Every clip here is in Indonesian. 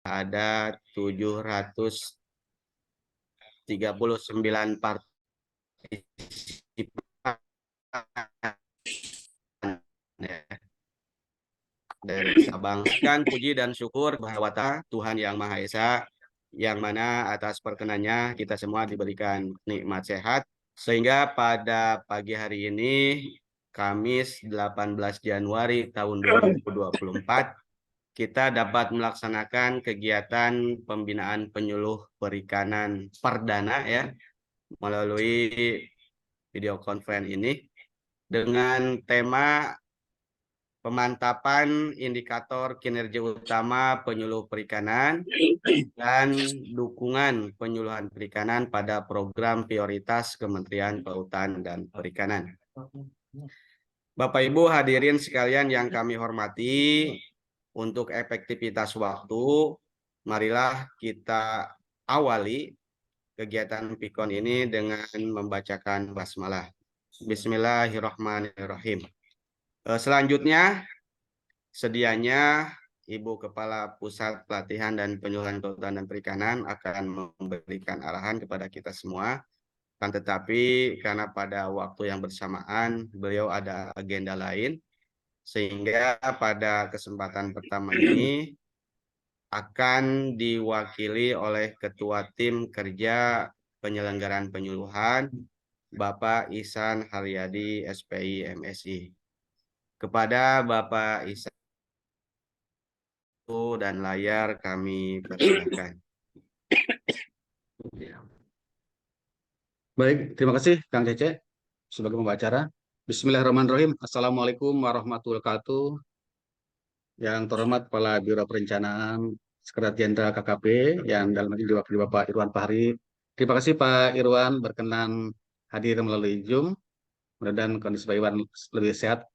ada 739 partisipan ya, dari Sabang. Sekian puji dan syukur bahwa Tuhan Yang Maha Esa, yang mana atas perkenannya kita semua diberikan nikmat sehat, sehingga pada pagi hari ini, Kamis 18 Januari tahun 2024, kita dapat melaksanakan kegiatan pembinaan penyuluh perikanan perdana ya, melalui video conference ini dengan tema pemantapan indikator kinerja utama penyuluh perikanan dan dukungan penyuluhan perikanan pada program prioritas Kementerian Kelautan dan Perikanan. Bapak Ibu hadirin sekalian yang kami hormati, untuk efektivitas waktu, marilah kita awali kegiatan PIKON ini dengan membacakan basmalah. Bismillahirrahmanirrahim. Selanjutnya, sedianya Ibu Kepala Pusat Pelatihan dan Penyuluhan Kelautan dan Perikanan akan memberikan arahan kepada kita semua. Kan tetapi karena pada waktu yang bersamaan beliau ada agenda lain, sehingga pada kesempatan pertama ini akan diwakili oleh Ketua Tim Kerja Penyelenggaraan Penyuluhan, Bapak Ihsan Haryadi, SPI MSI. Kepada Bapak Ihsan dan layar kami persilahkan. Baik, terima kasih Kang Cece sebagai pembicara. Bismillahirrahmanirrahim. Assalamualaikum warahmatullahi wabarakatuh. Yang terhormat Kepala Biro Perencanaan Sekretariat Jenderal KKP yang dalam ini diwakili Bapak Irwan Fahri. Terima kasih Pak Irwan berkenan hadir melalui Zoom. Mudah-mudahan kondisi Pak Irwan lebih sehat.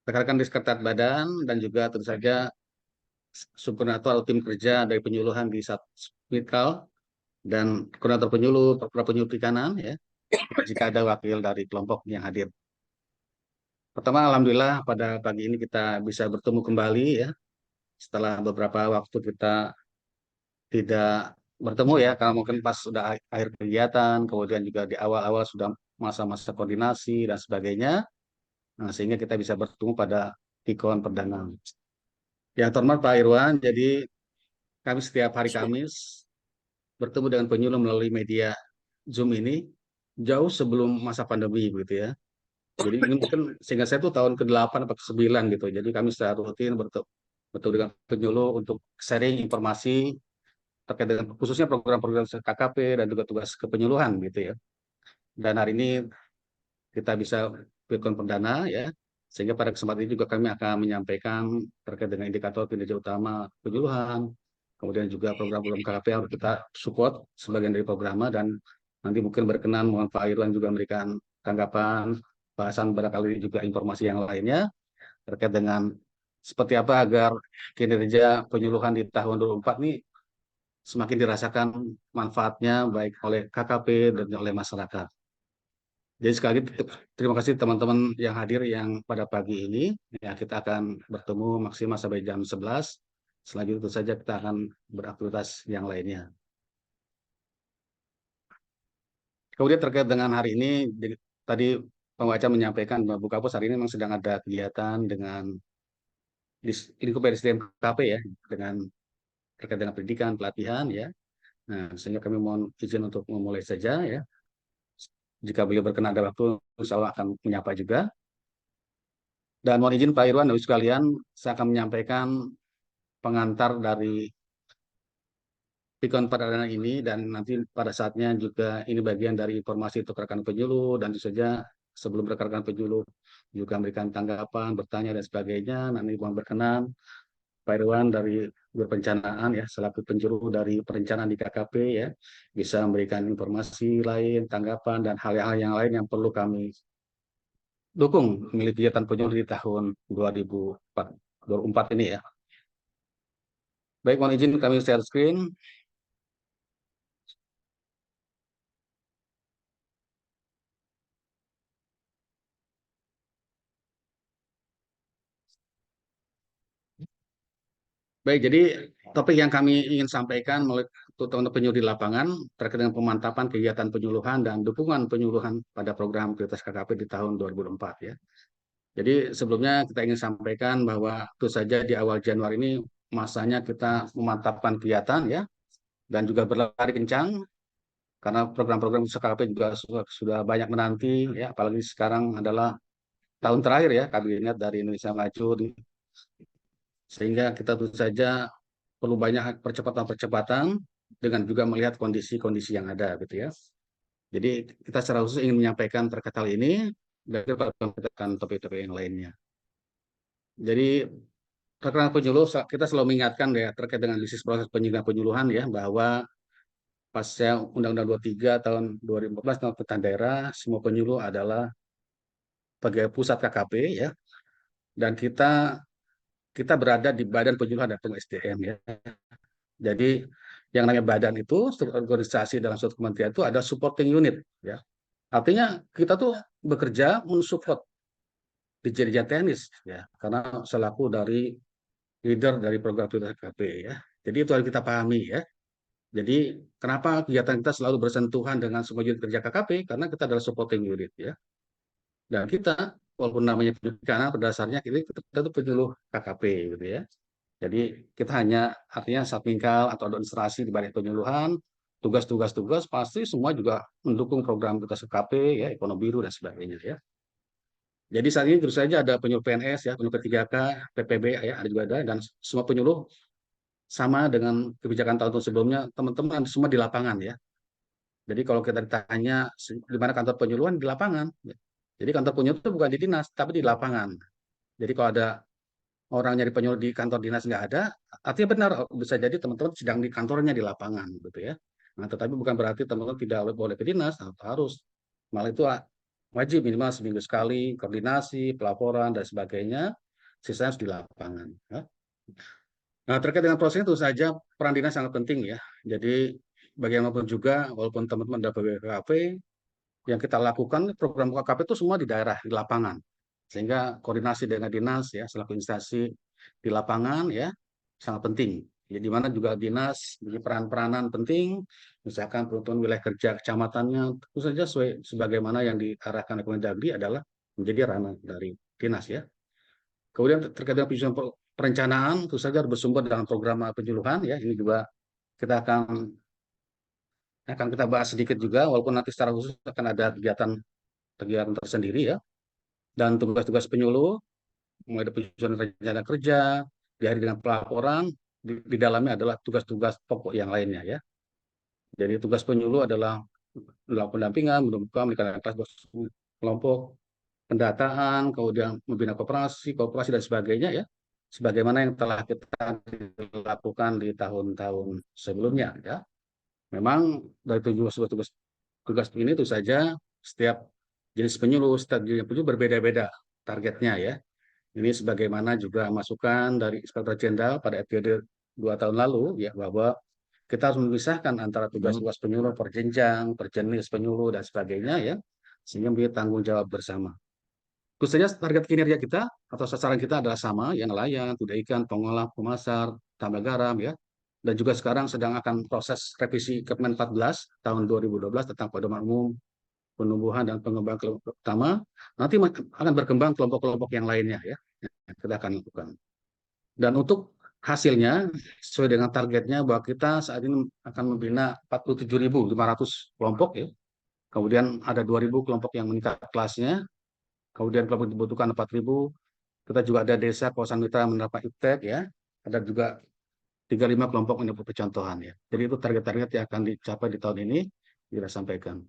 Rekan-rekan di Sekretariat Badan dan juga tentu saja subkoordinator atau tim kerja dari penyuluhan di Satmikal dan koordinator penyuluh, para penyuluh perikanan ya. Jika ada wakil dari kelompok yang hadir. Pertama, alhamdulillah pada pagi ini kita bisa bertemu kembali ya. Setelah beberapa waktu kita tidak bertemu ya, karena mungkin pas sudah akhir kegiatan, kemudian juga di awal-awal sudah masa-masa koordinasi dan sebagainya. Nah, sehingga kita bisa bertemu pada PIKON perdana. Yang terhormat Pak Irwan, jadi kami setiap hari Kamis bertemu dengan penyuluh melalui media Zoom ini jauh sebelum masa pandemi begitu ya. Jadi ini mungkin sehingga saya tuh tahun ke-8 atau ke-9 gitu. Jadi kami secara rutin bertemu dengan penyuluh untuk sharing informasi terkait dengan khususnya program-program KKP dan juga tugas kepenyuluhan gitu ya. Dan hari ini kita bisa Bitcoin perdana ya. Sehingga pada kesempatan ini juga kami akan menyampaikan terkait dengan indikator kinerja utama penyuluhan, kemudian juga program-program KKP yang harus kita support sebagian dari programnya, dan nanti mungkin berkenan mohon Pak Irwan juga memberikan tanggapan, bahasan barangkali juga informasi yang lainnya terkait dengan seperti apa agar kinerja penyuluhan di tahun 2024 ini semakin dirasakan manfaatnya baik oleh KKP dan oleh masyarakat. Jadi sekali lagi terima kasih teman-teman yang hadir yang pada pagi ini. Ya, kita akan bertemu maksimal sampai jam 11. Selanjutnya tentu saja kita akan beraktivitas yang lainnya. Kemudian terkait dengan hari ini, tadi pembaca menyampaikan bahwa Bukapus hari ini memang sedang ada kegiatan dengan di lingkup SDM KP ya, dengan terkait dengan pendidikan, pelatihan ya. Nah, sehingga kami mohon izin untuk memulai saja ya. Jika beliau berkenan ada waktu, insya Allah akan menyapa juga. Dan mohon izin Pak Irwan dan sekalian, saya akan menyampaikan pengantar dari PIKON perdana ini, dan nanti pada saatnya juga ini bagian dari informasi untuk rekan penyuluh, dan tentu saja sebelum rekan penyuluh juga memberikan tanggapan, bertanya dan sebagainya. Nanti mohon berkenan Pak Irwan dari Perencanaan ya, selaku penjuru dari perencanaan di KKP ya, bisa memberikan informasi lain, tanggapan dan hal-hal yang lain yang perlu kami dukung milik kegiatan penyuluh di tahun 2024 ini ya. Baik, mohon izin kami share screen. Baik, jadi topik yang kami ingin sampaikan melalui teman-teman penyuluh di lapangan terkait dengan pemantapan kegiatan penyuluhan dan dukungan penyuluhan pada program prioritas KKP di tahun 2024 ya. Jadi sebelumnya kita ingin sampaikan bahwa tentu saja di awal Januari ini masanya kita memantapkan kegiatan ya dan juga berlari kencang karena program-program KKP juga sudah banyak menanti ya, apalagi sekarang adalah tahun terakhir ya kabinet dari Indonesia Maju, sehingga kita tentu saja perlu banyak percepatan-percepatan dengan juga melihat kondisi-kondisi yang ada gitu ya. Jadi kita secara khusus ingin menyampaikan terkait hal ini dan kita akan topik-topik yang lainnya. Jadi rekan penyuluh kita selalu mengingatkan ya terkait dengan bisnis proses penyuluhan ya, bahwa pasca Undang-Undang 23 tahun 2014 tentang pemerintahan daerah, semua penyuluh adalah pegawai pusat KKP ya, dan kita berada di Badan Penyuluhan dan Pengembangan SDM ya. Jadi yang namanya badan itu, struktur organisasi dalam suatu kementerian itu ada supporting unit ya. Artinya kita tuh bekerja mensupport di jenjang teknis ya, karena selaku dari leader dari program prioritas KKP ya. Jadi itu harus kita pahami ya. Jadi kenapa kegiatan kita selalu bersentuhan dengan semua unit kerja KKP? Karena kita adalah supporting unit ya. Dan kita walaupun namanya penyuluh, karena pada dasarnya kita tuh penyuluh KKP gitu ya. Jadi kita hanya artinya satmingkal atau administrasi di balik penyuluhan, tugas-tugas pasti semua juga mendukung program kita KKP ya, ekonomi biru dan sebagainya ya. Jadi saat ini terus saja ada penyuluh PNS ya, penyuluh P3K, PPB ya, ada, dan semua penyuluh sama dengan kebijakan tahun-tahun sebelumnya, teman-teman semua di lapangan ya. Jadi kalau kita ditanya di mana kantor penyuluhan, di lapangan. Ya. Jadi kantor penyuluh itu bukan di dinas, tapi di lapangan. Jadi kalau ada orang nyari penyuluh di kantor dinas nggak ada, artinya benar, bisa jadi teman-teman sedang di kantornya di lapangan gitu ya. Nah, tetapi bukan berarti teman-teman tidak boleh ke dinas, harus. Malah itu wajib minimal seminggu sekali koordinasi, pelaporan dan sebagainya, sisanya harus di lapangan. Ya. Nah, terkait dengan prosesnya tentu saja peran dinas sangat penting ya. Jadi bagaimanapun juga, walaupun teman-teman ada PKP, yang kita lakukan program KKP itu semua di daerah, di lapangan. Sehingga koordinasi dengan dinas ya, selaku instansi di lapangan ya, sangat penting. Ya, di mana juga dinas memiliki peran-peranan penting, misalkan peruntukan wilayah kerja kecamatannya, tentu saja sebagaimana yang diarahkan oleh Kemendagri adalah menjadi ranah dari dinas ya. Kemudian terkait dengan penyusunan perencanaan, tentu saja harus bersumber dalam program penyuluhan ya. Ini juga kita akan kita bahas sedikit juga, walaupun nanti secara khusus akan ada kegiatan tersendiri ya. Dan tugas-tugas penyuluh, mulai dari penyusunan rencana kerja, diakhiri dengan pelaporan, di dalamnya adalah tugas-tugas pokok yang lainnya ya. Jadi tugas penyuluh adalah melakukan pendampingan, memberikan kelompok, pendataan, kemudian membina kooperasi dan sebagainya ya. Sebagaimana yang telah kita lakukan di tahun-tahun sebelumnya ya. Memang dari tugas ini itu saja setiap jenis penyuluh, setiap jenis penyuluh berbeda-beda targetnya ya. Ini sebagaimana juga masukan dari Inspektur Jenderal pada episode 2 tahun lalu ya, bahwa kita harus memisahkan antara tugas-tugas penyuluh per jenjang, per jenis penyuluh dan sebagainya ya, sehingga menjadi tanggung jawab bersama. Khususnya target kinerja kita atau sasaran kita adalah sama, yang nelayan, kuda ikan, pengolah, pemasar, tambang garam ya. Dan juga sekarang sedang akan proses revisi Kepmen 14 tahun 2012 tentang pedoman umum penumbuhan dan pengembangan kelompok utama. Nanti akan berkembang kelompok-kelompok yang lainnya ya. Kita akan lakukan. Dan untuk hasilnya sesuai dengan targetnya bahwa kita saat ini akan membina 47.500 kelompok ya. Kemudian ada 2.000 kelompok yang meningkat kelasnya. Kemudian kelompok dibutuhkan 4.000. Kita juga ada desa kawasan mitra menerapkan IPTEK ya. Ada juga 35 kelompok menyebut percontohan ya. Jadi itu target-target yang akan dicapai di tahun ini kita sampaikan.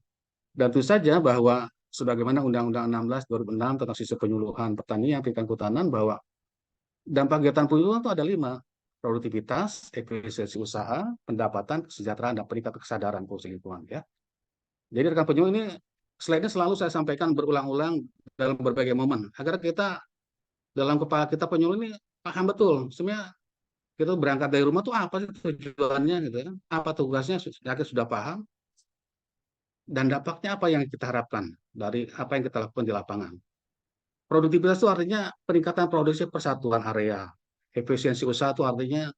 Dan tentu saja bahwa sebagaimana Undang-Undang 16 2006 tentang sistem penyuluhan pertanian, pendidikan kehutanan, bahwa dampak kegiatan penyuluhan itu ada 5. Produktivitas, efisiensi usaha, pendapatan, kesejahteraan, dan peningkatan kesadaran fungsi lingkungan ya. Jadi rekan penyuluh ini slide-nya selalu saya sampaikan berulang-ulang dalam berbagai momen agar kita dalam kepala kita penyuluh ini paham betul sebenarnya kita berangkat dari rumah tuh apa sih tujuannya gitu ya, apa tugasnya, yakin sudah paham, dan dampaknya apa yang kita harapkan dari apa yang kita lakukan di lapangan. Produktivitas itu artinya peningkatan produksi persatuan area, efisiensi usaha itu artinya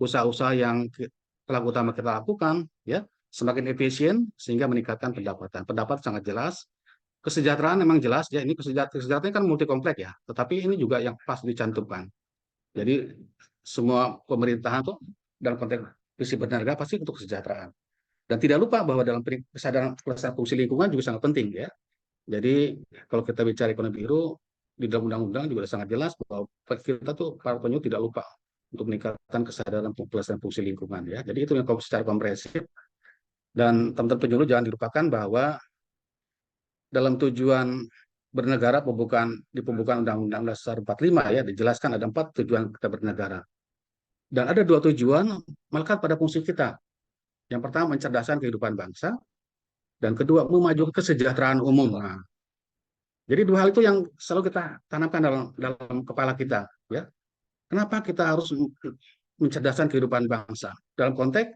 usaha-usaha yang pelaku utama kita lakukan, ya, semakin efisien sehingga meningkatkan pendapatan. Pendapat sangat jelas. Kesejahteraan memang jelas, ya. Ini kesejahteraan kan multi komplek ya, tetapi ini juga yang pas dicantumkan. Jadi semua pemerintahan tuh dalam konteks visi bernegara pasti untuk kesejahteraan. Dan tidak lupa bahwa dalam kesadaran pelaksanaan fungsi lingkungan juga sangat penting, ya. Jadi kalau kita bicara ekonomi biru di dalam undang-undang juga sangat jelas bahwa kita tuh para penyuluh tidak lupa untuk meningkatkan kesadaran pelaksanaan fungsi lingkungan, ya. Jadi itu yang secara komprehensif, dan teman-teman penyuluh jangan dilupakan bahwa dalam tujuan bernegara di pembukaan Undang-Undang Dasar 45 ya dijelaskan ada 4 tujuan kita bernegara. Dan ada 2 tujuan melekat pada fungsi kita. Yang pertama mencerdaskan kehidupan bangsa, dan kedua memajukan kesejahteraan umum. Nah, jadi 2 hal itu yang selalu kita tanamkan dalam kepala kita, ya. Kenapa kita harus mencerdaskan kehidupan bangsa? Dalam konteks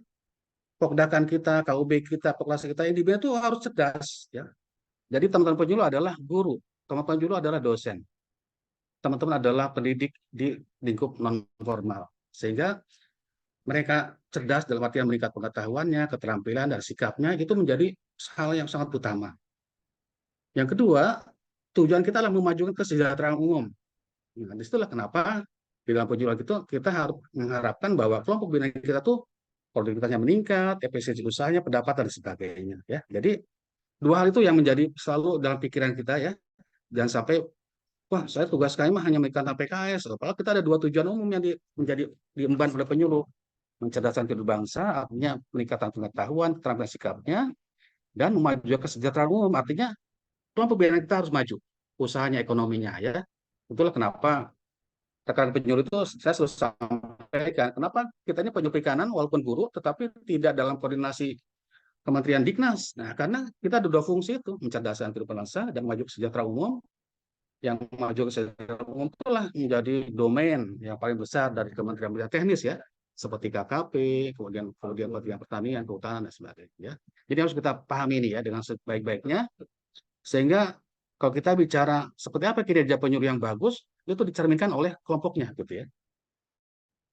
Pokdakan kita, KUB kita, Poklase kita, yang dibina itu harus cerdas, ya. Jadi teman-teman penyuluh adalah guru, teman-teman penyuluh adalah dosen, teman-teman adalah pendidik di lingkup non formal, sehingga mereka cerdas dalam artian meningkat pengetahuannya, keterampilan dan sikapnya itu menjadi hal yang sangat utama. Yang kedua, tujuan kita adalah memajukan kesejahteraan umum. Nah, disitulah kenapa di dalam penyuluhan itu kita harus mengharapkan bahwa kelompok binaan kita tuh produktivitasnya meningkat, efisiensi usahanya, pendapatan dan sebagainya, ya. Jadi 2 hal itu yang menjadi selalu dalam pikiran kita, ya. Jangan sampai wah, saya tugas kami mah hanya meningkatkan PKS. Padahal kita ada 2 tujuan umum yang menjadi diemban oleh penyuluh. Mencerdaskan kehidupan bangsa, artinya peningkatan pengetahuan, keterampilan sikapnya, dan memajukan kesejahteraan umum, artinya kelompok binaan kita harus maju, usahanya, ekonominya, ya. Itulah kenapa rekan penyuluh itu saya selalu sampaikan, kenapa kita ini penyuluh perikanan walaupun guru, tetapi tidak dalam koordinasi Kementerian Dignas. Nah, karena kita ada 2 fungsi itu, mencerdaskan kehidupan bangsa dan maju kesejahteraan umum. Yang maju kesejahteraan umum itulah menjadi domain yang paling besar dari Kementerian Teknis, ya, seperti KKP, kemudian Kementerian Pertanian, Kehutanan dan sebagainya, ya. Jadi harus kita pahami ini, ya, dengan sebaik-baiknya, sehingga kalau kita bicara seperti apa kinerja penyuluh yang bagus, itu dicerminkan oleh kelompoknya, gitu, ya.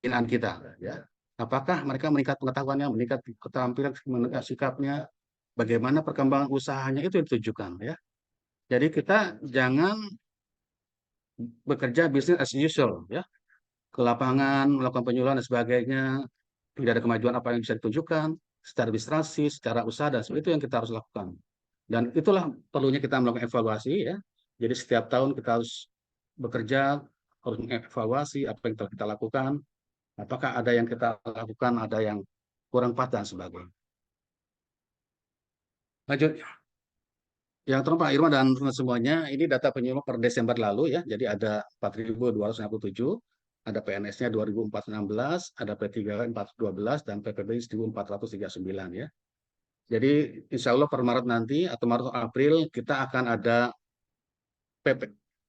Pembinaan kita, ya. Apakah mereka meningkat pengetahuannya, meningkat keterampilan, meningkat sikapnya, bagaimana perkembangan usahanya, itu yang ditujukan, ya. Jadi kita jangan bekerja bisnis as usual, ya, ke lapangan, melakukan penyuluhan dan sebagainya, tidak ada kemajuan apa yang bisa ditunjukkan, secara administrasi, secara usaha, dan sebagainya, itu yang kita harus lakukan. Dan itulah perlunya kita melakukan evaluasi, ya. Jadi setiap tahun kita harus bekerja, harus mengevaluasi apa yang telah kita lakukan, apakah ada yang kita lakukan, ada yang kurang pas, dan sebagainya. Lanjut. Yang terima Pak Irwan dan semuanya, ini data penyuluh per Desember lalu, ya. Jadi ada 4.257, ada PNS-nya 2.416, ada P3K 412, dan PPB 1.439, ya. Jadi insya Allah per Maret nanti atau Maret April kita akan ada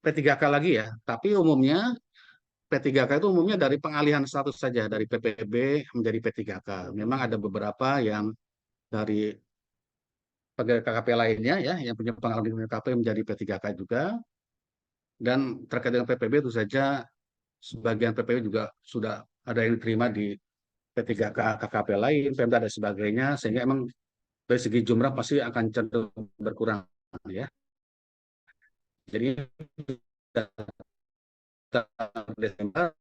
P3K lagi, ya. Tapi umumnya P3K itu umumnya dari pengalihan status saja, dari PPB menjadi P3K. Memang ada beberapa yang dari pegawai KKP lainnya, ya, yang punya pengalaman di KKP menjadi P3K juga. Dan terkait dengan PPB itu saja sebagian PPB juga sudah ada yang diterima di P3K KKP lain, Pemda dan sebagainya, sehingga emang dari segi jumlah pasti akan cenderung berkurang, ya. Jadi Desember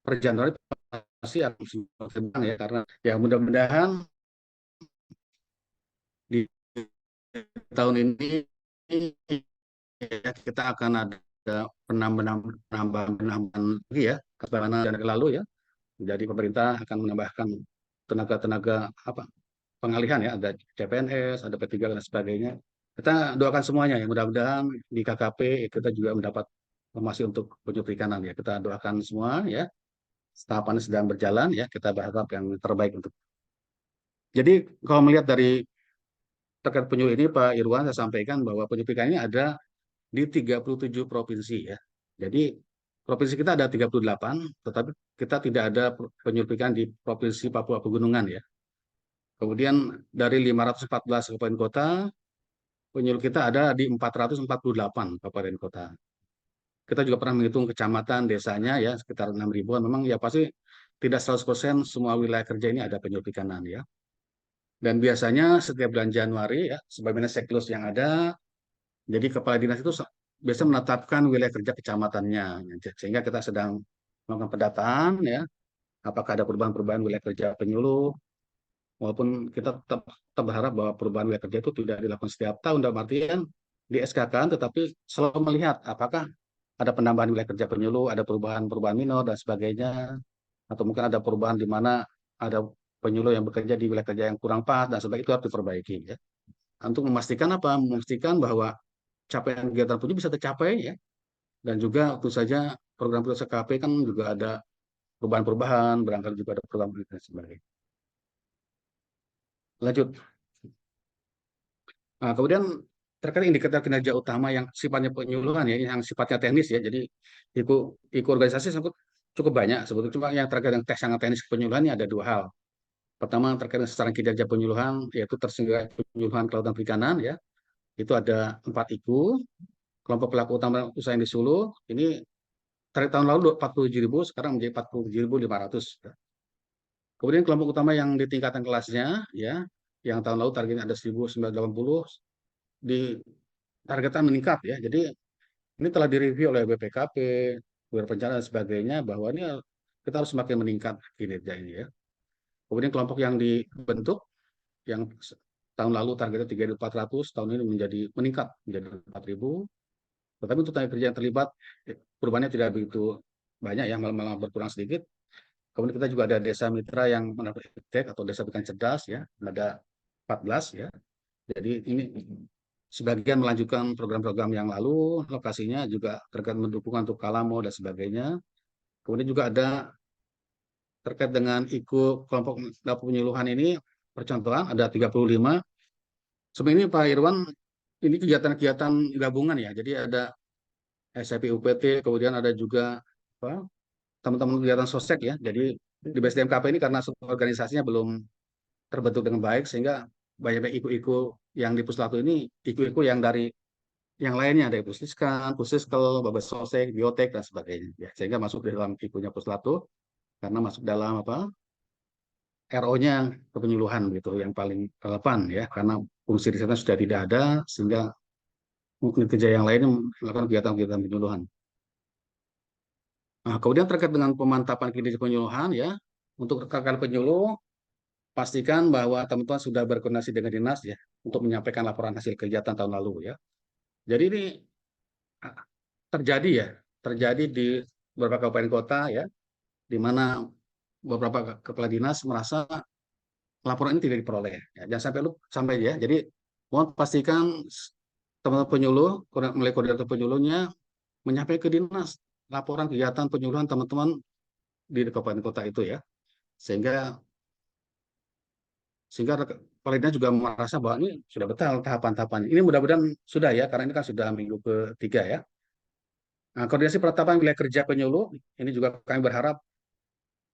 per Januari pasti akan berkembang, ya, karena ya mudah-mudahan di tahun ini ya, kita akan ada penambahan lagi, ya, karena yang lalu, ya. Jadi pemerintah akan menambahkan tenaga-tenaga apa pengalihan, ya, ada CPNS, ada P3 dan sebagainya. Kita doakan semuanya, ya, mudah-mudahan di KKP kita juga mendapat informasi untuk penyuluh perikanan, ya. Kita doakan semua, ya. Tahapan sedang berjalan, ya. Kita berharap yang terbaik untuk. Jadi kalau melihat dari terkait penyuluh ini Pak Irwan, saya sampaikan bahwa penyuluh perikanan ini ada di 37 provinsi, ya. Jadi provinsi kita ada 38, tetapi kita tidak ada penyuluh perikanan di Provinsi Papua Pegunungan, ya. Kemudian dari 514 kabupaten kota, penyuluh kita ada di 448 kabupaten kota. Kita juga pernah menghitung kecamatan, desanya, ya, sekitar 6 ribuan. Memang ya pasti tidak 100% semua wilayah kerja ini ada penyuluh perikanan ya. Dan biasanya setiap bulan Januari ya, sebagaimana siklus yang ada, jadi kepala dinas itu biasa menetapkan wilayah kerja kecamatannya. Sehingga kita sedang melakukan pendataan ya, apakah ada perubahan-perubahan wilayah kerja penyuluh, walaupun kita tetap berharap bahwa perubahan wilayah kerja itu tidak dilakukan setiap tahun, dalam artian di SK-kan, tetapi selalu melihat apakah ada penambahan wilayah kerja penyuluh, ada perubahan-perubahan minor dan sebagainya, atau mungkin ada perubahan di mana ada penyuluh yang bekerja di wilayah kerja yang kurang pas dan sebagainya, itu harus diperbaiki ya. Untuk memastikan apa? Memastikan bahwa capaian kegiatan penyuluh bisa tercapai ya, dan juga tentu saja program prioritas KKP kan juga ada perubahan-perubahan, barangkali juga ada program dan sebagainya. Lanjut. Nah, kemudian terkait indikator kinerja utama yang sifatnya penyuluhan ya, yang sifatnya teknis ya. Jadi IKU organisasi cukup banyak sebetulnya. Cuma yang terkait dengan tes sangat teknis penyuluhan ini ada dua hal. Pertama terkait dengan sasaran kinerja penyuluhan, yaitu terselenggara penyuluhan kelautan perikanan ya. Itu ada 4 IKU. Kelompok pelaku utama usaha yang di Sulu ini target tahun lalu 47.000, sekarang menjadi 47.500. Kemudian kelompok utama yang di tingkatan kelasnya ya, yang tahun lalu targetnya ada 1.980, di targetan meningkat ya. Jadi ini telah direview oleh BPKP, Biro Perencanaan dan sebagainya, bahwa ini kita harus semakin meningkat kinerja ini ya. Kemudian kelompok yang dibentuk yang tahun lalu targetnya 3.400, tahun ini meningkat menjadi 4.000. Tetapi untuk tenaga kerja yang terlibat perubahannya tidak begitu banyak ya, malah berkurang sedikit. Kemudian kita juga ada desa mitra yang menarik atau desa ikan cerdas ya, ada 14 ya. Jadi ini sebagian melanjutkan program-program yang lalu, lokasinya juga terkait mendukung untuk Kalamo dan sebagainya. Kemudian juga ada terkait dengan ikut kelompok penyuluhan ini, percontohan ada 35. Sebenarnya Pak Irwan, ini kegiatan-kegiatan gabungan ya. Jadi ada SIP UPT, kemudian ada juga teman-teman kegiatan sosek ya. Jadi di BSDMKP ini karena organisasinya belum terbentuk dengan baik, sehingga banyak iku-iku yang di Puslatu ini, iku-iku yang dari yang lainnya, dari Pusliskan, Pusiskel, Babas Sosek, Biotek, dan sebagainya. Ya, sehingga masuk di dalam ikunya Puslatu, karena masuk dalam RO-nya kepenyuluhan gitu, yang paling relevan ya, karena fungsi di sana sudah tidak ada, sehingga mungkin kerja yang lainnya melakukan kegiatan-kegiatan penyuluhan. Nah, kemudian terkait dengan pemantapan kinerja penyuluhan ya, untuk rekan-rekan penyuluh, pastikan bahwa teman-teman sudah berkoordinasi dengan dinas ya, untuk menyampaikan laporan hasil kegiatan tahun lalu ya. Jadi ini terjadi ya, terjadi di beberapa kabupaten kota ya, di mana beberapa kepala dinas merasa laporan ini tidak diperoleh. Ya, jangan sampai ya. Jadi mohon pastikan teman-teman penyuluh, mulai koordinator penyuluhnya menyampaikan ke dinas laporan kegiatan penyuluhan teman-teman di kabupaten kota itu ya, sehingga kepala dinas juga merasa bahwa ini sudah betul tahapan-tahapan. Ini mudah-mudahan sudah ya, karena ini kan sudah minggu ketiga ya. Nah, koordinasi penetapan wilayah kerja penyuluh ini juga kami berharap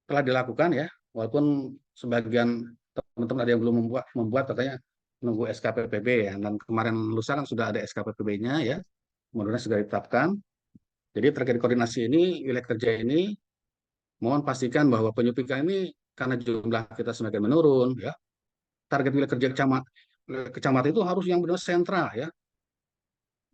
telah dilakukan ya, walaupun sebagian teman-teman ada yang belum membuat katanya menunggu SKPPB ya, dan kemarin lusa kan sudah ada SKPPB-nya ya, mudah-mudahan sudah ditetapkan. Jadi terkait koordinasi ini, wilayah kerja ini, mohon pastikan bahwa penyuntikan ini karena jumlah kita semakin menurun ya, target wilayah kerja kecamatan itu harus yang benar sentra ya.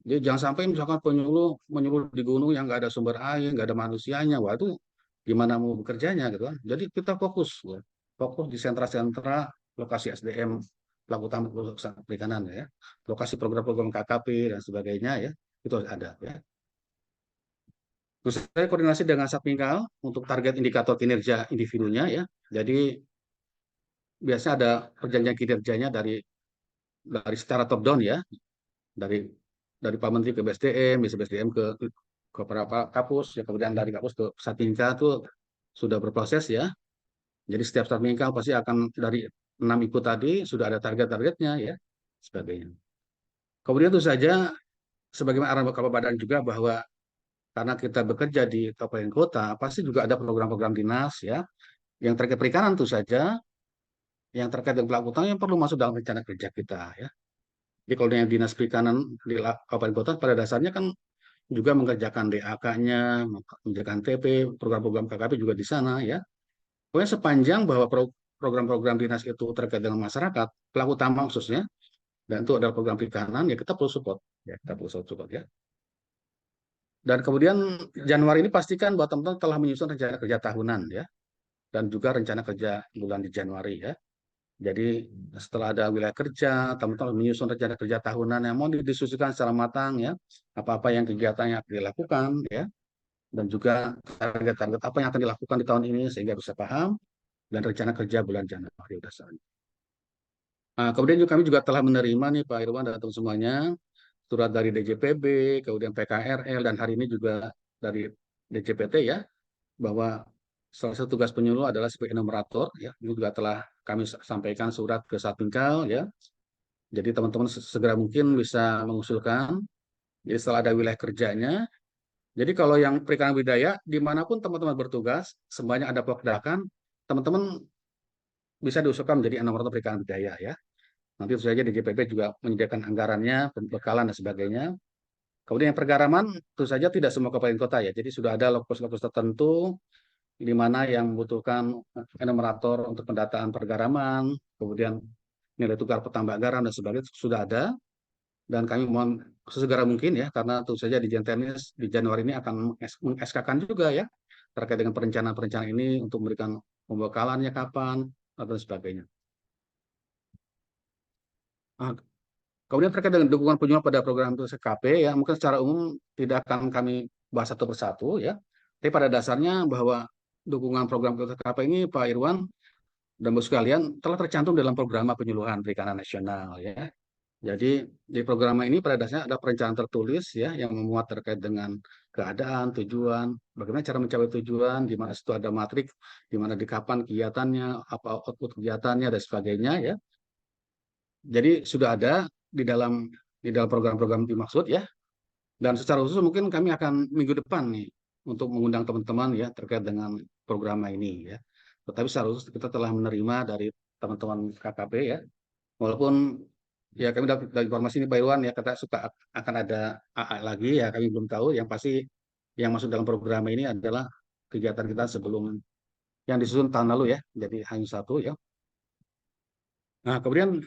Jadi jangan sampai misalkan menyuluh di gunung yang nggak ada sumber air, nggak ada manusianya, wah itu gimana mau bekerjanya gitu kan. Jadi kita fokus, ya. Fokus di sentra-sentra lokasi SDM, pelaku utama perikanan ya, lokasi program-program KKP dan sebagainya ya, itu harus ada ya. Terus saya koordinasi dengan Satmingkal untuk target indikator kinerja individunya ya. Jadi biasanya ada perjanjian kinerjanya dari secara top down ya, dari Pak Menteri ke BSDM, bisa BSDM ke beberapa kapus, ya kemudian dari kapus ke Satmingkal itu sudah berproses ya. Jadi setiap Satmingkal pasti akan dari 6 ikut tadi sudah ada target-targetnya ya, sebagainya. Kemudian itu saja sebagaimana arahan Bapak Badan juga bahwa karena kita bekerja di kabupaten kota, pasti juga ada program-program dinas ya, yang terkait perikanan itu saja, yang terkait dengan pelaku utama yang perlu masuk dalam rencana kerja kita ya. Jadi kalau yang dinas perikanan di kabupaten kota pada dasarnya kan juga mengerjakan DAK-nya, mengerjakan TP, program-program KKP juga di sana ya. Pokoknya sepanjang bahwa program-program dinas itu terkait dengan masyarakat, pelaku utama khususnya, dan itu adalah program perikanan, ya kita perlu support. Ya, kita perlu support ya. Dan kemudian Januari ini pastikan bahwa teman-teman telah menyusun rencana kerja tahunan ya, dan juga rencana kerja bulan di Januari ya. Jadi setelah ada wilayah kerja, teman-teman menyusun rencana kerja tahunan yang mau didiskusikan secara matang ya, apa-apa yang kegiatan yang akan dilakukan ya, dan juga target-target apa yang akan dilakukan di tahun ini sehingga bisa paham dan rencana kerja bulan Januari sudah selesai. Nah, kemudian juga kami juga telah menerima nih Pak Irwan dan teman semuanya surat dari DJPB, kemudian PKRL dan hari ini juga dari DJPT ya, bahwa salah satu tugas penyuluh adalah sebagai enumerator ya. Ini juga telah kami sampaikan surat ke Satpincal ya. Jadi teman-teman segera mungkin bisa mengusulkan. Jadi setelah ada wilayah kerjanya. Jadi kalau yang perikanan budidaya dimanapun teman-teman bertugas, sebanyak ada pekerjaan, teman-teman bisa diusulkan menjadi enumerator perikanan budidaya ya. Nanti tentu saja DJPP juga menyediakan anggarannya, pembekalan dan sebagainya. Kemudian yang pergaraman, tentu saja tidak semua kabupaten kota ya. Jadi sudah ada lokus-lokus tertentu di mana yang membutuhkan enumerator untuk pendataan pergaraman, kemudian nilai tukar petambak garam dan sebagainya sudah ada. Dan kami mohon sesegera mungkin ya, karena tentu saja di Jentenis di Januari ini akan meng-SK-kan juga ya, terkait dengan perencanaan-perencanaan ini untuk memberikan pembekalannya kapan, dan sebagainya. Nah, kemudian terkait dengan dukungan penyuluh pada program KP ya, mungkin secara umum tidak akan kami bahas satu persatu ya. Tapi pada dasarnya bahwa dukungan program KP ini Pak Irwan dan Bu sekalian telah tercantum dalam program penyuluhan perikanan nasional ya. Jadi di program ini pada dasarnya ada perencanaan tertulis ya yang memuat terkait dengan keadaan, tujuan, bagaimana cara mencapai tujuan, di mana situ ada matrik, di mana di kapan kegiatannya, apa output kegiatannya dan sebagainya ya. Jadi sudah ada di dalam program-program dimaksud ya. Dan secara khusus mungkin kami akan minggu depan nih untuk mengundang teman-teman ya terkait dengan program ini ya. Tetapi secara khusus kita telah menerima dari teman-teman KKP ya. Walaupun ya kami dapat informasi ini Pak Irwan ya kata suka akan ada AA lagi ya kami belum tahu. Yang pasti yang masuk dalam program ini adalah kegiatan kita sebelum yang disusun tahun lalu ya. Jadi hanya satu ya. Nah kemudian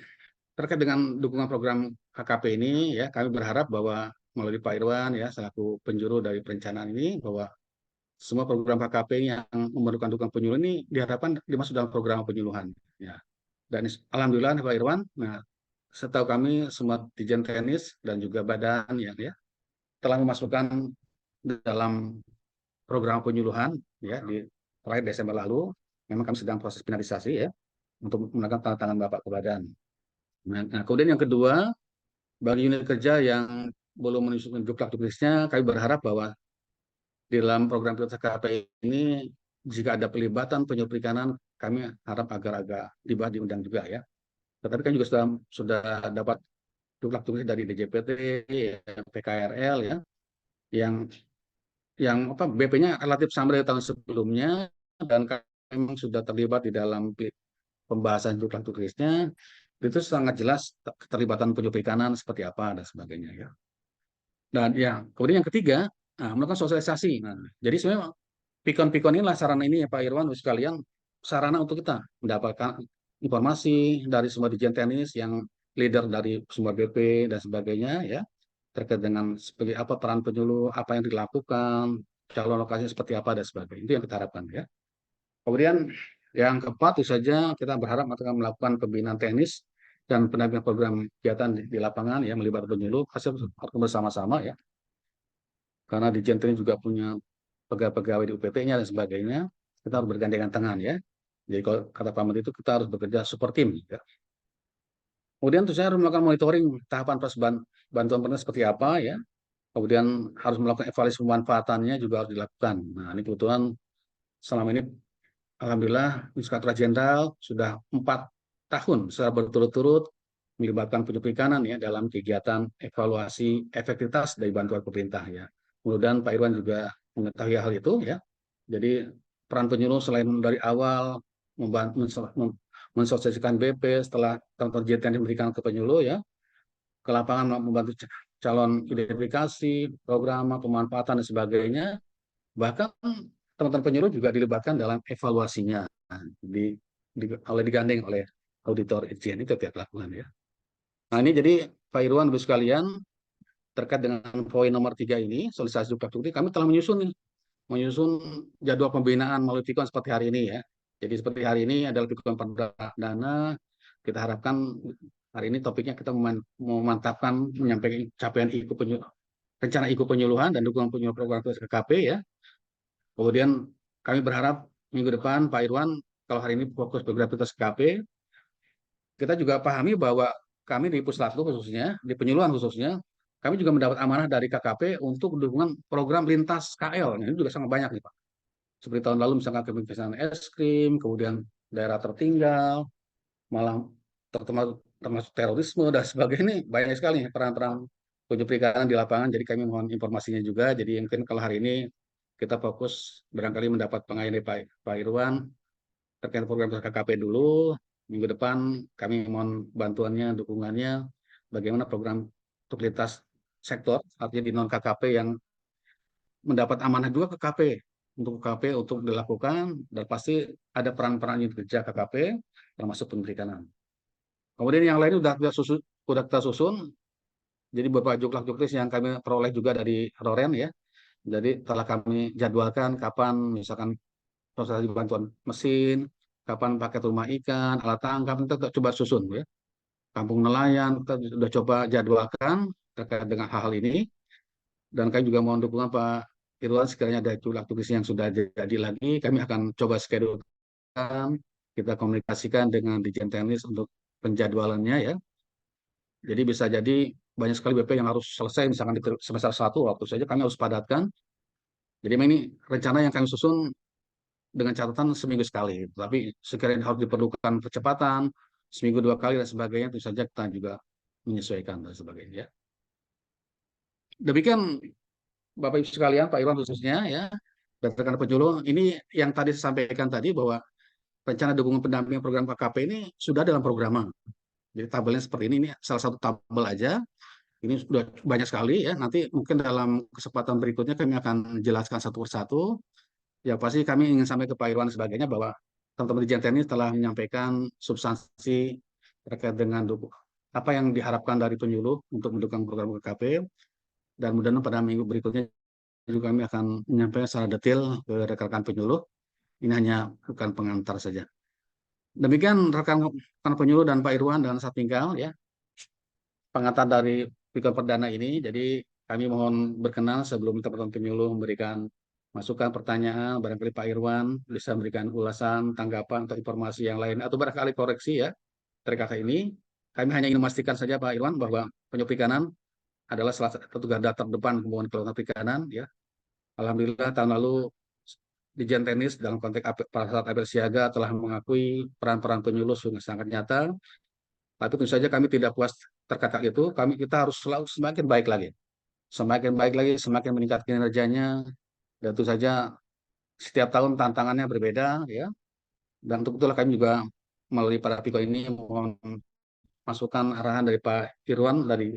terkait dengan dukungan program KKP ini, ya kami berharap bahwa melalui Pak Irwan ya selaku penjuru dari perencanaan ini bahwa semua program KKP yang memerlukan dukungan penyuluh ini diharapkan dimasuk dalam program penyuluhan. Ya. Dan alhamdulillah Pak Irwan, nah setahu kami semua Dijen Teknis dan juga badan ya telah memasukkan dalam program penyuluhan ya di terakhir Desember lalu. Memang kami sedang proses finalisasi ya untuk menggunakan tanda tangan Bapak ke badan. Nah, kemudian yang kedua, bagi unit kerja yang belum menunjukkan jumlah tugasnya, kami berharap bahwa di dalam program prioritas KP ini, jika ada pelibatan penyuluh perikanan, kami harap agar agak diundang juga ya. Tetapi kan juga sudah dapat jumlah tugas dari DJPT, PKRL ya, yang BP-nya relatif sama dari tahun sebelumnya dan kami memang sudah terlibat di dalam pembahasan jumlah tugasnya itu sangat jelas keterlibatan penyuluh perikanan seperti apa dan sebagainya ya. Dan ya, kemudian yang ketiga, melakukan sosialisasi. Nah, jadi sebenarnya pikon-pikon inilah sarana ini ya Pak Irwan sekalian sarana untuk kita mendapatkan informasi dari semua Dijen Teknis yang leader dari semua BP dan sebagainya ya terkait dengan seperti apa peran penyuluh, apa yang dilakukan, calon lokasinya seperti apa dan sebagainya. Itu yang kita harapkan ya. Kemudian yang keempat, itu saja kita berharap akan melakukan pembinaan teknis dan pendampingan program kegiatan di lapangan ya melibatkan penyuluh hasil bersama-sama ya. Karena di Jenteni juga punya pegawai-pegawai di UPT-nya dan sebagainya, kita harus bergandengan tangan ya. Jadi kalau kata Pak Menteri itu kita harus bekerja super team ya. Kemudian tentu saya harus melakukan monitoring tahapan proses bantuan pemerintah seperti apa ya. Kemudian harus melakukan evaluasi pemanfaatannya juga harus dilakukan. Nah, ini kebetulan selama ini alhamdulillah, Inspektorat Jenderal sudah 4 tahun secara berturut-turut melibatkan penyuluh perikanan ya dalam kegiatan evaluasi efektivitas dari bantuan pemerintah ya. Mudah-mudahan Pak Irwan juga mengetahui hal itu ya. Jadi peran penyuluh selain dari awal mensosialisasikan BP setelah teman-teman JTN diberikan ke penyuluh ya, ke lapangan membantu calon identifikasi, program, pemanfaatan dan sebagainya. Bahkan teman-teman penyuluh juga dilibatkan dalam evaluasinya oleh digandeng oleh auditor Itjen itu tiap lakukan ya. Nah ini jadi Pak Irwan, Ibu sekalian, terkait dengan poin nomor 3 ini, solisasi duplik kami telah menyusun jadwal pembinaan melalui Pikon seperti hari ini ya. Jadi seperti hari ini adalah Pikon perdana, kita harapkan hari ini topiknya kita memantapkan menyampaikan capaian rencana penyuluhan dan dukungan penyuluhan program KKP ya. Kemudian kami berharap minggu depan Pak Irwan, kalau hari ini fokus program prioritas KKP, kita juga pahami bahwa kami di Puslaplu khususnya, di penyuluhan khususnya, kami juga mendapat amanah dari KKP untuk dukungan program lintas KL. Ini juga sangat banyak nih Pak. Seperti tahun lalu misalkan kebebasan es krim, kemudian daerah tertinggal, malah termasuk terorisme dan sebagainya. Ini banyak sekali peran-peran penyuluh perikanan di lapangan. Jadi kami mohon informasinya juga. Jadi mungkin kalau hari ini kita fokus barangkali mendapat pengayaan dari Pak Irwan terkait program KKP dulu. Minggu depan kami mohon bantuannya, dukungannya, bagaimana program untuk lintas sektor, artinya di non KKP yang mendapat amanah juga ke KKP untuk dilakukan, dan pasti ada peran-peran unit kerja KKP termasuk perikanan. Kemudian yang lain sudah kita susun. Jadi beberapa juklis yang kami peroleh juga dari Roren ya. Jadi telah kami jadwalkan kapan misalkan proses bantuan mesin, kapan paket rumah ikan, alat tangkap, kita coba susun ya. Kampung nelayan kita sudah coba jadwalkan terkait dengan hal-hal ini. Dan kami juga mohon dukungan Pak Irwan, sekiranya ada tulis yang sudah jadi lagi, kami akan coba schedule, kita komunikasikan dengan Dirjen Teknis untuk penjadwalannya ya. Jadi bisa jadi banyak sekali BP yang harus selesai misalkan di semester 1 waktu saja kami harus padatkan. Jadi ini rencana yang kami susun dengan catatan seminggu sekali. Tapi sekiranya harus diperlukan percepatan, seminggu 2 kali dan sebagainya, itu saja kita juga menyesuaikan dan sebagainya. Demikian Bapak Ibu sekalian, Pak Irwan khususnya ya, berdasarkan penyuluh, ini yang tadi saya sampaikan tadi bahwa rencana dukungan pendampingan program KKP ini sudah dalam program. Jadi tabelnya seperti ini salah satu tabel aja. Ini sudah banyak sekali ya. Nanti mungkin dalam kesempatan berikutnya kami akan jelaskan satu persatu. Ya pasti kami ingin sampai ke Pak Irwan sebagainya bahwa teman-teman di Teknis telah menyampaikan substansi terkait dengan apa yang diharapkan dari penyuluh untuk mendukung program KKP, dan mudah-mudahan pada minggu berikutnya juga kami akan menyampaikan secara detail ke rekan-rekan penyuluh. Ini hanya bukan pengantar saja. Demikian rekan penyuluh dan Pak Irwan dan Satpingkal ya, pengantar dari Pikon perdana ini. Jadi kami mohon berkenan sebelum teman-teman penyuluh memberikan masukan, pertanyaan, barangkali Pak Irwan bisa memberikan ulasan, tanggapan, atau informasi yang lain, atau barangkali koreksi ya terkait ini. Kami hanya ingin memastikan saja Pak Irwan bahwa penyuluh perikanan adalah salah satu garda terdepan pembangunan kelautan perikanan ya. Alhamdulillah tahun lalu Dirjen Teknis dalam konteks pada saat apel siaga telah mengakui peran-peran penyuluh sangat nyata. Tapi tentu saja kami tidak puas terkait itu. Kita harus selalu semakin baik lagi, semakin meningkat kinerjanya. Dan tentu saja setiap tahun tantangannya berbeda ya. Dan untuk itulah kami juga melalui para Piko ini mohon masukan arahan dari Pak Irwan dari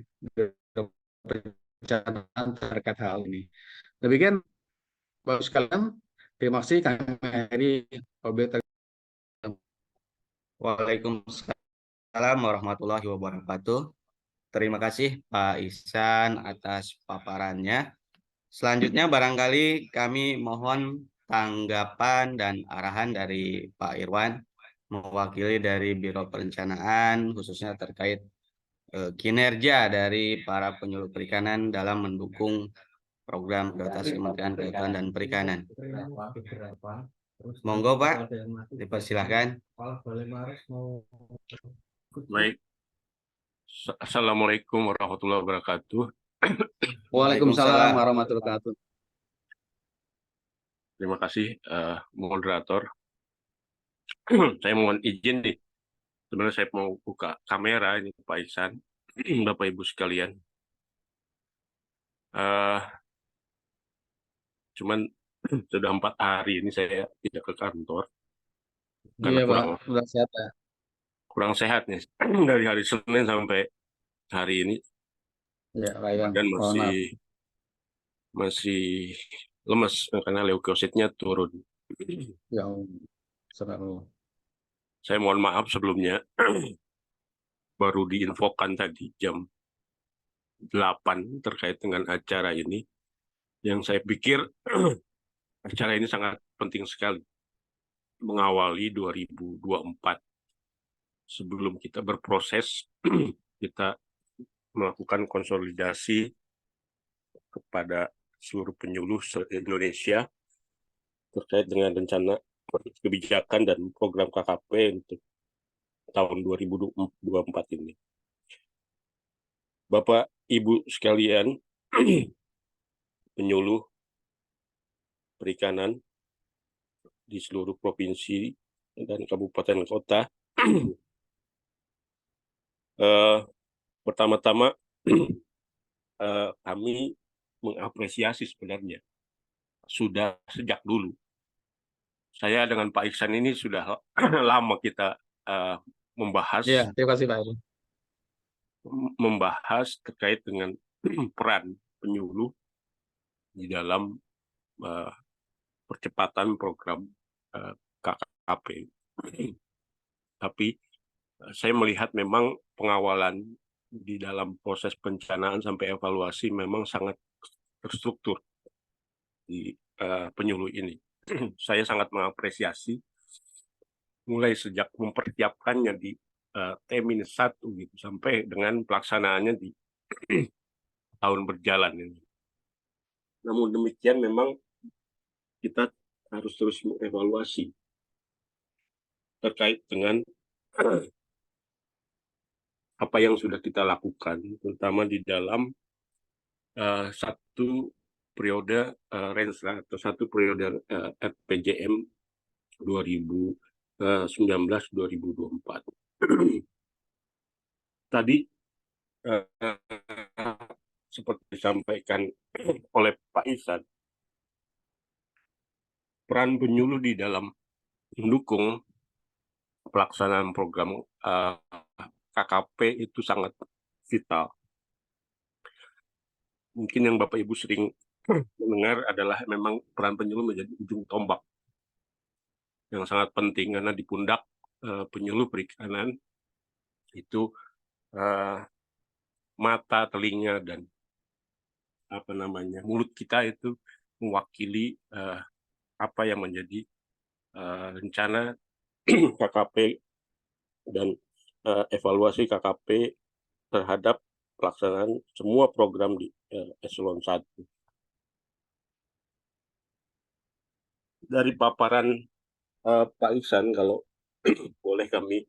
perencanaan terkait hal ini. Demikian Bapak sekalian, terima kasih kami akhiri objek. Waalaikumsalam warahmatullahi wabarakatuh. Terima kasih Pak Ihsan atas paparannya. Selanjutnya barangkali kami mohon tanggapan dan arahan dari Pak Irwan, mewakili dari Biro Perencanaan, khususnya terkait kinerja dari para penyuluh perikanan dalam mendukung program prioritas Kementerian Kelautan dan Perikanan. Monggo Pak, dipersilahkan. Baik. Assalamualaikum warahmatullahi wabarakatuh. Waalaikumsalam warahmatullahi wabarakatuh. Terima kasih moderator. Saya mohon izin nih. Sebenarnya saya mau buka kamera ini Pak Ihsan, Bapak Ibu sekalian. Cuman sudah 4 hari ini saya tidak ke kantor karena Iya Pak, sudah sehat ya. kurang sehat nih dari hari Senin sampai hari ini. Ya, Ryan. Dan masih lemes karena leukositnya turun. Ya, Selalu. Saya mohon maaf sebelumnya, baru diinfokan tadi jam 8 terkait dengan acara ini, yang saya pikir acara ini sangat penting sekali mengawali 2024. Sebelum kita berproses, kita melakukan konsolidasi kepada seluruh penyuluh se-Indonesia terkait dengan rencana kebijakan dan program KKP untuk tahun 2024 ini. Bapak, Ibu sekalian, penyuluh perikanan di seluruh provinsi dan kabupaten kota, pertama-tama kami mengapresiasi sebenarnya sudah sejak dulu. Saya dengan Pak Iksan ini sudah lama kita membahas Iya, terima kasih Pak Heru. terkait dengan peran penyuluh di dalam percepatan program KKP. Tapi saya melihat memang pengawalan di dalam proses perencanaan sampai evaluasi memang sangat terstruktur di penyuluh ini. Saya sangat mengapresiasi mulai sejak mempersiapkannya di T-1 gitu sampai dengan pelaksanaannya di tahun berjalan ini. Namun demikian memang kita harus terus mengevaluasi terkait dengan apa yang sudah kita lakukan, terutama di dalam satu periode Renstra atau satu periode RPJM 2019-2024. Tadi seperti disampaikan oleh Pak Ihsan, peran penyuluh di dalam mendukung pelaksanaan program KKP itu sangat vital. Mungkin yang Bapak Ibu sering mendengar adalah memang peran penyuluh menjadi ujung tombak yang sangat penting, karena di pundak penyuluh perikanan itu mata, telinga, dan mulut kita itu mewakili apa yang menjadi rencana KKP dan evaluasi KKP terhadap pelaksanaan semua program di eselon 1. Dari paparan Pak Iksan, kalau boleh kami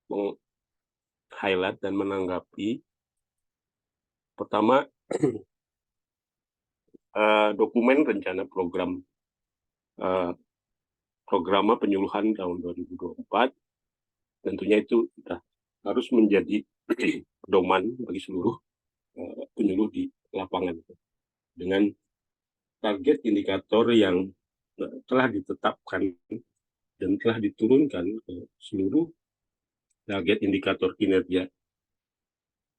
meng-highlight dan menanggapi. Pertama, dokumen rencana program programa penyuluhan tahun 2024 tentunya itu harus menjadi pedoman bagi seluruh penyuluh di lapangan dengan target indikator yang telah ditetapkan dan telah diturunkan ke seluruh target indikator kinerja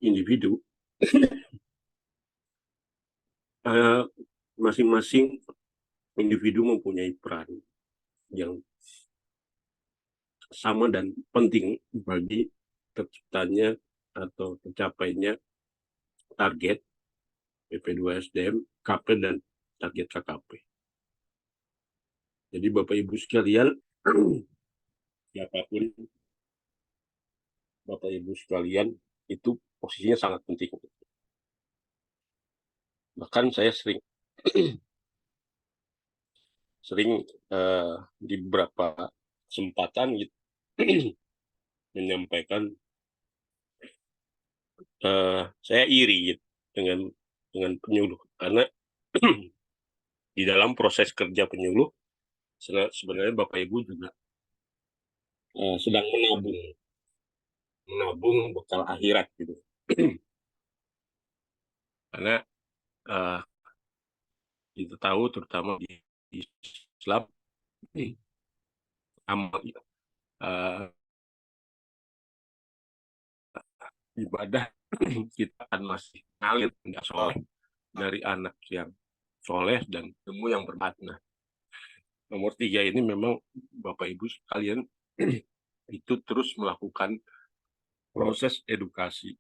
individu. Masing-masing individu mempunyai peran yang sama dan penting bagi terciptanya atau tercapainya target PP2SDM, KP, dan target KKP. Jadi Bapak Ibu sekalian, siapapun Bapak Ibu sekalian, itu posisinya sangat penting. Bahkan saya sering di beberapa kesempatan gitu, menyampaikan saya iri gitu, dengan penyuluh, karena di dalam proses kerja penyuluh sebenarnya Bapak Ibu juga sedang menabung bekal akhirat gitu. Karena kita tahu terutama di Islam ibadah kita kan masih ngalir, nggak soleh dari anak yang soleh dan ilmu yang bermakna. nomor 3 ini memang Bapak Ibu sekalian itu terus melakukan proses edukasi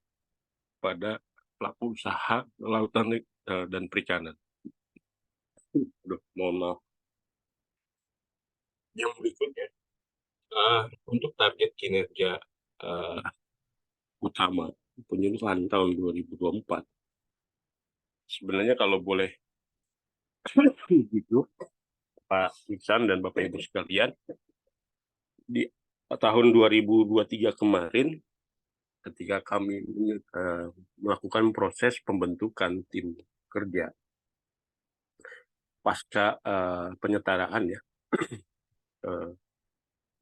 pada pelaku usaha lautan dan perikanan. Aduh, mohon maaf. Yang berikutnya, untuk target kinerja utama penyuluhan tahun 2024, sebenarnya kalau boleh gitu, Pak Iksan dan Bapak Ibu sekalian, di tahun 2023 kemarin, ketika kami melakukan proses pembentukan tim kerja pasca penyetaraan ya,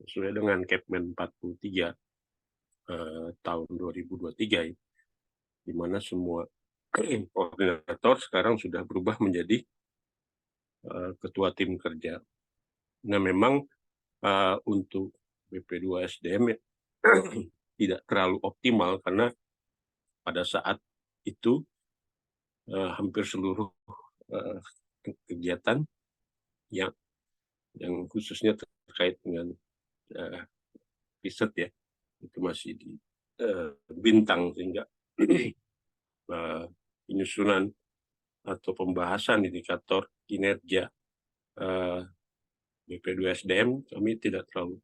sesuai dengan Kepmen 43 tahun 2023, ya, di mana semua koordinator sekarang sudah berubah menjadi ketua tim kerja. Nah, memang untuk BP2 SDM tidak terlalu optimal karena pada saat itu hampir seluruh kegiatan yang khususnya terkait dengan riset ya, itu masih di bintang, sehingga penyusunan atau pembahasan indikator kinerja BP2 SDM kami tidak terlalu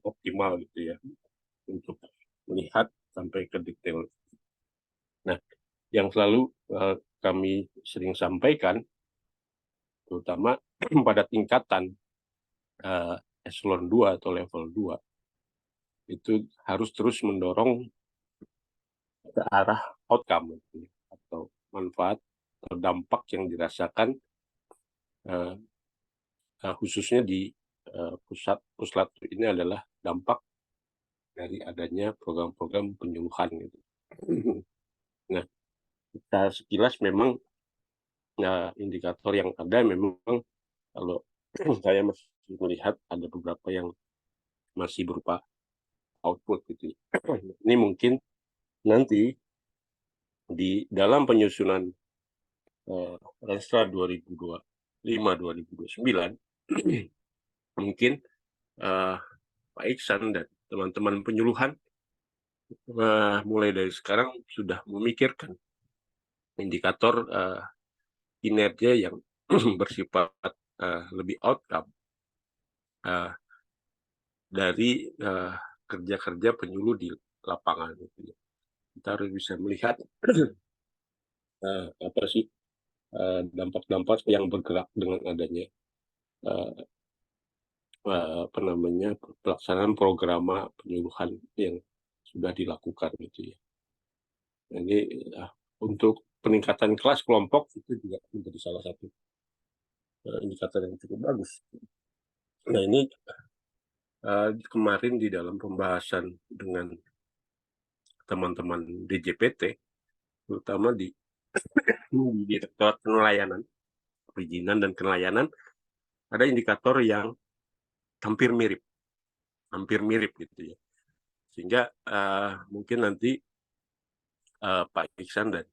optimal gitu ya untuk melihat sampai ke detail. Nah, yang selalu kami sering sampaikan, terutama pada tingkatan eselon 2 atau level 2, itu harus terus mendorong ke arah outcome atau manfaat atau dampak yang dirasakan khususnya di puslat ini adalah dampak dari adanya program-program penyuluhan gitu. Nah, kita sekilas memang indikator yang ada memang kalau saya masih melihat ada beberapa yang masih berupa output gitu. Ini mungkin nanti di dalam penyusunan Renstra 2025-2029 mungkin Pak Iksan dan teman-teman penyuluhan mulai dari sekarang sudah memikirkan indikator kinerja yang bersifat lebih outcome dari kerja-kerja penyuluh di lapangan. Kita harus bisa melihat apa sih dampak-dampak yang bergerak dengan adanya pelaksanaan program penyuluhan yang sudah dilakukan gitu ya. Jadi untuk peningkatan kelas kelompok itu juga menjadi salah satu indikator yang cukup bagus. Nah, ini kemarin di dalam pembahasan dengan teman-teman DJPT, terutama di Direktorat Penelayanan, Perizinan dan Kenelayanan, ada indikator yang hampir mirip gitu ya. Sehingga mungkin nanti Pak Iksan dan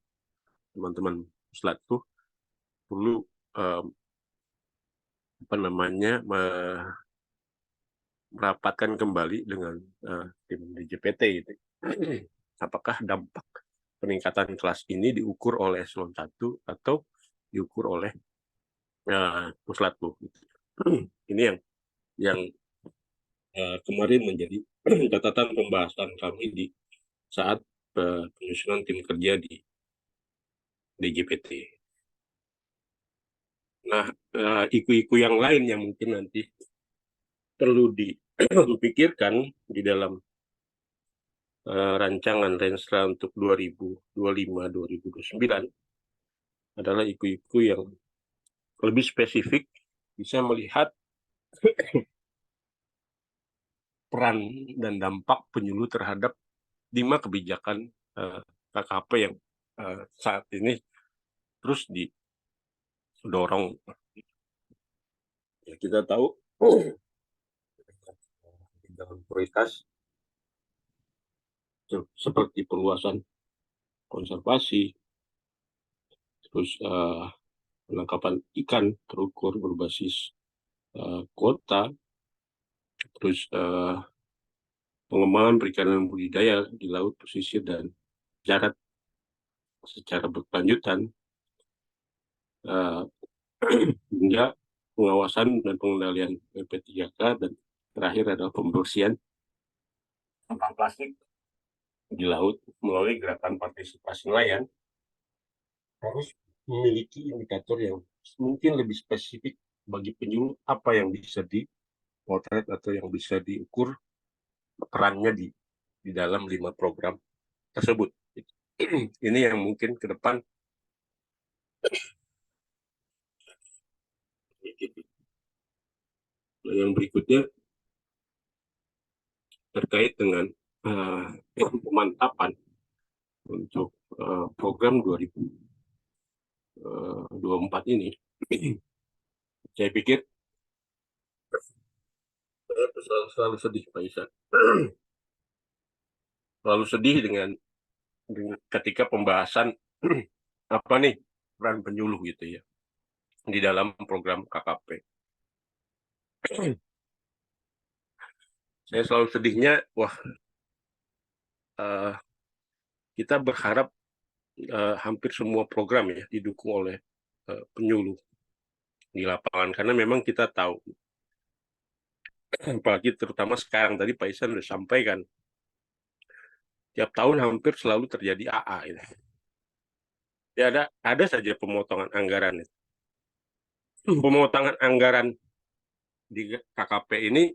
teman-teman puslat itu perlu merapatkan kembali dengan tim DJPT gitu. Apakah dampak peningkatan kelas ini diukur oleh eselon 1 atau diukur oleh puslatku. Ini yang kemarin menjadi catatan pembahasan kami di saat penyusunan tim kerja di DJPT. Nah, iku-iku yang lain yang mungkin nanti perlu dipikirkan di dalam rancangan Renstra untuk 2025-2029 adalah iku-iku yang lebih spesifik, bisa melihat peran dan dampak penyuluh terhadap 5 kebijakan KKP yang saat ini terus didorong. Ya, kita tahu dalam prioritas seperti perluasan konservasi, terus penangkapan ikan terukur berbasis kota, terus pengembangan perikanan budidaya di laut, pesisir, dan darat secara berkelanjutan, hingga pengawasan dan pengendalian BP3K, dan terakhir adalah pembersihan sampah plastik di laut melalui gerakan partisipasi nelayan. Harus memiliki indikator yang mungkin lebih spesifik bagi penyuluh, apa yang bisa dipotret atau yang bisa diukur perannya di dalam 5 program tersebut. Ini yang mungkin ke depan yang berikutnya terkait dengan pemantapan untuk program 2024 ini. Saya pikir selalu sedih, Pak Isan. Selalu sedih dengan ketika pembahasan apa nih peran penyuluh gitu ya di dalam program KKP. Saya selalu sedihnya, kita berharap hampir semua program ya didukung oleh penyuluh di lapangan, karena memang kita tahu, apalagi terutama sekarang, tadi Pak Isan sudah sampaikan, tiap tahun hampir selalu terjadi AA gitu. Ya, ada saja pemotongan anggaran itu. Pemotongan anggaran di KKP ini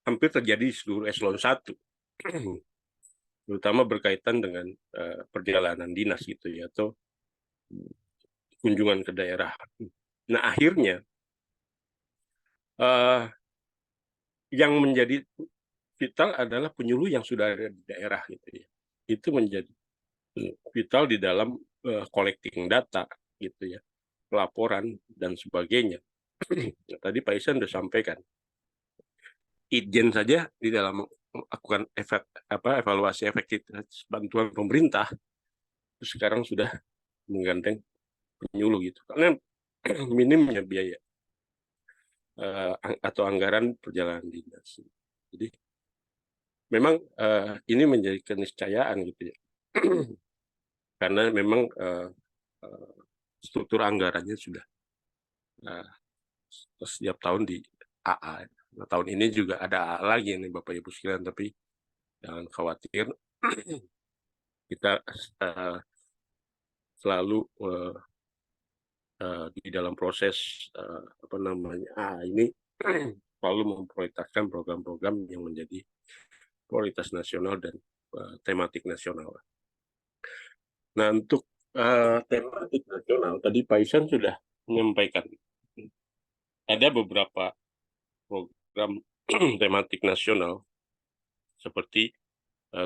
hampir terjadi di seluruh eselon 1, terutama berkaitan dengan perjalanan dinas gitu ya, atau kunjungan ke daerah. Nah, akhirnya yang menjadi vital adalah penyuluh yang sudah ada di daerah gitu ya. Itu menjadi vital di dalam collecting data gitu ya, laporan dan sebagainya. Tadi Pak Isan sudah sampaikan, Itjen saja di dalam melakukan evaluasi efektivitas bantuan pemerintah itu sekarang sudah menggandeng penyuluh gitu, karena minimnya biaya atau anggaran perjalanan dinas. Jadi memang ini menjadi keniscayaan gitu ya, karena memang struktur anggarannya sudah setiap tahun di AA. Nah, tahun ini juga ada AA lagi nih Bapak Ibu sekalian, tapi jangan khawatir, kita selalu di dalam proses ini selalu memprioritaskan program-program yang menjadi prioritas nasional dan tematik nasional. Nah, untuk tematik nasional, tadi Pak Isan sudah menyampaikan ada beberapa program tematik nasional seperti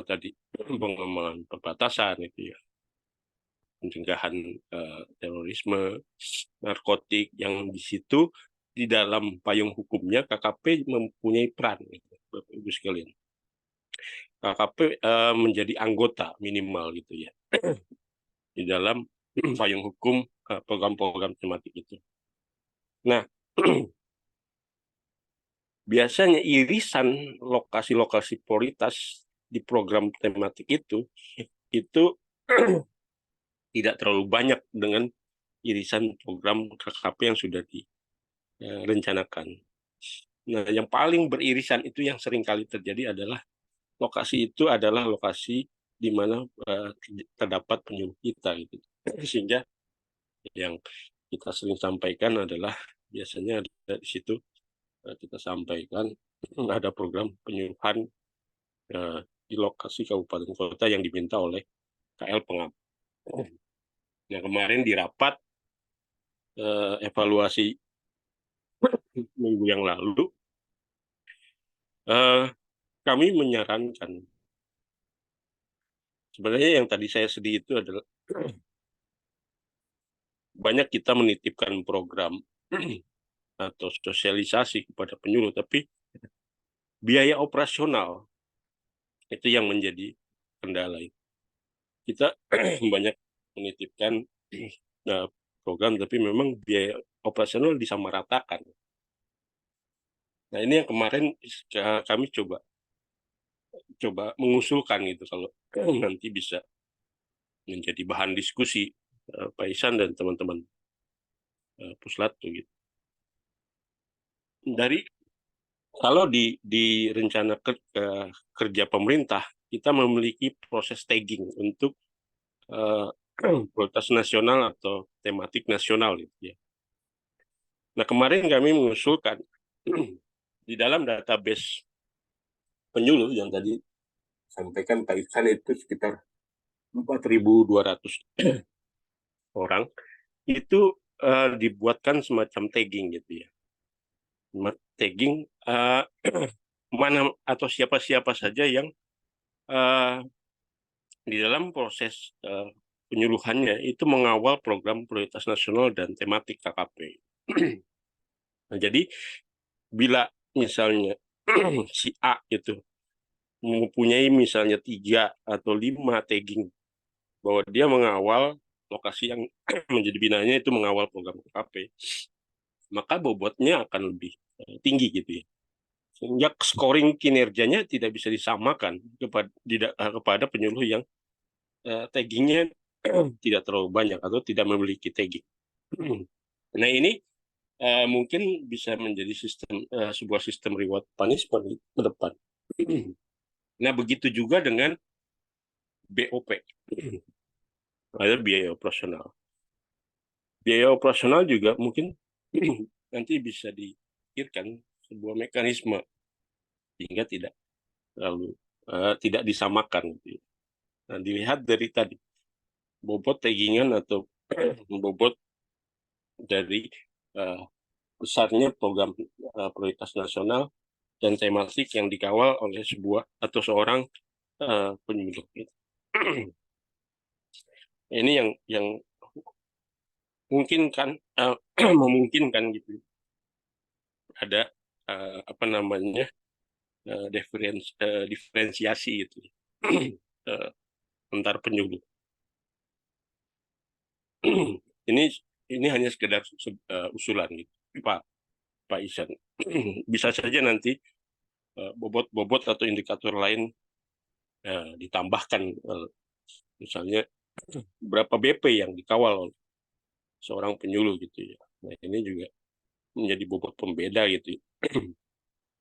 tadi pengembangan perbatasan itu ya, pencegahan terorisme, narkotik, yang di situ di dalam payung hukumnya KKP mempunyai peran, Bapak Ibu sekalian. KKP menjadi anggota minimal gitu ya di dalam payung hukum program-program tematik itu. Nah, biasanya irisan lokasi-lokasi prioritas di program tematik itu tidak terlalu banyak dengan irisan program KKP yang sudah direncanakan. Nah, yang paling beririsan itu yang sering kali terjadi adalah lokasi itu adalah lokasi di mana terdapat penyuluh kita gitu. Sehingga yang kita sering sampaikan adalah biasanya ada di situ kita sampaikan ada program penyuluhan di lokasi kabupaten kota yang diminta oleh KL Pengap. Nah, kemarin di rapat evaluasi minggu yang lalu, kami menyarankan, sebenarnya yang tadi saya sedih itu adalah banyak kita menitipkan program atau sosialisasi kepada penyuluh, tapi biaya operasional itu yang menjadi kendala. Kita banyak menitipkan program, tapi memang biaya operasional disamaratakan. Nah, ini yang kemarin kami coba mengusulkan gitu, kalau nanti bisa menjadi bahan diskusi Pak Ihsan dan teman-teman Puslat gitu. Dari kalau di rencana kerja pemerintah, kita memiliki proses tagging untuk prioritas nasional atau tematik nasional gitu ya. Nah, kemarin kami mengusulkan di dalam database penyuluh yang tadi sampaikan Pak Ihsan itu sekitar 4.200 orang, itu dibuatkan semacam tagging gitu ya. Tagging mana atau siapa-siapa saja yang di dalam proses penyuluhannya itu mengawal program prioritas nasional dan tematik KKP. Nah, jadi bila misalnya si A itu mempunyai misalnya 3 atau 5 tagging bahwa dia mengawal lokasi yang menjadi binanya itu mengawal program KKP, maka bobotnya akan lebih tinggi gitu ya. Sehingga scoring kinerjanya tidak bisa disamakan kepada penyuluh yang taggingnya tidak terlalu banyak atau tidak memiliki tagging. Nah, ini mungkin bisa menjadi sebuah sistem reward punishment ke depan. Nah, begitu juga dengan BOP, ada biaya operasional. Biaya operasional juga mungkin nanti bisa dipikirkan sebuah mekanisme sehingga tidak terlalu tidak disamakan. Nah, dilihat dari tadi bobot taggingan atau bobot dari besarnya program prioritas nasional dan tematik yang dikawal oleh sebuah atau seorang penyuluh. Ini yang mungkin kan memungkinkan gitu ada apa namanya diferensiasi itu antar penyuluh. ini hanya sekedar usulan gitu, Pak Ihsan. Bisa saja nanti bobot atau indikator lain ditambahkan, misalnya berapa BP yang dikawal oleh seorang penyuluh gitu ya. Nah, ini juga menjadi bobot pembeda gitu.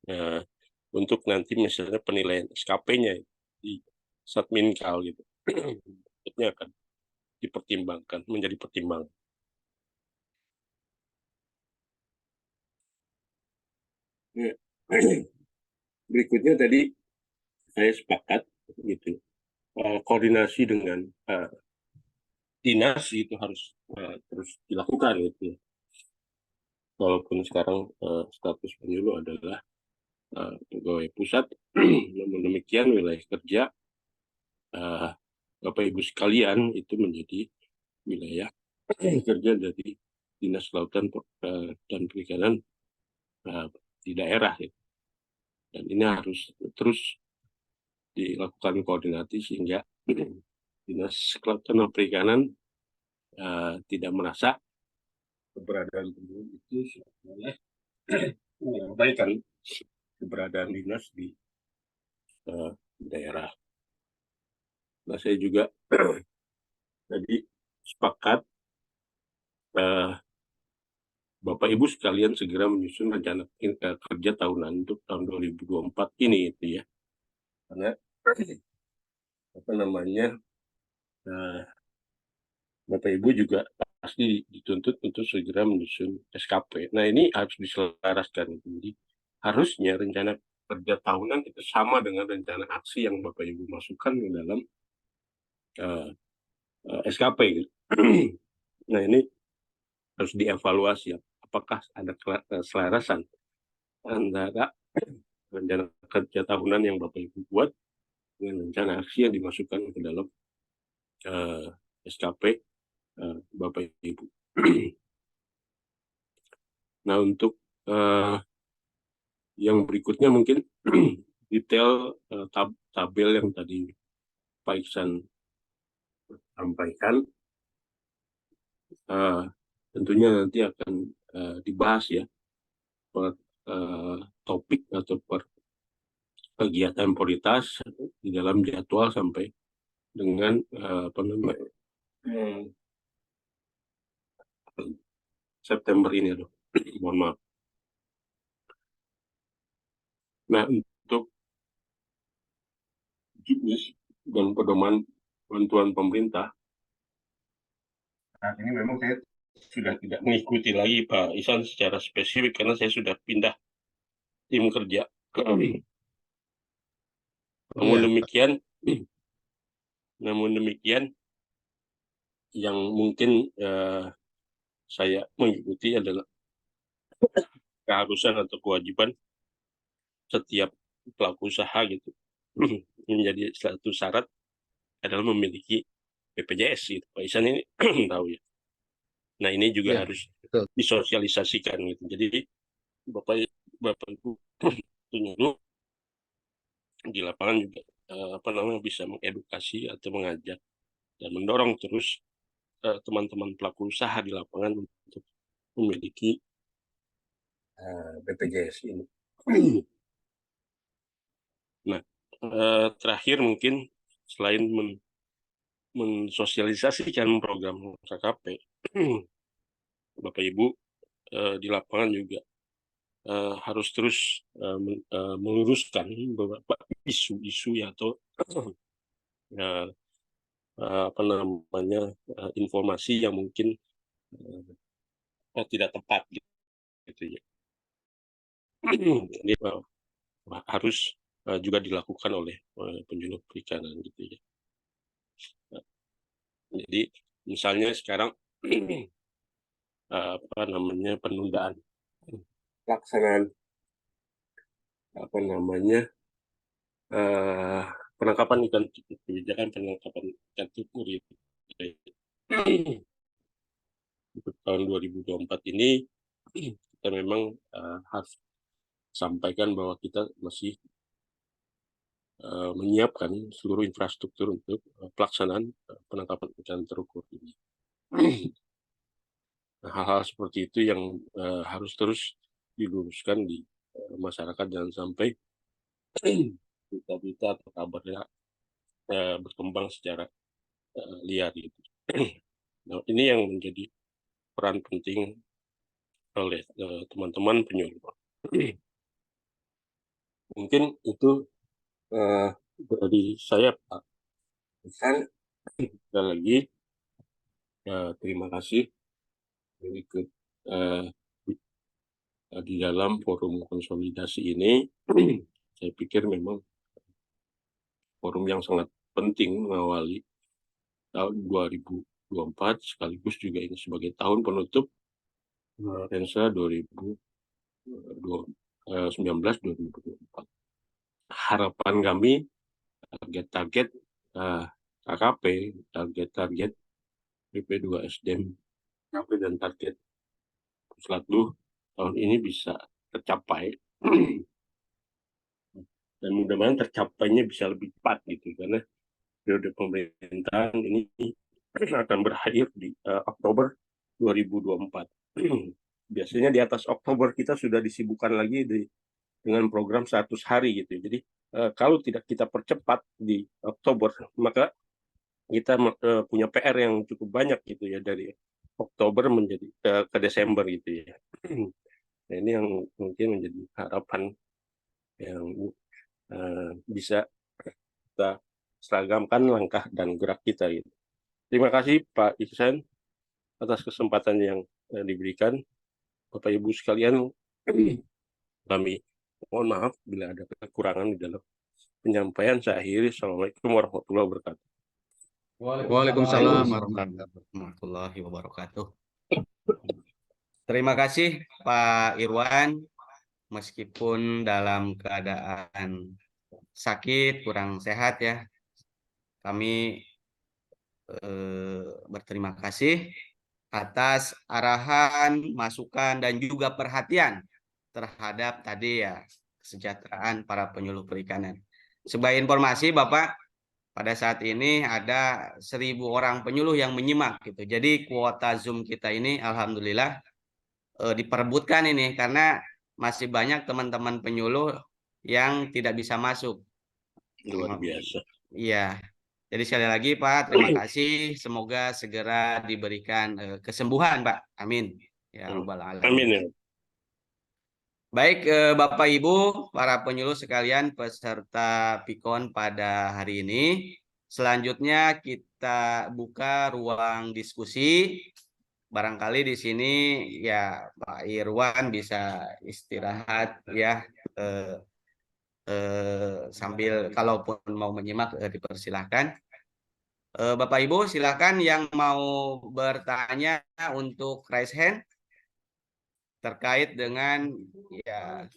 Nah, untuk nanti misalnya penilaian SKP-nya di Satminkal gitu, itu akan dipertimbangkan, menjadi pertimbangan. Berikutnya tadi saya sepakat gitu, koordinasi dengan dinas itu harus terus dilakukan gitu ya. Walaupun sekarang status penyuluh adalah pegawai pusat, namun demikian wilayah kerja Bapak Ibu sekalian itu menjadi wilayah kerja dari Dinas Kelautan dan Perikanan di daerah ya. Dan ini harus terus dilakukan koordinasi sehingga Dinas Kelautan dan Perikanan tidak merasa keberadaan penyuluh itu oleh mengabaikan keberadaan dinas di daerah. Nah, saya juga tadi sepakat Bapak Ibu sekalian segera menyusun rencana kerja tahunan untuk tahun 2024 ini itu ya. Karena apa namanya Bapak Ibu juga pasti dituntut untuk segera menyusun SKP. Nah, ini harus diselaraskan. Jadi harusnya rencana kerja tahunan itu sama dengan rencana aksi yang Bapak Ibu masukkan ke dalam SKP. Gitu. Nah, ini harus dievaluasi apakah ada keselarasan antara rencana kerja tahunan yang Bapak Ibu buat dengan rencana aksi yang dimasukkan ke dalam SKP Bapak Ibu. Nah, untuk yang berikutnya mungkin detail tabel yang tadi Pak Ihsan sampaikan. tentunya nanti akan dibahas ya per topik atau per kegiatan prioritas di dalam jadwal sampai dengan apa namanya September ini loh. Mohon maaf. Nah, untuk juknis dan pedoman bantuan pemerintah, saat ini memang saya sudah tidak mengikuti lagi Pak Ihsan secara spesifik karena saya sudah pindah tim kerja. Namun demikian, yang mungkin saya mengikuti adalah keharusan atau kewajiban setiap pelaku usaha gitu menjadi satu syarat adalah memiliki BPJS gitu. Pak Ihsan ini tahu ya. Nah ini juga Ya, harus betul. disosialisasikan gitu. Jadi Bapak Ibu penyuluh di lapangan juga apa namanya bisa mengedukasi atau mengajak dan mendorong terus teman-teman pelaku usaha di lapangan untuk memiliki BPJS ini. Nah, terakhir mungkin selain mensosialisasikan program KKP, Bapak Ibu di lapangan juga harus terus meluruskan beberapa isu-isu atau apa namanya informasi yang mungkin tidak tepat gitu ya. Ini harus juga dilakukan oleh penyuluh perikanan gitu ya. Jadi misalnya sekarang apa namanya penundaan pelaksanaan apa namanya penangkapan ikan kebijakan penangkapan ikan tukur itu untuk tahun 2024 ini kita memang harus sampaikan bahwa kita masih menyiapkan seluruh infrastruktur untuk pelaksanaan penangkapan ikan terukur ini. Nah, hal-hal seperti itu yang harus terus diluruskan di masyarakat, jangan sampai berita-berita atau kabarnya berkembang secara liar gitu. Nah, ini yang menjadi peran penting oleh teman-teman penyuluh. Mungkin itu dari saya Pak Ihsan. Sekali lagi terima kasih ikut di dalam forum konsolidasi ini. Saya pikir memang forum yang sangat penting mengawali tahun 2024 sekaligus juga ini sebagai tahun penutup Rensa 2019-2024. Harapan kami target-target KKP, target-target BP2SDM, KKP dan target Puslatlu tahun ini bisa tercapai dan mudah-mudahan tercapainya bisa lebih cepat gitu karena periode pemerintahan ini akan berakhir di Oktober 2024. Biasanya di atas Oktober kita sudah disibukkan lagi dengan program 100 hari gitu. Jadi kalau tidak kita percepat di Oktober, maka kita punya PR yang cukup banyak gitu ya dari Oktober menjadi ke Desember gitu ya. Nah, ini yang mungkin menjadi harapan yang bisa kita seragamkan langkah dan gerak kita gitu. Terima kasih Pak Ihsan atas kesempatan yang diberikan. Bapak Ibu sekalian, kami mohon maaf bila ada kekurangan di dalam penyampaian. Saya akhiri. Assalamualaikum warahmatullahi wabarakatuh. Waalaikumsalam warahmatullahi wabarakatuh. Terima kasih Pak Irwan, meskipun dalam keadaan sakit, kurang sehat ya, kami berterima kasih atas arahan, masukan, dan juga perhatian terhadap tadi ya kesejahteraan para penyuluh perikanan. Sebagai informasi Bapak, pada saat ini ada 1.000 orang penyuluh yang menyimak gitu. Jadi kuota Zoom kita ini alhamdulillah diperebutkan ini karena masih banyak teman-teman penyuluh yang tidak bisa masuk. Luar biasa. Iya. Jadi sekali lagi Pak, terima kasih. Semoga segera diberikan kesembuhan Pak. Amin. Ya Rabbal Alamin. Amin ya. Baik Bapak Ibu, para penyuluh sekalian peserta PIKON pada hari ini. Selanjutnya kita buka ruang diskusi. Barangkali di sini ya Pak Irwan bisa istirahat ya sambil kalaupun mau menyimak dipersilahkan. Bapak Ibu silakan yang mau bertanya untuk raise hand terkait dengan ya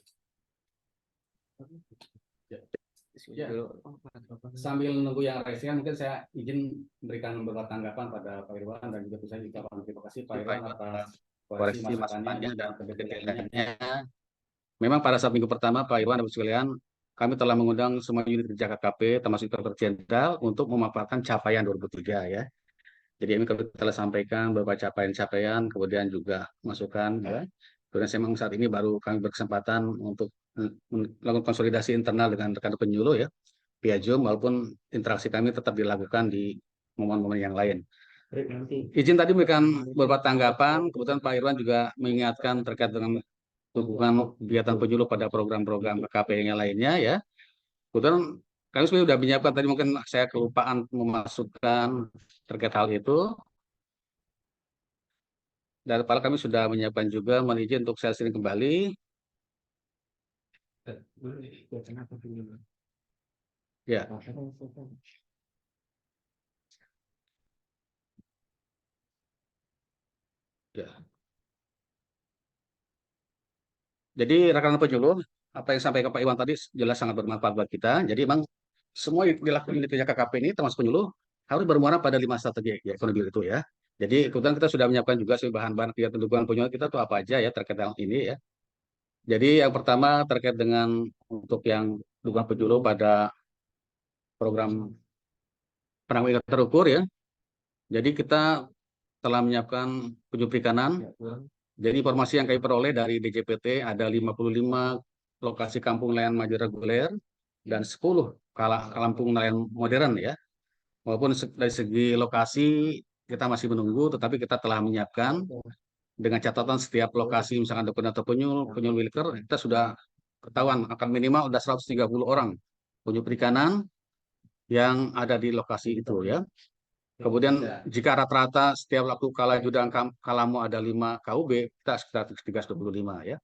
sambil nunggu yang raise hand, mungkin saya izin memberikan beberapa tanggapan pada Pak Irwan dan juga saya ucapkan terima kasih Pak Irwan atas koreksi masukannya dan kedetailnya. Memang pada saat minggu pertama Pak Irwan dan sekalian, kami telah mengundang semua unit kerja KKP termasuk Inspektur Jenderal untuk memaparkan capaian 2003 ya. Jadi ini kami telah sampaikan beberapa capaian-capaian, kemudian juga masukan ya. Kemudian memang saat ini baru kami berkesempatan untuk melakukan konsolidasi internal dengan rekan penyuluh ya via Zoom, walaupun interaksi kami tetap dilakukan di momen-momen yang lain. Izin tadi memberikan beberapa tanggapan, kemudian Pak Irwan juga mengingatkan terkait dengan dukungan kegiatan penyuluh pada program-program KKP yang lainnya ya. Kemudian kami sudah menyiapkan, tadi mungkin saya kelupaan memasukkan terkait hal itu. Dan kepala kami sudah menyiapkan juga, mohon izin untuk saya sharing kembali. Ya. Ya. Jadi rekan penyuluh, apa yang disampaikan Pak Iwan tadi jelas sangat bermanfaat buat kita. Jadi memang semua yang dilakukan di KKP ini termasuk penyuluh harus bermuara pada 5 strategi ya, ekonomi itu ya. Jadi kemudian kita sudah menyiapkan juga bahan-bahan kegiatan dukungan penyuluh kita tuh apa aja ya terkait hal ini ya. Jadi yang pertama terkait dengan untuk yang dukungan penyuluh pada program penanggulangan terukur ya. Jadi kita telah menyiapkan penyuluh perikanan. Jadi informasi yang kami peroleh dari DJPT ada 55 lokasi kampung nelayan maju reguler dan 10 kampung nelayan modern ya. Walaupun dari segi lokasi kita masih menunggu, tetapi kita telah menyiapkan dengan catatan setiap lokasi misalkan ada penyuluh wilker, kita sudah ketahuan akan minimal ada 130 orang penyuluh perikanan yang ada di lokasi itu ya. Kemudian jika rata-rata setiap waktu Kalaju dan Kalamu ada 5 KUB, kita sekitar 325 ya.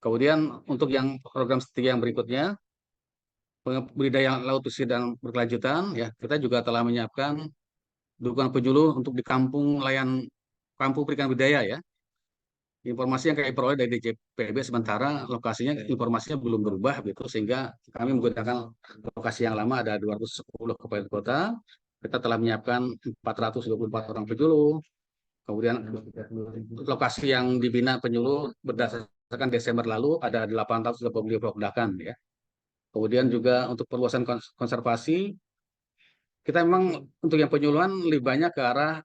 Kemudian untuk yang program strategi yang berikutnya, budidaya laut pesisir dan berkelanjutan, ya kita juga telah menyiapkan dukungan penyuluh untuk di kampung nelayan kampung perikan budidaya ya. Informasi yang kami peroleh dari DJPB sementara lokasinya informasinya belum berubah gitu, sehingga kami menggunakan lokasi yang lama ada 210 kabupaten kota. Kita telah menyiapkan 424 orang penyuluh. Kemudian lokasi yang dibina penyuluh berdasarkan Desember lalu ada 885 produkan ya. Kemudian juga untuk perluasan konservasi, kita memang untuk yang penyuluhan lebih banyak ke arah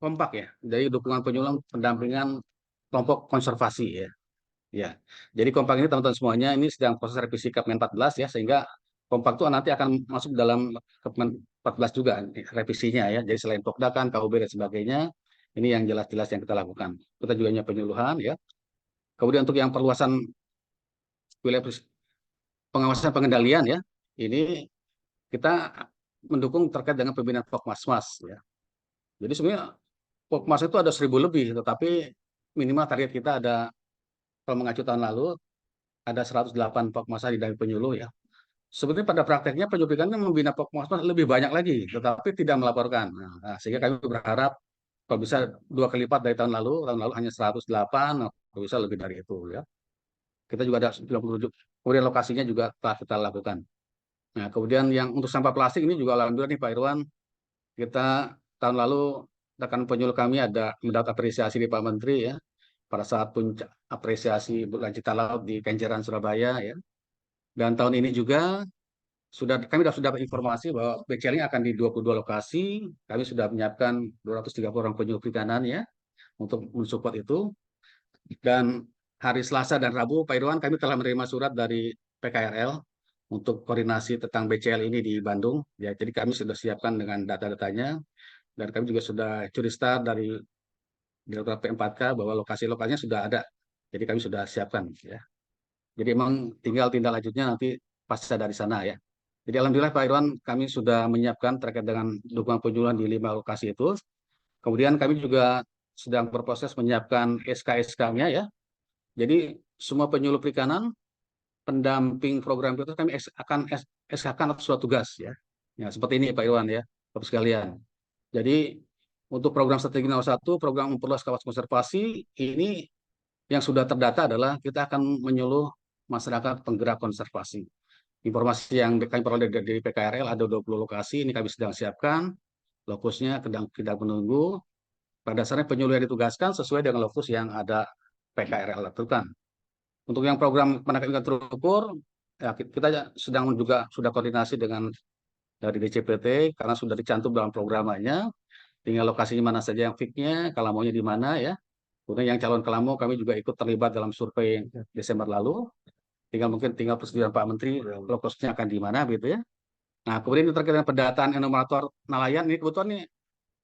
kompak ya. Jadi dukungan penyuluhan pendampingan kelompok konservasi ya. Ya. Jadi kompak ini teman-teman semuanya ini sedang proses revisi Kepmen 14 ya, sehingga kompak itu nanti akan masuk dalam Kepmen 14 juga revisinya ya. Jadi selain Pokdakan, KUB dan sebagainya, ini yang jelas-jelas yang kita lakukan. Kita juga punya penyuluhan ya. Kemudian untuk yang perluasan wilayah pengawasan pengendalian ya, ini kita mendukung terkait dengan pembinaan Pokmasmas ya. Jadi sebenarnya Pokmas itu ada 1.000 lebih, tetapi minimal target kita ada, kalau mengacu tahun lalu, ada 108 Pokmasmas di dalam penyuluh ya. Sebenarnya pada prakteknya penyuluh perikanan membina Pokmasmas lebih banyak lagi, tetapi tidak melaporkan. Nah, sehingga kami berharap kalau bisa 2 kali lipat dari tahun lalu hanya 108, kalau bisa lebih dari itu ya. Kita juga ada 97, kemudian lokasinya juga telah kita lakukan. Nah, kemudian yang untuk sampah plastik ini juga alhamdulillah nih Pak Irwan, kita tahun lalu rekan penyuluh kami ada mendapat apresiasi di Pak Menteri ya, pada saat puncak apresiasi Bulan Cita Laut di Kenjeran Surabaya ya. Dan tahun ini juga kami sudah dapat informasi bahwa BCL ini akan di 22 lokasi. Kami sudah menyiapkan 230 orang penyuluh perikanan ya untuk mensupport itu. Dan hari Selasa dan Rabu, Pak Irwan, kami telah menerima surat dari PKRL untuk koordinasi tentang BCL ini di Bandung. Ya, jadi kami sudah siapkan dengan data-datanya, dan kami juga sudah curi start dari Direktorat P4K bahwa lokasi-lokasinya sudah ada. Jadi kami sudah siapkan. Ya. Jadi emang tinggal tindak lanjutnya nanti pasca dari sana ya. Jadi alhamdulillah Pak Irwan, kami sudah menyiapkan terkait dengan dukungan penyuluhan di 5 lokasi itu. Kemudian kami juga sedang berproses menyiapkan SK-SK-nya ya. Jadi semua penyuluh perikanan, pendamping program itu kami akan SK-kan atas suatu tugas ya. Ya, seperti ini Pak Irwan ya, Bapak sekalian. Jadi untuk program strategi 01, program memperluas kawasan konservasi, ini yang sudah terdata adalah kita akan menyuluh masyarakat penggerak konservasi. Informasi yang kami peroleh dari PKRL ada 20 lokasi, ini kami sedang siapkan. Lokusnya tidak menunggu. Pada dasarnya penyuluh yang ditugaskan sesuai dengan lokus yang ada PKRL lakukan. Untuk yang program penangkapan ikan terukur, ya kita sedang juga sudah koordinasi dengan dari DCPT karena sudah dicantum dalam programnya. Tinggal lokasinya mana saja yang fix-nya, kalamonya di mana ya. Kemudian yang calon kelamo kami juga ikut terlibat dalam survei Desember lalu. Tinggal persetujuan Pak Menteri lokasinya akan di mana gitu ya. Nah, kemudian terkait dengan pendataan enumerator nelayan, ini kebetulan nih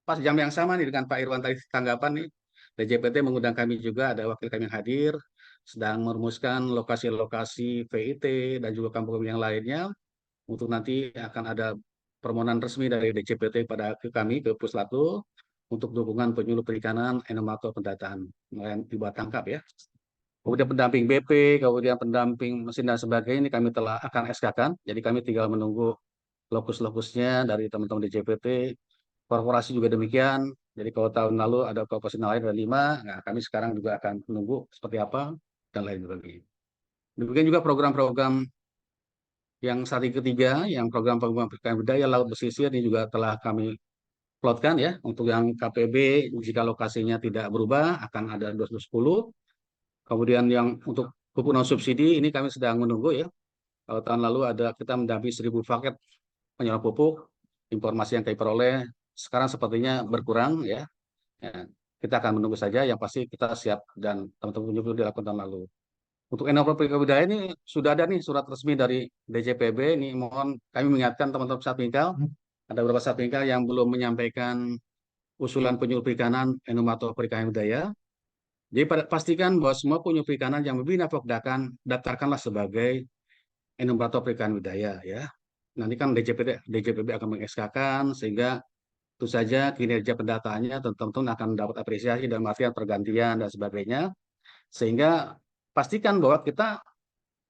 pas jam yang sama nih dengan Pak Irwan tadi tanggapan nih. DJPT mengundang kami juga, ada wakil kami yang hadir, sedang merumuskan lokasi-lokasi VIT dan juga kampung yang lainnya. Untuk nanti akan ada permohonan resmi dari DJPT ke kami, ke Puslaplo, untuk dukungan penyuluh perikanan, enumerator pendataan nelayan di bawah tangkap ya. Kemudian pendamping BP, kemudian pendamping mesin dan sebagainya, ini kami telah akan SK-kan. Jadi kami tinggal menunggu lokus-lokusnya dari teman-teman DJPT. Korporasi juga demikian. Jadi kalau tahun lalu ada korporasi lain ada 5, nah kami sekarang juga akan menunggu seperti apa dan lain sebagainya. Demikian juga program-program yang strategi ketiga, yang program pengembangan perikanan budaya laut pesisir ini juga telah kami plotkan ya. Untuk yang KPB jika lokasinya tidak berubah akan ada 210. Kemudian yang untuk pupuk non subsidi ini kami sedang menunggu ya. Kalau tahun lalu kita mendampingi 1.000 paket penyaluran pupuk, informasi yang kami peroleh sekarang sepertinya berkurang ya. Ya, kita akan menunggu saja. Yang pasti kita siap dan teman-teman penyuluh dilakukan tahun lalu. Untuk enopel perikanan budaya ini sudah ada nih surat resmi dari DJPB. Ini mohon kami mengingatkan teman-teman Satpingkal, ada beberapa Satpingkal yang belum menyampaikan usulan penyuluh perikanan enumerator perikanan budaya. Jadi pastikan bahwa semua penyuluh perikanan yang membina Pokdakan daftarkanlah sebagai enumerator perikanan budaya ya. Nanti kan DJPB akan meng-SK-kan sehingga tentu saja kinerja pendataannya tentu akan dapat apresiasi dan artian pergantian dan sebagainya. Sehingga pastikan bahwa kita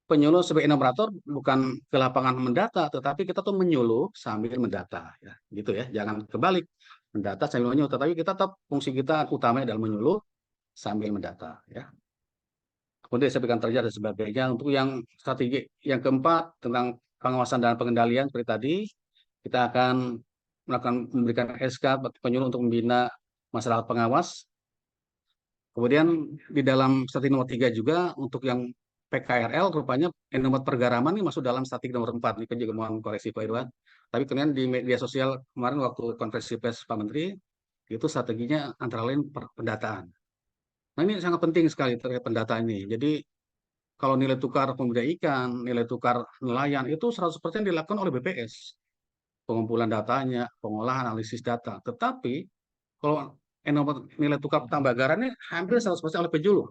penyuluh sebagai enumerator bukan ke lapangan mendata, tetapi kita tuh menyuluh sambil mendata ya. Gitu ya. Jangan kebalik, mendata sambil menyuluh, tetapi kita tetap fungsi kita utamanya adalah menyuluh sambil mendata ya. Kemudian saya berikan terjadi dan sebagainya. Untuk yang strategi yang keempat tentang pengawasan dan pengendalian seperti tadi, kita akan memberikan SK penyuluh untuk membina masyarakat pengawas. Kemudian di dalam strategi nomor 3 juga untuk yang PKRL rupanya nomor pergaraman ini masuk dalam strategi nomor 4. Ini kan juga mohon koreksi Pak Irwan. Tapi kemudian di media sosial kemarin waktu konferensi pers Pak Menteri itu strateginya antara lain pendataan. Nah ini sangat penting sekali terkait pendataan ini. Jadi kalau nilai tukar pembudidaya ikan, nilai tukar nelayan itu 100% dilakukan oleh BPS. Pengumpulan datanya, pengolahan, analisis data. Tetapi kalau nilai tukar tambagaran ini hampir 100% oleh penyuluh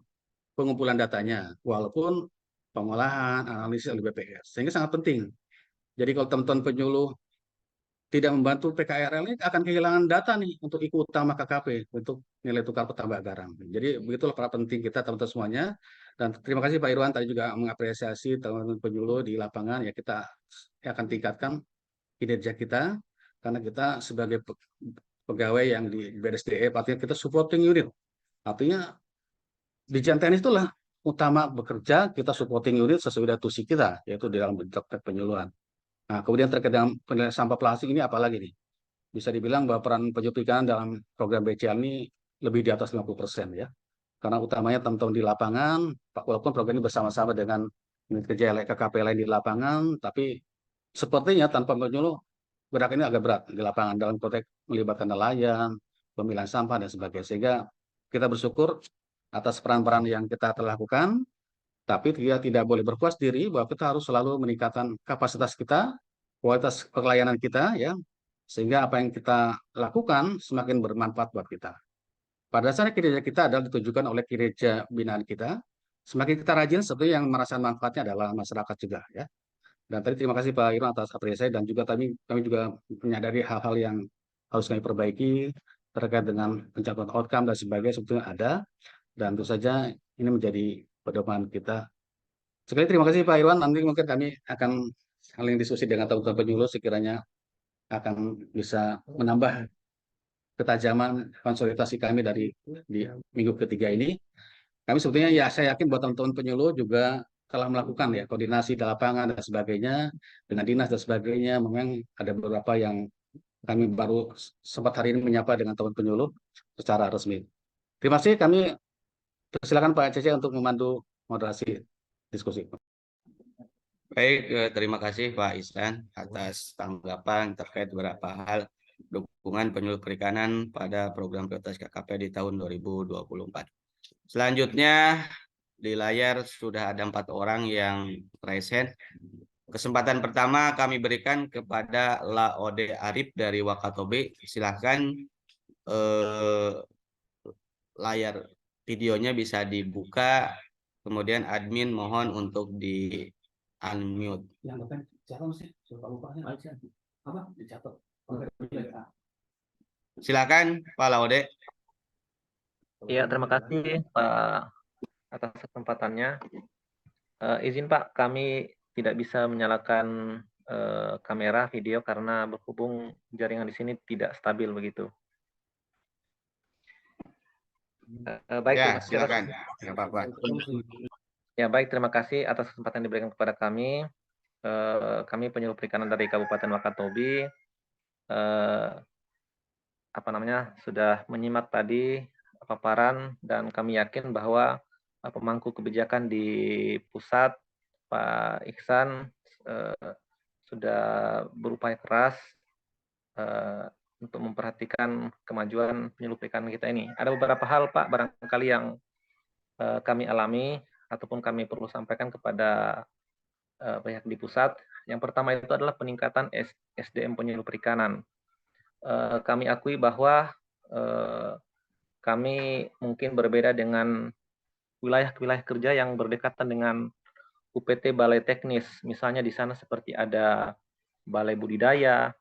pengumpulan datanya, walaupun pengolahan, analisis oleh BPS. Sehingga sangat penting. Jadi kalau teman-teman penyuluh tidak membantu PKRL ini akan kehilangan data nih untuk ikut utama KKP untuk nilai tukar petambak garam. Jadi begitulah para penting kita teman-teman semuanya. Dan terima kasih Pak Irwan tadi juga mengapresiasi teman-teman penyuluh di lapangan ya, kita akan tingkatkan kinerja kita karena kita sebagai pegawai yang di BSDE artinya kita supporting unit. Artinya di Jantenis itulah utama bekerja, kita supporting unit sesuai dengan tusi kita yaitu di dalam bentuk penyuluhan. Nah, kemudian terkait dengan penilaian sampah plastik ini apalagi nih? Bisa dibilang bahwa peran penyuluh perikanan dalam program BCL ini lebih di atas 50% ya. Karena utamanya teman-teman di lapangan, walaupun program ini bersama-sama dengan unit kerja KKP lain di lapangan, tapi sepertinya tanpa penyuluh gerak ini agak berat di lapangan dalam konteks melibatkan nelayan, pemilahan sampah dan sebagainya. Sehingga kita bersyukur atas peran-peran yang kita telah lakukan, tapi kita tidak boleh berpuas diri bahwa kita harus selalu meningkatkan kapasitas kita, kualitas pelayanan kita, ya, sehingga apa yang kita lakukan semakin bermanfaat buat kita. Pada dasarnya kinerja kita adalah ditujukan oleh kinerja binaan kita. Semakin kita rajin, seperti yang merasakan manfaatnya adalah masyarakat juga, ya. Dan tadi terima kasih Pak Irwan atas apresiasi, dan juga kami juga menyadari hal-hal yang harus kami perbaiki terkait dengan pencapaian outcome dan sebagainya sebetulnya ada, dan tentu saja ini menjadi pedoman kita. Sekali terima kasih Pak Irwan. Nanti mungkin kami akan saling diskusi dengan teman-teman penyuluh sekiranya akan bisa menambah ketajaman konsolidasi kami di minggu ketiga ini. Kami sebetulnya ya saya yakin buat teman-teman penyuluh juga telah melakukan ya koordinasi di lapangan dan sebagainya dengan dinas dan sebagainya. Memang ada beberapa yang kami baru sempat hari ini menyapa dengan teman penyuluh secara resmi. Terima kasih. Kami persilakan Pak Cece untuk memandu moderasi diskusi. Baik, terima kasih Pak Ihsan atas tanggapan terkait beberapa hal dukungan penyuluh perikanan pada program prioritas KKP di tahun 2024. Selanjutnya di layar sudah ada 4 orang yang raise hand. Kesempatan pertama kami berikan kepada Laode Arif dari Wakatobi. Silakan layar videonya bisa dibuka. Kemudian admin mohon untuk di unmute. Silakan Pak Laude. Ya, terima kasih Pak atas kesempatannya. Izin Pak, kami tidak bisa menyalakan kamera video karena berhubung jaringan di sini tidak stabil begitu. Baik, Ya, terima kasih. silakan. Ya, Pak. Ya, baik, terima kasih atas kesempatan yang diberikan kepada kami. Kami penyuluh perikanan dari Kabupaten Wakatobi. Sudah menyimak tadi paparan, dan kami yakin bahwa pemangku kebijakan di pusat, Pak Ihsan, sudah berupaya keras untuk memperhatikan kemajuan penyuluh perikanan kita ini. Ada beberapa hal Pak barangkali yang kami alami ataupun kami perlu sampaikan kepada pihak di pusat. Yang pertama itu adalah peningkatan SDM penyuluh perikanan. Kami akui bahwa kami mungkin berbeda dengan wilayah-wilayah kerja yang berdekatan dengan UPT Balai Teknis. Misalnya di sana seperti ada Balai Budidaya.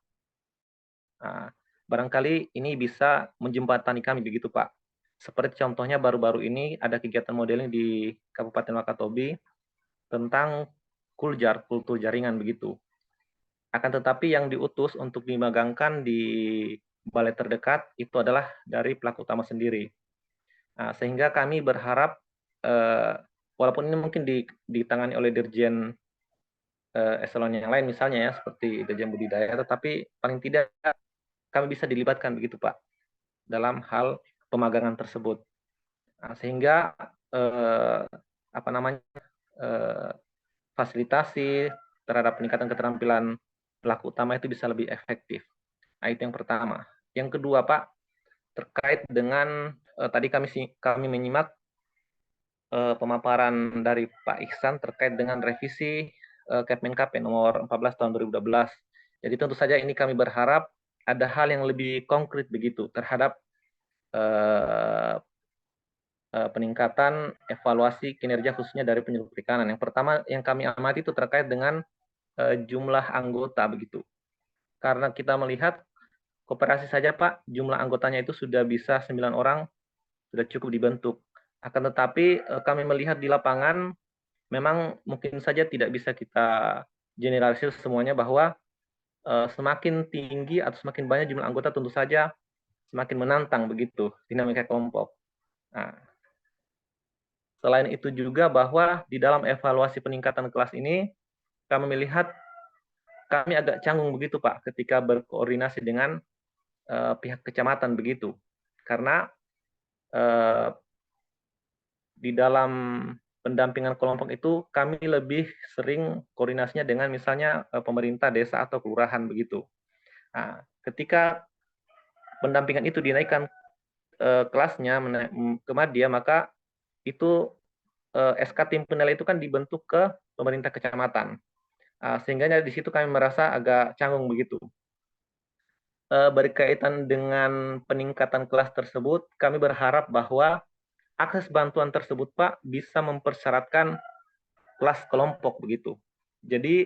Nah, barangkali ini bisa menjembatani kami begitu Pak. Seperti contohnya baru-baru ini ada kegiatan modeling di Kabupaten Wakatobi tentang kuljar, kultur jaringan begitu. Akan tetapi yang diutus untuk dimagangkan di balai terdekat itu adalah dari pelaku utama sendiri. Nah, sehingga kami berharap, walaupun ini mungkin ditangani oleh Dirjen eselon yang lain misalnya ya, seperti Dirjen Budidaya, tetapi paling tidak kami bisa dilibatkan begitu Pak, dalam hal pemagangan tersebut. Nah, sehingga fasilitasi terhadap peningkatan keterampilan pelaku utama itu bisa lebih efektif. Nah, itu yang pertama. Yang kedua, Pak, terkait dengan tadi kami menyimak pemaparan dari Pak Ihsan terkait dengan revisi Kepmen KP nomor 14 tahun 2012. Jadi tentu saja ini kami berharap ada hal yang lebih konkret begitu terhadap peningkatan evaluasi kinerja khususnya dari penyuluh perikanan. Yang pertama yang kami amati itu terkait dengan jumlah anggota begitu. Karena kita melihat koperasi saja Pak, jumlah anggotanya itu sudah bisa 9 orang, sudah cukup dibentuk. Akan tetapi kami melihat di lapangan, memang mungkin saja tidak bisa kita generalisir semuanya bahwa semakin tinggi atau semakin banyak jumlah anggota tentu saja semakin menantang begitu dinamika kelompok. Nah, selain itu juga bahwa di dalam evaluasi peningkatan kelas ini, kami melihat kami agak canggung begitu Pak ketika berkoordinasi dengan pihak kecamatan begitu, karena di dalam pendampingan kelompok itu kami lebih sering koordinasinya dengan misalnya pemerintah desa atau kelurahan begitu. Nah, ketika pendampingan itu dinaikkan kelasnya ke Madya, maka itu SK tim penilai itu kan dibentuk ke pemerintah kecamatan. Sehingga di situ kami merasa agak canggung begitu. Berkaitan dengan peningkatan kelas tersebut, kami berharap bahwa akses bantuan tersebut, Pak, bisa mempersyaratkan kelas kelompok begitu. Jadi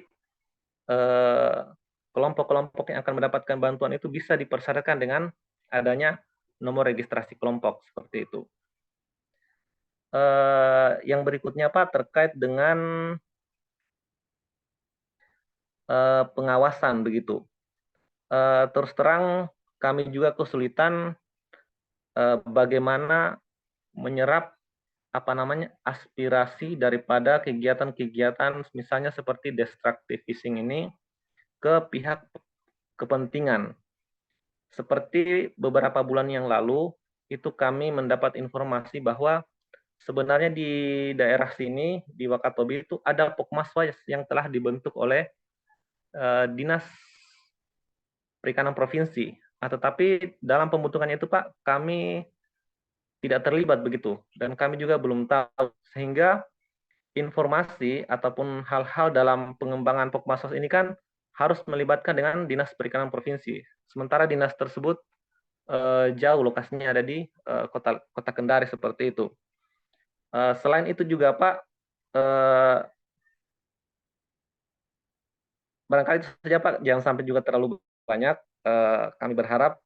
kelompok-kelompok yang akan mendapatkan bantuan itu bisa dipersyaratkan dengan adanya nomor registrasi kelompok seperti itu. Yang berikutnya, Pak, terkait dengan pengawasan begitu. Terus terang kami juga kesulitan bagaimana menyerap aspirasi daripada kegiatan-kegiatan misalnya seperti destructive fishing ini ke pihak kepentingan. Seperti beberapa bulan yang lalu itu kami mendapat informasi bahwa sebenarnya di daerah sini di Wakatobi itu ada Pokmaswa yang telah dibentuk oleh Dinas Perikanan Provinsi. Tetapi dalam pembentukannya itu, Pak, kami tidak terlibat begitu, dan kami juga belum tahu, sehingga informasi ataupun hal-hal dalam pengembangan Pokmasos ini kan harus melibatkan dengan Dinas Perikanan Provinsi. Sementara dinas tersebut jauh, lokasinya ada di kota Kendari seperti itu. Selain itu juga, Pak, barangkali itu saja, Pak, jangan sampai juga terlalu banyak. Kami berharap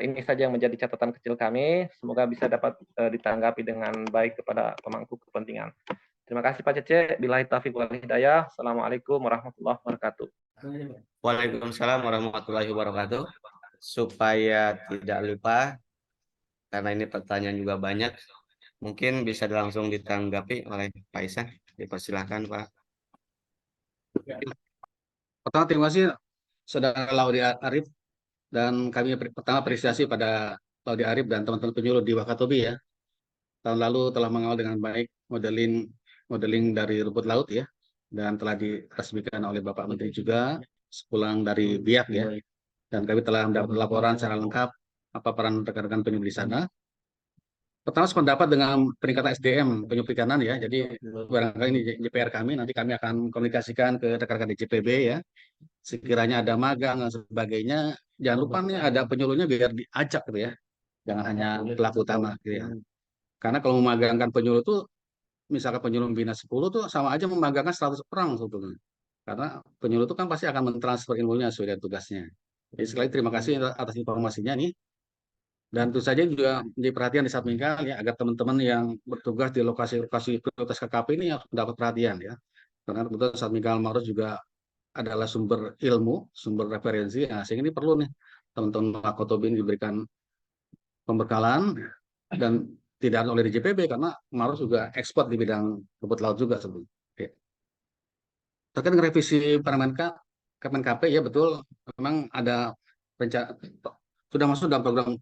ini saja yang menjadi catatan kecil kami. Semoga bisa dapat ditanggapi dengan baik kepada pemangku kepentingan. Terima kasih Pak Cece. Billahi taufiq wal hidayah. Assalamualaikum warahmatullahi wabarakatuh. Waalaikumsalam warahmatullahi wabarakatuh. Supaya tidak lupa, karena ini pertanyaan juga banyak, mungkin bisa langsung ditanggapi oleh Pak Ihsan. Dipersilahkan, Pak. Pertama, terima kasih Saudara Laudi Arif, dan kami pertama apresiasi pada Laudi Arif dan teman-teman penyuluh di Wakatobi ya. Tahun lalu telah mengawal dengan baik modeling dari rumput laut ya, dan telah diresmikan oleh Bapak Menteri juga sepulang dari Biak ya. Dan kami telah mendapat laporan secara lengkap apa peran rekan-rekan penyuluh di sana. Pertama, sependapat dengan peningkatan SDM penyu perikanan ya. Jadi barangkali ini JPR kami, nanti kami akan komunikasikan ke rekan-rekan di JPB ya. Sekiranya ada magang dan sebagainya, jangan lupa nih ada penyuluhnya biar diajak gitu ya. Jangan hanya pelaku utama gitu ya. Karena kalau memagangkan penyuluh itu, misalkan penyuluh membina 10 tuh sama aja memagangkan 100 orang sebetulnya. Karena penyuluh itu kan pasti akan mentransfer ilmunya sesuai dengan tugasnya. Jadi sekali terima kasih atas informasinya nih. Dan tentu saja juga menjadi perhatian di Satmingkal ya, agar teman-teman yang bertugas di lokasi-lokasi prioritas KKP ini harus mendapat perhatian ya. Karena kebetulan Satmingkal Maros juga adalah sumber ilmu, sumber referensi. Nah, sehingga ini perlu nih teman-teman Wakatobi diberikan pembekalan, dan tidak oleh DJPB karena Maros juga ekspor di bidang rumput laut juga sebetulnya. Ya. Terkait dengan revisi Kemenkp ya betul, memang ada rencana sudah masuk dalam program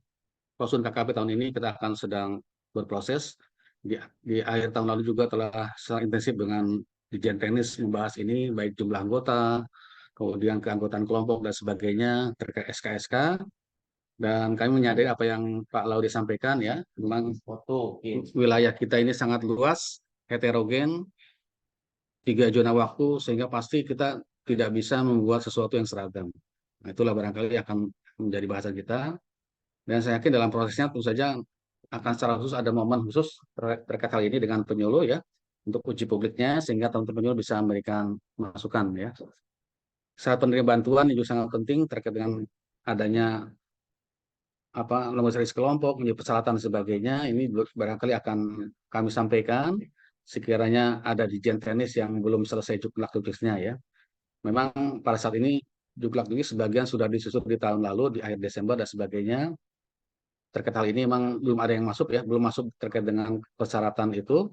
Klausul KKP tahun ini, kita akan sedang berproses. Di akhir tahun lalu juga telah sangat intensif dengan Dirjen Teknis membahas ini, baik jumlah anggota, kemudian keanggotaan kelompok dan sebagainya terkait SK-SK. Dan kami menyadari apa yang Pak Laude sampaikan ya, memang wilayah kita ini sangat luas, heterogen, 3 zona waktu, sehingga pasti kita tidak bisa membuat sesuatu yang seragam. Nah, itulah barangkali akan menjadi bahasan kita. Dan saya yakin dalam prosesnya tentu saja akan secara khusus ada momen khusus terkait hal ini dengan penyuluh ya, untuk uji publiknya sehingga teman-teman penyuluh bisa memberikan masukan ya. Saat penerima bantuan juga sangat penting terkait dengan adanya nomor series kelompok, menjadi persyaratan dan sebagainya. Ini barangkali akan kami sampaikan sekiranya ada Dirjen Teknis yang belum selesai juklak tugasnya ya. Memang pada saat ini juklak ini sebagian sudah disusun di tahun lalu di akhir Desember dan sebagainya. Terkait hal ini memang belum ada yang masuk ya, belum masuk terkait dengan persyaratan itu.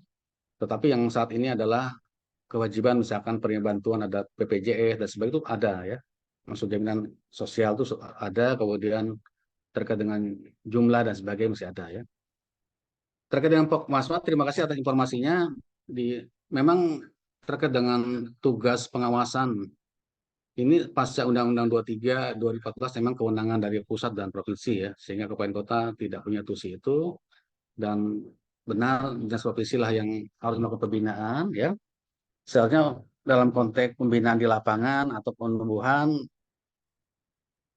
Tetapi yang saat ini adalah kewajiban misalkan penerima bantuan ada BPJS dan sebagainya itu ada ya. Maksud jaminan sosial itu ada, kemudian terkait dengan jumlah dan sebagainya masih ada ya. Terkait dengan Pokmaswa, terima kasih atas informasinya. Di memang terkait dengan tugas pengawasan ini pasca Undang-Undang 23 2014 memang kewenangan dari pusat dan provinsi ya, sehingga kabupaten kota tidak punya tusi itu, dan benar dinas provinsi lah yang harus melakukan pembinaan ya. Seharusnya dalam konteks pembinaan di lapangan atau penumbuhan,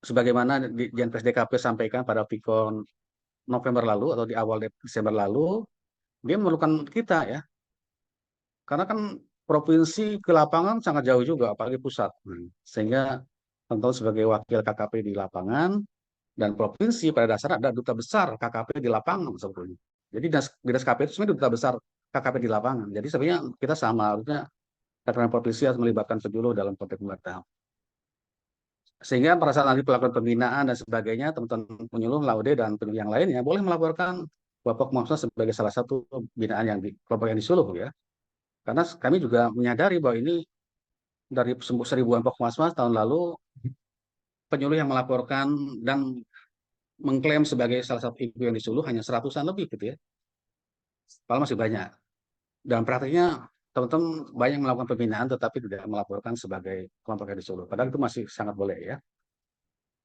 sebagaimana Jenpres DKP sampaikan pada Pikon November lalu atau di awal Desember lalu, dia memerlukan kita ya, karena kan provinsi ke lapangan sangat jauh juga, apalagi pusat. Sehingga tentu sebagai wakil KKP di lapangan, dan provinsi pada dasarnya ada duta besar KKP di lapangan sebetulnya. Jadi dinas KP itu sebenarnya duta besar KKP di lapangan. Jadi sebenarnya kita sama, harusnya KKP provinsi harus melibatkan penyuluh dalam konteks pemerintahan. Sehingga pada saat nanti pelakukan pembinaan dan sebagainya, teman-teman penyuluh, laude, dan penyuluh yang lainnya boleh melaporkan Bapak Komnas sebagai salah satu binaan yang kelompok yang disuluh ya. Karena kami juga menyadari bahwa ini dari seribuan Pokmasmas tahun lalu, penyuluh yang melaporkan dan mengklaim sebagai salah satu ibu yang disuluh hanya 100-an lebih gitu ya. Padahal masih banyak. Dan praktiknya teman-teman banyak melakukan pembinaan tetapi tidak melaporkan sebagai kelompok yang disuluh. Padahal itu masih sangat boleh ya.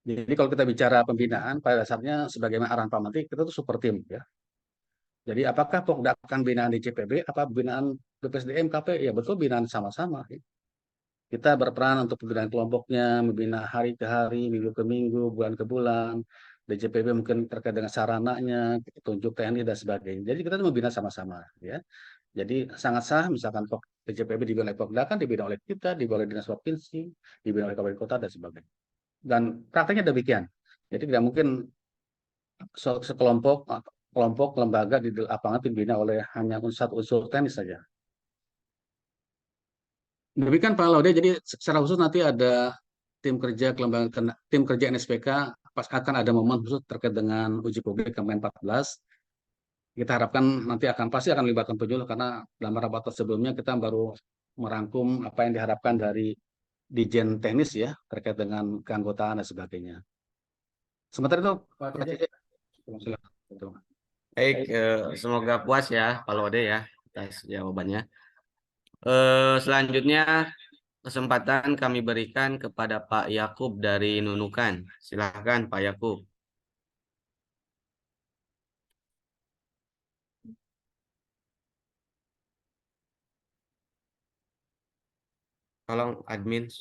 Jadi kalau kita bicara pembinaan, pada dasarnya sebagaimana arahan Pak Menteri, kita tuh super tim ya. Jadi apakah Pokda akan binaan di CPB, apa binaan BPSDM, KP? Ya betul, binaan sama-sama. Ya. Kita berperan untuk pembinaan kelompoknya, membina hari ke hari, minggu ke minggu, bulan ke bulan. DJPB mungkin terkait dengan sarananya, tunjuk TNI dan sebagainya. Jadi kita membina sama-sama, ya. Jadi sangat sah, misalkan DJPB dibina oleh Pokda, kan dibina oleh kita, dibina oleh dinas provinsi, dibina oleh kabupaten kota dan sebagainya. Dan prakteknya demikian. Jadi tidak mungkin kelompok lembaga di lapangan dibina oleh hanya satu unsur teknis saja. Demikian Pak Laude, jadi secara khusus nanti ada tim kerja kelembagaan, tim kerja NSPK pas akan ada momen khusus terkait dengan uji publik Kemen 14. Kita harapkan nanti pasti akan melibatkan penyuluh, karena dalam rapat sebelumnya kita baru merangkum apa yang diharapkan dari Dijen Teknis ya terkait dengan keanggotaan dan sebagainya. Sementara itu Pak Cece, silakan. Baik, semoga puas ya Pak Laude ya atas jawabannya. Selanjutnya kesempatan kami berikan kepada Pak Yakub dari Nunukan. Silakan Pak Yakub. Tolong admin.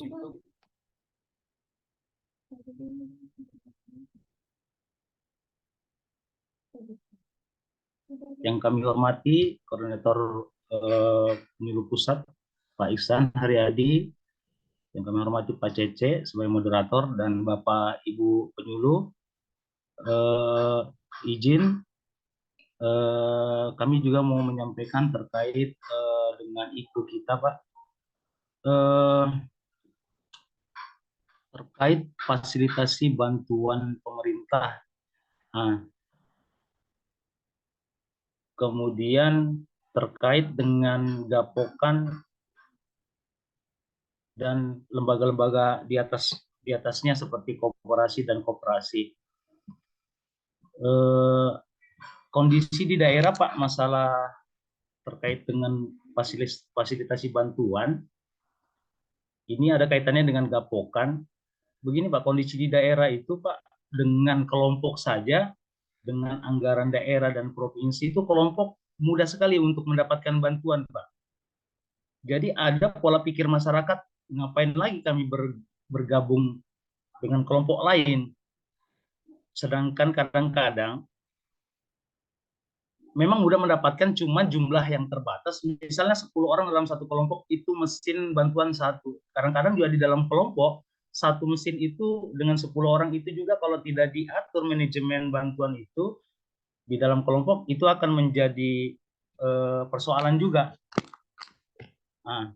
Yang kami hormati Koordinator Penyuluh Pusat Pak Iksan Haryadi, yang kami hormati Pak Cece sebagai moderator, dan Bapak Ibu penyuluh, izin kami juga mau menyampaikan terkait dengan itu kita Pak, terkait fasilitasi bantuan pemerintah. Nah, kemudian terkait dengan gapokan dan lembaga-lembaga di atasnya seperti koperasi dan koperasi. Kondisi di daerah Pak, masalah terkait dengan fasilitasi bantuan ini ada kaitannya dengan gapokan. Begini Pak, kondisi di daerah itu Pak, dengan kelompok saja, dengan anggaran daerah dan provinsi itu kelompok mudah sekali untuk mendapatkan bantuan Pak. Jadi ada pola pikir masyarakat, ngapain lagi kami bergabung dengan kelompok lain. Sedangkan kadang-kadang memang mudah mendapatkan, cuma jumlah yang terbatas. Misalnya 10 orang dalam satu kelompok itu mesin bantuan satu. Kadang-kadang juga di dalam kelompok satu mesin itu dengan 10 orang itu juga kalau tidak diatur manajemen bantuan itu di dalam kelompok itu akan menjadi persoalan juga. Nah,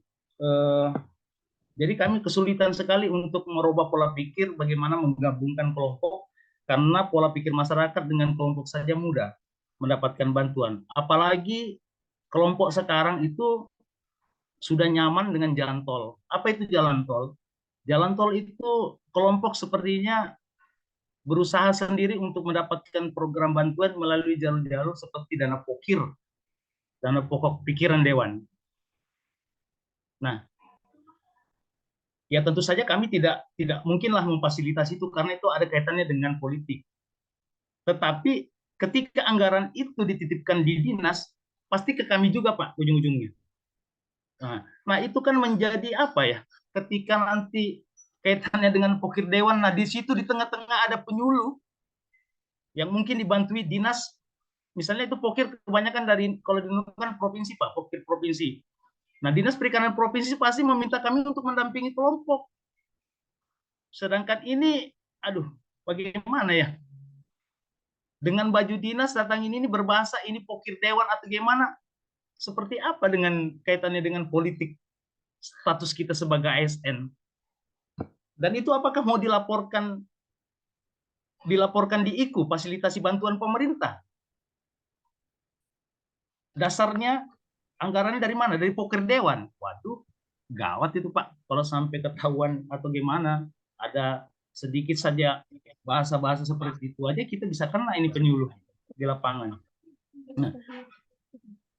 jadi kami kesulitan sekali untuk merubah pola pikir bagaimana menggabungkan kelompok, karena pola pikir masyarakat dengan kelompok saja mudah mendapatkan bantuan. Apalagi kelompok sekarang itu sudah nyaman dengan jalan tol. Apa itu jalan tol? Jalan tol itu kelompok sepertinya berusaha sendiri untuk mendapatkan program bantuan melalui jalur-jalur seperti dana pokir, dana pokok pikiran dewan. Nah, ya tentu saja kami tidak mungkinlah memfasilitasi itu karena itu ada kaitannya dengan politik. Tetapi ketika anggaran itu dititipkan di dinas, pasti ke kami juga Pak ujung-ujungnya. Nah, itu kan menjadi apa ya? Ketika nanti kaitannya dengan pokir dewan, nah di situ di tengah-tengah ada penyuluh yang mungkin dibantui dinas. Misalnya itu pokir kebanyakan dari kalau di kan provinsi Pak, pokir provinsi. Nah, dinas perikanan provinsi pasti meminta kami untuk mendampingi kelompok. Sedangkan ini, aduh, bagaimana ya? Dengan baju dinas datang ini berbahasa ini pokir dewan atau gimana? Seperti apa dengan kaitannya dengan politik status kita sebagai ASN? Dan itu apakah mau dilaporkan di IKU, fasilitasi bantuan pemerintah? Dasarnya anggarannya dari mana? Dari poker dewan. Waduh, gawat itu Pak. Kalau sampai ketahuan atau gimana, ada sedikit saja bahasa-bahasa seperti itu aja kita bisa kena ini penyuluh di lapangan. Nah,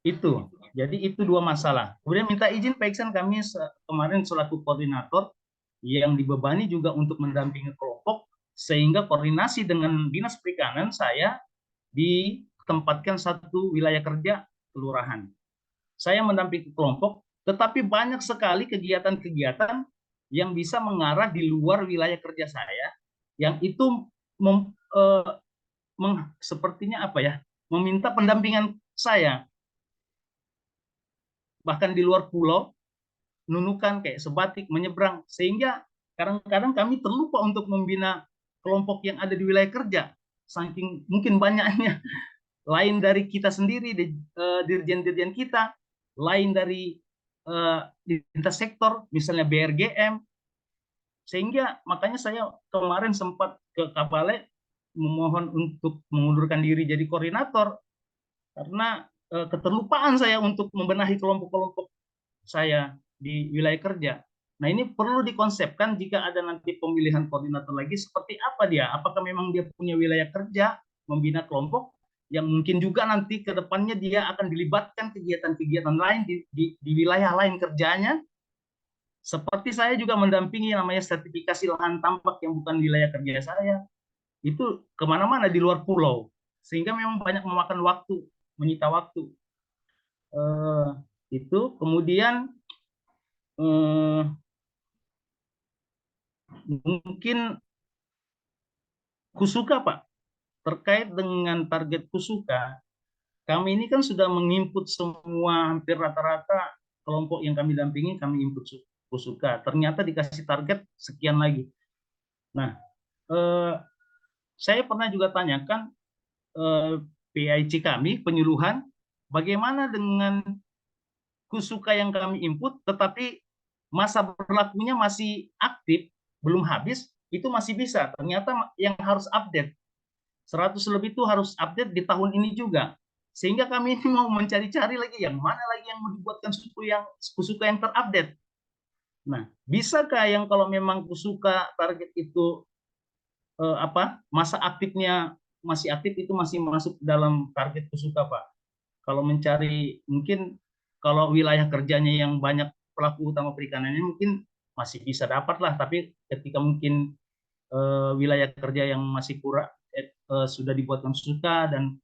itu. Jadi itu dua masalah. Kemudian minta izin Pak Iksan, kami kemarin selaku koordinator yang dibebani juga untuk mendampingi kelompok, sehingga koordinasi dengan Dinas Perikanan saya ditempatkan satu wilayah kerja kelurahan. Saya mendampingi kelompok, tetapi banyak sekali kegiatan-kegiatan yang bisa mengarah di luar wilayah kerja saya, yang itu sepertinya apa ya, meminta pendampingan saya. Bahkan di luar pulau, Nunukan kayak Sebatik, menyeberang, sehingga kadang-kadang kami terlupa untuk membina kelompok yang ada di wilayah kerja, saking mungkin banyaknya, lain dari kita sendiri, dirjen-dirjen kita, lain dari lintas sektor, misalnya BRGM, sehingga makanya saya kemarin sempat ke Kapale memohon untuk mengundurkan diri jadi koordinator, karena keterlupaan saya untuk membenahi kelompok-kelompok saya di wilayah kerja. Nah, ini perlu dikonsepkan jika ada nanti pemilihan koordinator lagi, seperti apa dia? Apakah memang dia punya wilayah kerja, membina kelompok, yang mungkin juga nanti ke depannya dia akan dilibatkan kegiatan-kegiatan lain di wilayah lain kerjanya. Seperti saya juga mendampingi namanya sertifikasi lahan tambak yang bukan wilayah kerja saya. Itu kemana-mana di luar pulau. Sehingga memang banyak memakan waktu, menyita waktu. Itu kemudian mungkin Kusuka Pak, terkait dengan target Kusuka, kami ini kan sudah menginput semua hampir rata-rata kelompok yang kami dampingi, kami input Kusuka. Ternyata dikasih target sekian lagi. Nah, saya pernah juga tanyakan PIC kami, penyuluhan, bagaimana dengan Kusuka yang kami input, tetapi masa berlakunya masih aktif, belum habis, itu masih bisa. Ternyata yang harus update, 100 lebih itu harus update di tahun ini juga. Sehingga kami ini mau mencari-cari lagi yang mana lagi yang mau dibuatkan Kusuka yang terupdate. Nah, bisakah yang kalau memang Kusuka target itu masa aktifnya masih aktif, itu masih masuk dalam target Kusuka Pak? Kalau mencari mungkin kalau wilayah kerjanya yang banyak pelaku utama perikanannya mungkin masih bisa dapat lah, tapi ketika mungkin wilayah kerja yang masih kurang sudah dibuatkan Kusuka dan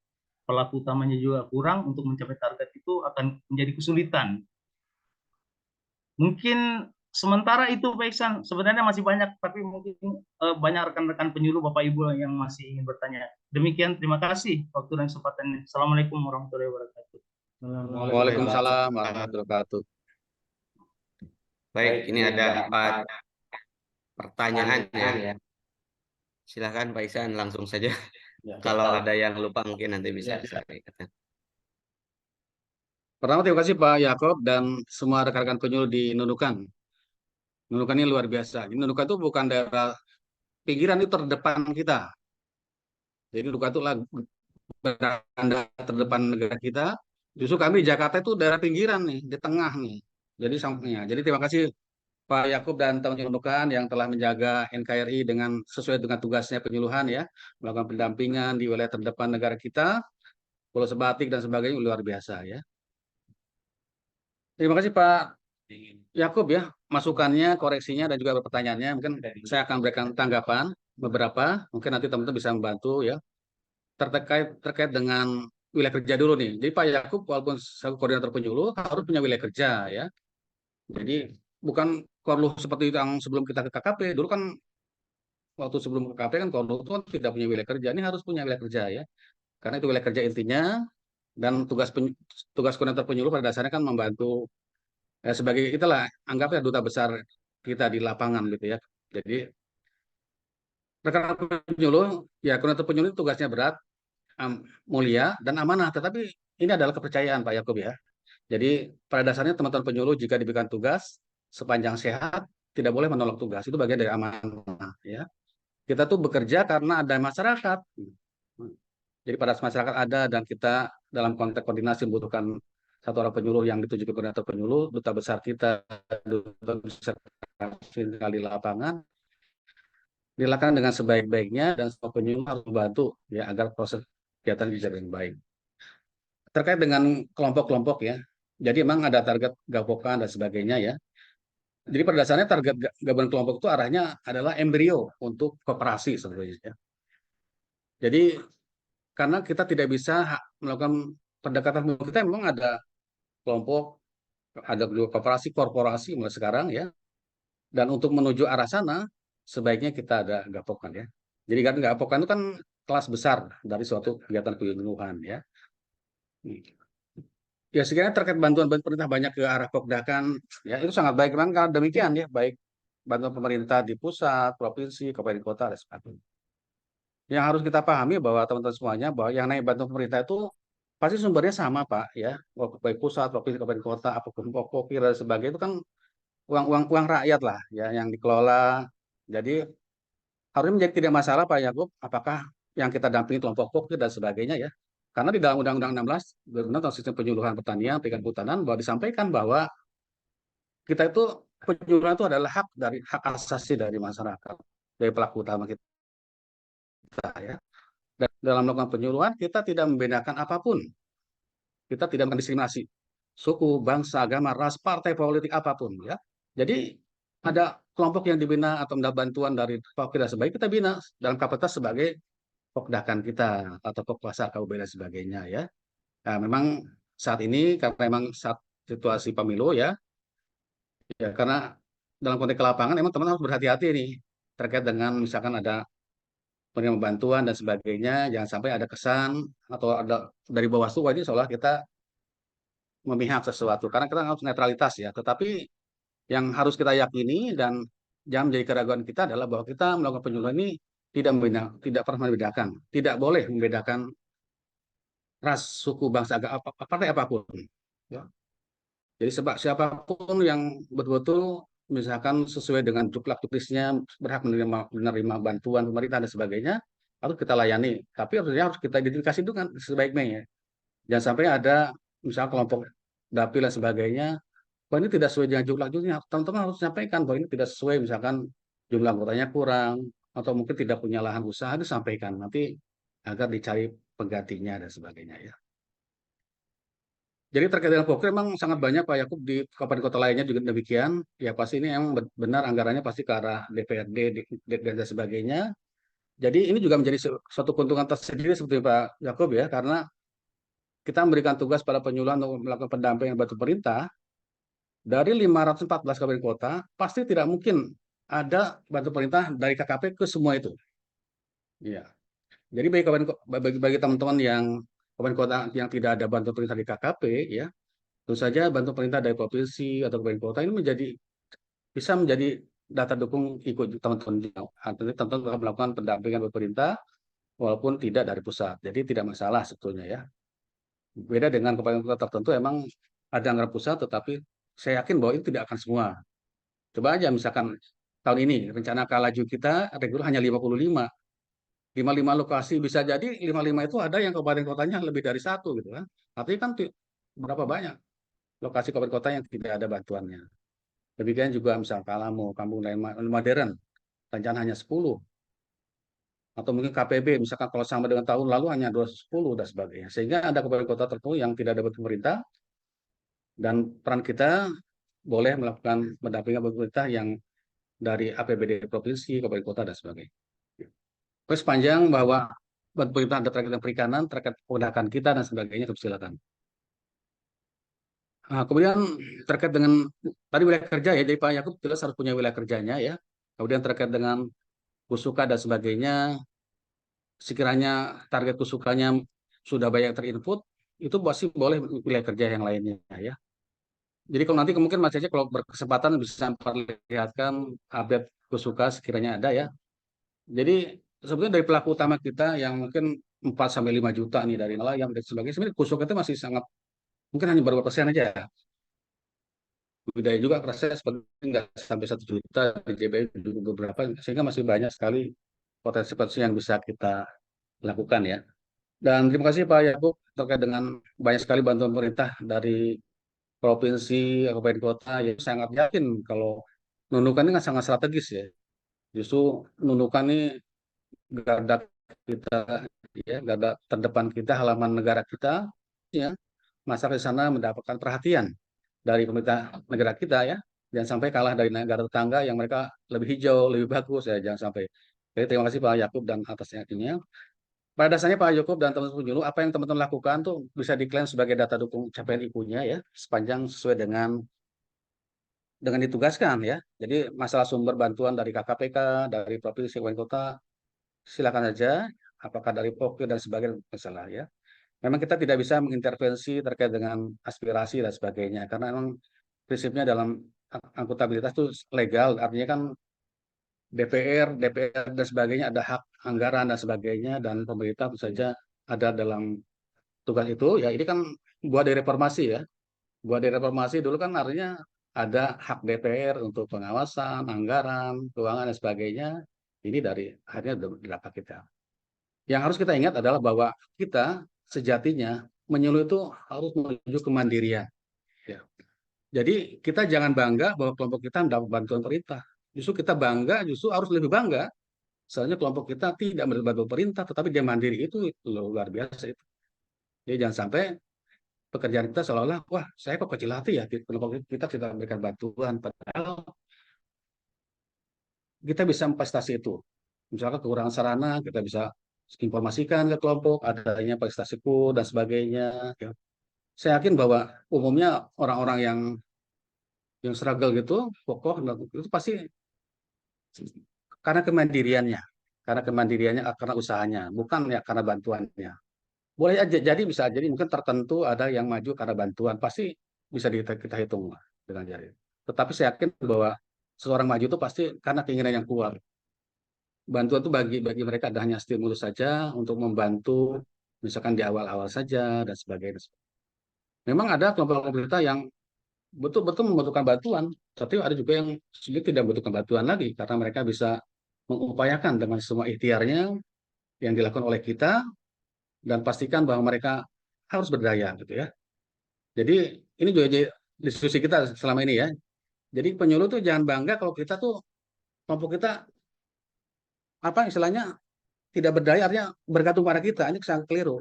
pelaku utamanya juga kurang untuk mencapai target, itu akan menjadi kesulitan. Mungkin sementara itu Pak Iksan, sebenarnya masih banyak, tapi mungkin banyak rekan-rekan penyuluh Bapak Ibu yang masih ingin bertanya. Demikian, terima kasih waktu dan kesempatannya. Assalamualaikum warahmatullahi wabarakatuh. Waalaikumsalam warahmatullahi wabarakatuh. Baik, ini ada 4 pertanyaan ya. Silakan Pak Iksan langsung saja. Kalau ada yang lupa mungkin nanti bisa disampaikan. Pertama, terima kasih Pak Yakob dan semua rekan-rekan penyuluh di Nunukan. Nunukan ini luar biasa. Nunukan itu bukan daerah pinggiran, itu terdepan kita. Jadi Nunukan itu berada terdepan negara kita. Justru kami di Jakarta itu daerah pinggiran nih, di tengah nih. Jadi sampingnya. Jadi terima kasih Pak Yakub dan teman-teman Nunukan yang telah menjaga NKRI dengan sesuai dengan tugasnya penyuluhan ya, melakukan pendampingan di wilayah terdepan negara kita, Pulau Sebatik dan sebagainya, luar biasa ya. Terima kasih Pak Yakub ya, masukannya, koreksinya, dan juga pertanyaannya. Mungkin saya akan berikan tanggapan beberapa. Mungkin nanti teman-teman bisa membantu ya. Terkait dengan wilayah kerja dulu nih. Jadi Pak Yakub, walaupun selaku koordinator penyuluh, harus punya wilayah kerja ya. Jadi bukan Korluh seperti yang sebelum kita ke KKP. Dulu kan waktu sebelum ke KKP kan Korluh itu kan tidak punya wilayah kerja. Ini harus punya wilayah kerja ya. Karena itu wilayah kerja intinya, dan tugas koordinator penyuluh pada dasarnya kan membantu sebagai itulah, anggapnya duta besar kita di lapangan gitu ya. Jadi rekan penyuluh, ya koordinator penyuluh tugasnya berat, mulia dan amanah, tetapi ini adalah kepercayaan Pak Yakub ya. Jadi pada dasarnya teman-teman penyuluh jika diberikan tugas sepanjang sehat tidak boleh menolak tugas, itu bagian dari amanah ya. Kita tuh bekerja karena ada masyarakat. Jadi pada masyarakat ada dan kita dalam konteks koordinasi membutuhkan satu orang penyuluh yang dituju ke koordinator penyuluh, duta besar kita, duta besar di lapangan, dilakukan dengan sebaik-baiknya dan semua penyuluh harus membantu ya agar proses kegiatan bisa dengan baik. Terkait dengan kelompok-kelompok ya, jadi memang ada target gapokan dan sebagainya ya. Jadi pada dasarnya target gabungan kelompok itu arahnya adalah embrio untuk koperasi sebenarnya ya. Jadi karena kita tidak bisa melakukan pendekatan, kita memang ada kelompok, ada juga koperasi, korporasi mulai sekarang ya. Dan untuk menuju arah sana, sebaiknya kita ada gapokan ya. Jadi kan gapokan itu kan kelas besar dari suatu kegiatan penyuluhan ya. Ya sekiranya terkait bantuan pemerintah banyak ke arah Pokdakan, ya itu sangat baik. Memang kalau demikian ya, baik bantuan pemerintah di pusat, provinsi, kabupaten kota, dan sebagainya. Yang harus kita pahami bahwa teman-teman semuanya, bahwa yang naik bantuan pemerintah itu pasti sumbernya sama Pak ya, baik pusat, provinsi, kabupaten kota, apapun pokok, dan sebagainya itu kan uang rakyat lah ya yang dikelola. Jadi harusnya menjadi tidak masalah Pak Yakub, apakah yang kita dampingi kelompok pokok dan sebagainya ya. Karena di dalam Undang-Undang 16 tentang sistem penyuluhan pertanian, perikanan kehutanan, bahwa disampaikan bahwa kita itu penyuluhan itu adalah hak asasi dari masyarakat, dari pelaku utama kita ya. Dan dalam melakukan penyuluhan kita tidak membedakan apapun. Kita tidak mendiskriminasi suku, bangsa, agama, ras, partai politik apapun ya. Jadi ada kelompok yang dibina atau mendapat bantuan dari Pokda sebaik kita bina dalam kapasitas sebagai Pokdakan kita atau Pokpasar kabupaten dan sebagainya ya. Nah, memang saat ini karena memang saat situasi pemilu ya, karena dalam konteks ke lapangan memang teman harus berhati-hati nih terkait dengan misalkan ada penerima bantuan dan sebagainya, jangan sampai ada kesan atau ada dari Bawaslu ini seolah kita memihak sesuatu, karena kita harus netralitas ya. Tetapi yang harus kita yakini dan jangan menjadi keraguan kita adalah bahwa kita melakukan penyuluhan ini tidak pernah membedakan, tidak boleh membedakan ras, suku, bangsa, agama, partai apapun. Ya. Jadi sebab siapapun yang betul-betul misalkan sesuai dengan juklak juklisnya berhak menerima bantuan pemerintah dan sebagainya, harus kita layani. Tapi harus kita identifikasi dengan sebaik-baiknya. Ya. Jangan sampai ada misalnya kelompok dapil dan sebagainya, bahwa ini tidak sesuai dengan jumlah jumlahnya. Teman-teman harus sampaikan bahwa ini tidak sesuai, misalkan jumlah anggotanya kurang, atau mungkin tidak punya lahan usaha, disampaikan nanti agar dicari penggantinya dan sebagainya ya. Jadi terkait dengan Pokre memang sangat banyak Pak Yakub, di kabupaten kota lainnya juga demikian. Ya pasti ini memang benar anggarannya pasti ke arah DPRD dan sebagainya. Jadi ini juga menjadi suatu keuntungan tersendiri seperti Pak Yakub ya, karena kita memberikan tugas pada penyuluhan untuk melakukan pendampingan bantu pemerintah. Dari 514 kabupaten kota, pasti tidak mungkin ada bantu pemerintah dari KKP ke semua itu. Ya. Jadi bagi teman-teman yang kabupaten kota yang tidak ada bantu pemerintah di KKP, ya, tentu saja bantu pemerintah dari provinsi atau kabupaten kota ini bisa menjadi data dukung ikut teman-teman. Artinya teman-teman akan melakukan pendampingan pemerintah walaupun tidak dari pusat. Jadi tidak masalah sebetulnya ya. Beda dengan kabupaten kota tertentu, emang ada anggaran pusat, tetapi saya yakin bahwa itu tidak akan semua. Coba aja misalkan tahun ini rencana kalaju kita reguler hanya 55. 55 lokasi, bisa jadi 55 itu ada yang kabupaten kotanya lebih dari satu gitu kan. Tapi kan berapa banyak lokasi kabupaten kota yang tidak ada bantuannya. Demikian juga misalkan Kalamo, Kampung Modern, rencana hanya 10. Atau mungkin KPB, misalkan kalau sama dengan tahun lalu hanya 210 dan sebagainya. Sehingga ada kabupaten kota tertentu yang tidak dapat pemerintah, dan peran kita boleh melakukan pendampingan pemerintah yang dari APBD provinsi, kabupaten kota dan sebagainya. Terus sepanjang bahwa pemerintah ada terkait dengan perikanan, terkait kewenangan kita dan sebagainya, silakan. Nah, kemudian terkait dengan tadi wilayah kerja ya, jadi Pak Yakub jelas harus punya wilayah kerjanya ya. Kemudian terkait dengan kusuka dan sebagainya, sekiranya target kusukanya sudah banyak terinput, itu pasti boleh wilayah kerja yang lainnya ya. Jadi kalau nanti mungkin Mas Cece kalau berkesempatan bisa memperlihatkan update kusuka sekiranya ada ya. Jadi sebetulnya dari pelaku utama kita yang mungkin 4 sampai 5 juta nih dari nelayan dan sebagainya, sebenarnya kusuka itu masih sangat mungkin hanya beberapa persen aja. Budaya juga rasanya seperti nggak sampai 1 juta di JBL juga beberapa, sehingga masih banyak sekali potensi-potensi yang bisa kita lakukan ya. Dan terima kasih Pak Yakub terkait dengan banyak sekali bantuan pemerintah dari provinsi, kabupaten kota. Ya sangat yakin kalau Nunukan ini kan sangat strategis ya. Justru Nunukan ini garda kita ya, garda terdepan kita, halaman negara kita ya. Masyarakat di sana mendapatkan perhatian dari pemerintah negara kita ya. Jangan sampai kalah dari negara tetangga yang mereka lebih hijau, lebih bagus ya, jangan sampai. Jadi terima kasih Pak Yakub dan atas yakinnya. Pada dasarnya Pak Yakub dan teman-teman penyuluh, apa yang teman-teman lakukan tuh bisa diklaim sebagai data dukung capaian IPU-nya ya, sepanjang sesuai dengan ditugaskan ya. Jadi masalah sumber bantuan dari KKPK, dari provinsi, kabupaten kota, silakan saja. Apakah dari POK dan sebagainya, masalah ya. Memang kita tidak bisa mengintervensi terkait dengan aspirasi dan sebagainya, karena memang prinsipnya dalam akuntabilitas itu legal, artinya kan DPR dan sebagainya ada hak anggaran dan sebagainya, dan pemerintah tentu saja ada dalam tugas itu. Ya ini kan buat dari reformasi ya, buat dari reformasi dulu kan artinya ada hak DPR untuk pengawasan, anggaran, keuangan dan sebagainya. Ini dari akhirnya dapat kita. Yang harus kita ingat adalah bahwa kita sejatinya menyuluh itu harus menuju kemandirian. Ya. Jadi kita jangan bangga bahwa kelompok kita mendapat bantuan pemerintah. Justru kita bangga, justru harus lebih bangga. Soalnya kelompok kita tidak mendapat bantuan pemerintah, tetapi dia mandiri, itu luar biasa itu. Jadi jangan sampai pekerjaan kita seolah-olah, wah saya kok kecil hati ya, kelompok kita tidak memberikan bantuan. Padahal kita bisa memfasilitasi itu. Misalkan kekurangan sarana, kita bisa informasikan ke kelompok, adanya prestasiku dan sebagainya. Ya. Saya yakin bahwa umumnya orang-orang yang struggle gitu, kokoh, itu pasti karena kemandiriannya, karena usahanya, bukan ya karena bantuannya. Boleh aja, jadi bisa jadi mungkin tertentu ada yang maju karena bantuan, pasti bisa kita hitung dengan jari. Tetapi saya yakin bahwa seseorang maju itu pasti karena keinginan yang kuat. Bantuan itu bagi mereka ada hanya stimulus saja untuk membantu, misalkan di awal-awal saja dan sebagainya. Memang ada kelompok pemerintah yang betul-betul membutuhkan bantuan, tapi ada juga yang sulit tidak membutuhkan bantuan lagi karena mereka bisa mengupayakan dengan semua ikhtiarnya yang dilakukan oleh kita dan pastikan bahwa mereka harus berdaya gitu ya. Jadi ini juga jadi diskusi kita selama ini ya. Jadi penyuluh tuh jangan bangga kalau kita tuh kelompok kita apa istilahnya tidak berdaya, artinya bergantung pada kita, ini sangat keliru.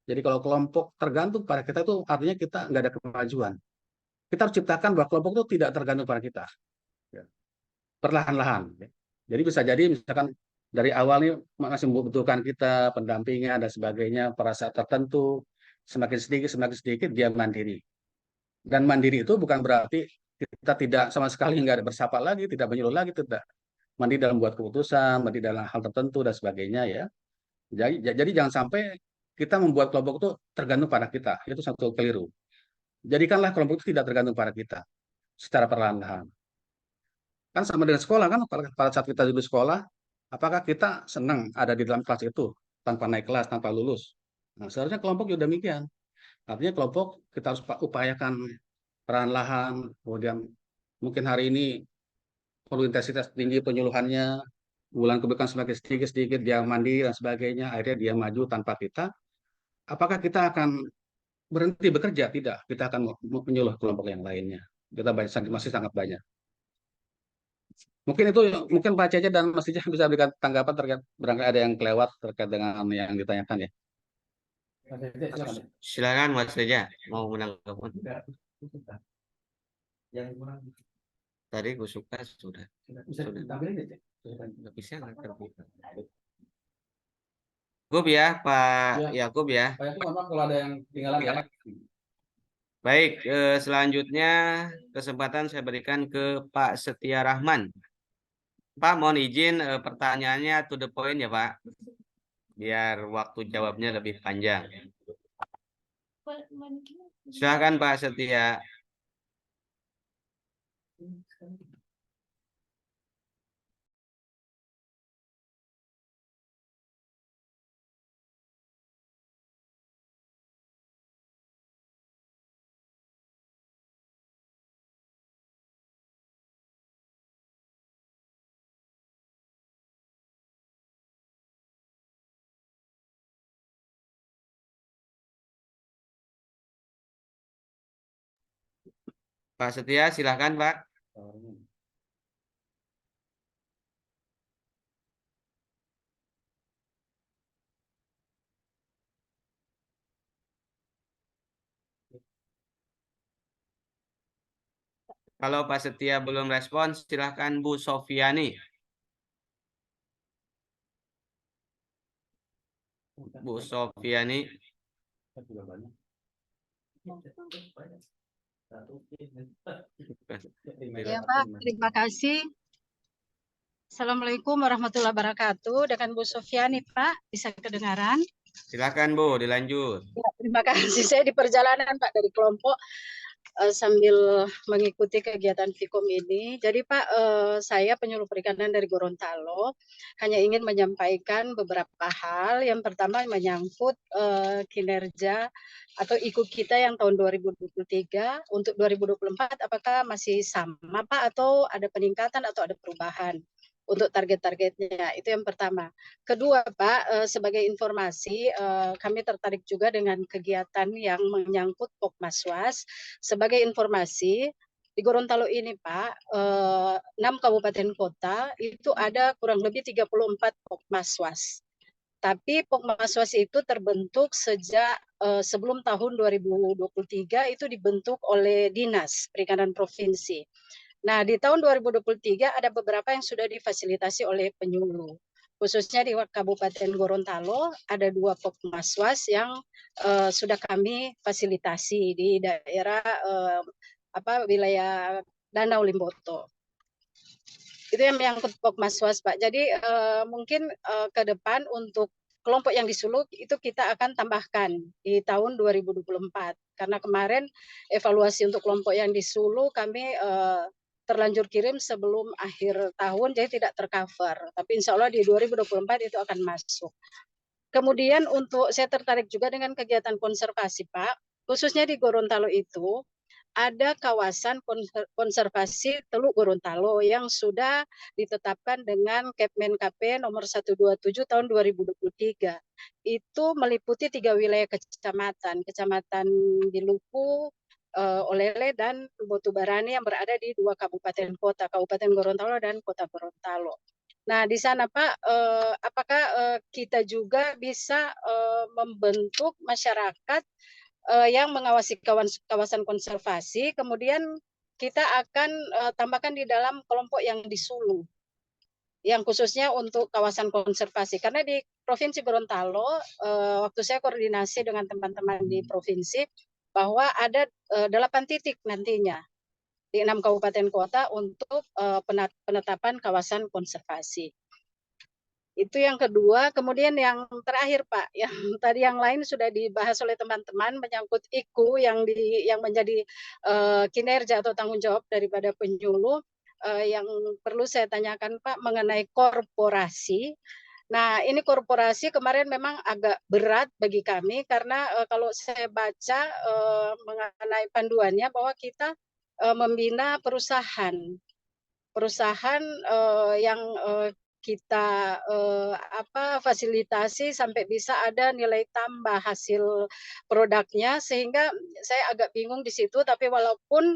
Jadi kalau kelompok tergantung pada kita itu artinya kita nggak ada kemajuan. Kita harus ciptakan bahwa kelompok itu tidak tergantung pada kita. Ya. Perlahan-lahan. Ya. Jadi bisa jadi misalkan dari awal ini masih membutuhkan kita pendampingan dan sebagainya pada saat tertentu, semakin sedikit dia mandiri. Dan mandiri itu bukan berarti kita tidak sama sekali nggak ada bersapa lagi, tidak menyuluh lagi, tidak. Mandiri dalam membuat keputusan, mandiri dalam hal tertentu dan sebagainya ya. Jadi jangan sampai kita membuat kelompok itu tergantung pada kita. Itu satu keliru. Jadikanlah kelompok itu tidak tergantung pada kita secara perlahan-lahan. Kan sama dengan sekolah kan, pada saat kita duduk sekolah, apakah kita senang ada di dalam kelas itu tanpa naik kelas, tanpa lulus? Nah, seharusnya kelompok juga demikian. Artinya kelompok kita harus upayakan perlahan-lahan, kemudian mungkin hari ini perlu intensitas tinggi penyuluhannya, bulan kemudian semakin sedikit-sedikit dia mandiri dan sebagainya, akhirnya dia maju tanpa kita. Apakah kita akan berhenti bekerja? Tidak, kita akan menyuluh kelompok yang lainnya. Kita masih sangat banyak. Mungkin itu, mungkin Pak Cece dan Mas Ijah bisa berikan tanggapan terkait barangkali ada yang kelewat terkait dengan yang ditanyakan ya. Silakan Mas Reja mau menanggapi. Tadi gue suka sudah. Bisa ditampilin ya, Cek? Nggak bisa nggak terbuka. Yakub ya, Pak Ya. Yakub ya. Pak Yakub, mohon maaf kalau ada yang ketinggalan ya. Baik, selanjutnya kesempatan saya berikan ke Pak Setia Rahman. Pak, mohon izin pertanyaannya to the point ya, Pak. Biar waktu jawabnya lebih panjang. Silakan Pak Setia. Pak Setia, silakan Pak. Kalau Pak Setia belum respon, silakan Bu Sofiani. Bu Sofiani. Ya Pak, terima kasih. Assalamualaikum warahmatullahi wabarakatuh. Dengan Bu Sofiani Pak, bisa kedengaran? Silakan Bu, dilanjut. Ya, terima kasih. Saya di perjalanan Pak dari kelompok sambil mengikuti kegiatan Fikom ini. Jadi Pak, saya penyuluh perikanan dari Gorontalo, hanya ingin menyampaikan beberapa hal. Yang pertama menyangkut kinerja atau IKU kita yang tahun 2023, untuk 2024 apakah masih sama Pak atau ada peningkatan atau ada perubahan untuk target-targetnya? Itu yang pertama. Kedua Pak, sebagai informasi, kami tertarik juga dengan kegiatan yang menyangkut Pokmaswas. Sebagai informasi, di Gorontalo ini Pak, 6 kabupaten kota itu ada kurang lebih 34 Pokmaswas. Tapi Pokmaswas itu terbentuk sejak sebelum tahun 2023, itu dibentuk oleh Dinas Perikanan Provinsi. Nah, di tahun 2023 ada beberapa yang sudah difasilitasi oleh penyuluh. Khususnya di Kabupaten Gorontalo ada 2 Pokmaswas yang sudah kami fasilitasi di daerah wilayah Danau Limboto. Itu yang menyangkut Pokmaswas Pak. Jadi mungkin ke depan untuk kelompok yang di Sulu itu kita akan tambahkan di tahun 2024. Karena kemarin evaluasi untuk kelompok yang di Sulu kami terlanjur kirim sebelum akhir tahun, jadi tidak tercover. Tapi insya Allah di 2024 itu akan masuk. Kemudian untuk saya tertarik juga dengan kegiatan konservasi Pak, khususnya di Gorontalo itu ada kawasan konservasi Teluk Gorontalo yang sudah ditetapkan dengan Kepmen KP nomor 127 tahun 2023. Itu meliputi 3 wilayah kecamatan, Kecamatan Diluku, Olele dan Botubarani yang berada di 2 kabupaten kota, Kabupaten Gorontalo dan Kota Gorontalo. Nah, di sana Pak, apakah kita juga bisa membentuk masyarakat yang mengawasi kawasan konservasi, kemudian kita akan tambahkan di dalam kelompok yang di Sulu, yang khususnya untuk kawasan konservasi. Karena di Provinsi Gorontalo, waktu saya koordinasi dengan teman-teman di provinsi, bahwa ada 8 titik nantinya di 6 kabupaten kota untuk penetapan kawasan konservasi. Itu yang kedua. Kemudian yang terakhir Pak, yang tadi yang lain sudah dibahas oleh teman-teman menyangkut IKU yang menjadi kinerja atau tanggung jawab daripada penyuluh. Yang perlu saya tanyakan Pak mengenai korporasi. Nah, ini korporasi kemarin memang agak berat bagi kami karena kalau saya baca mengenai panduannya bahwa kita membina perusahaan yang kita fasilitasi sampai bisa ada nilai tambah hasil produknya, sehingga saya agak bingung di situ. Tapi walaupun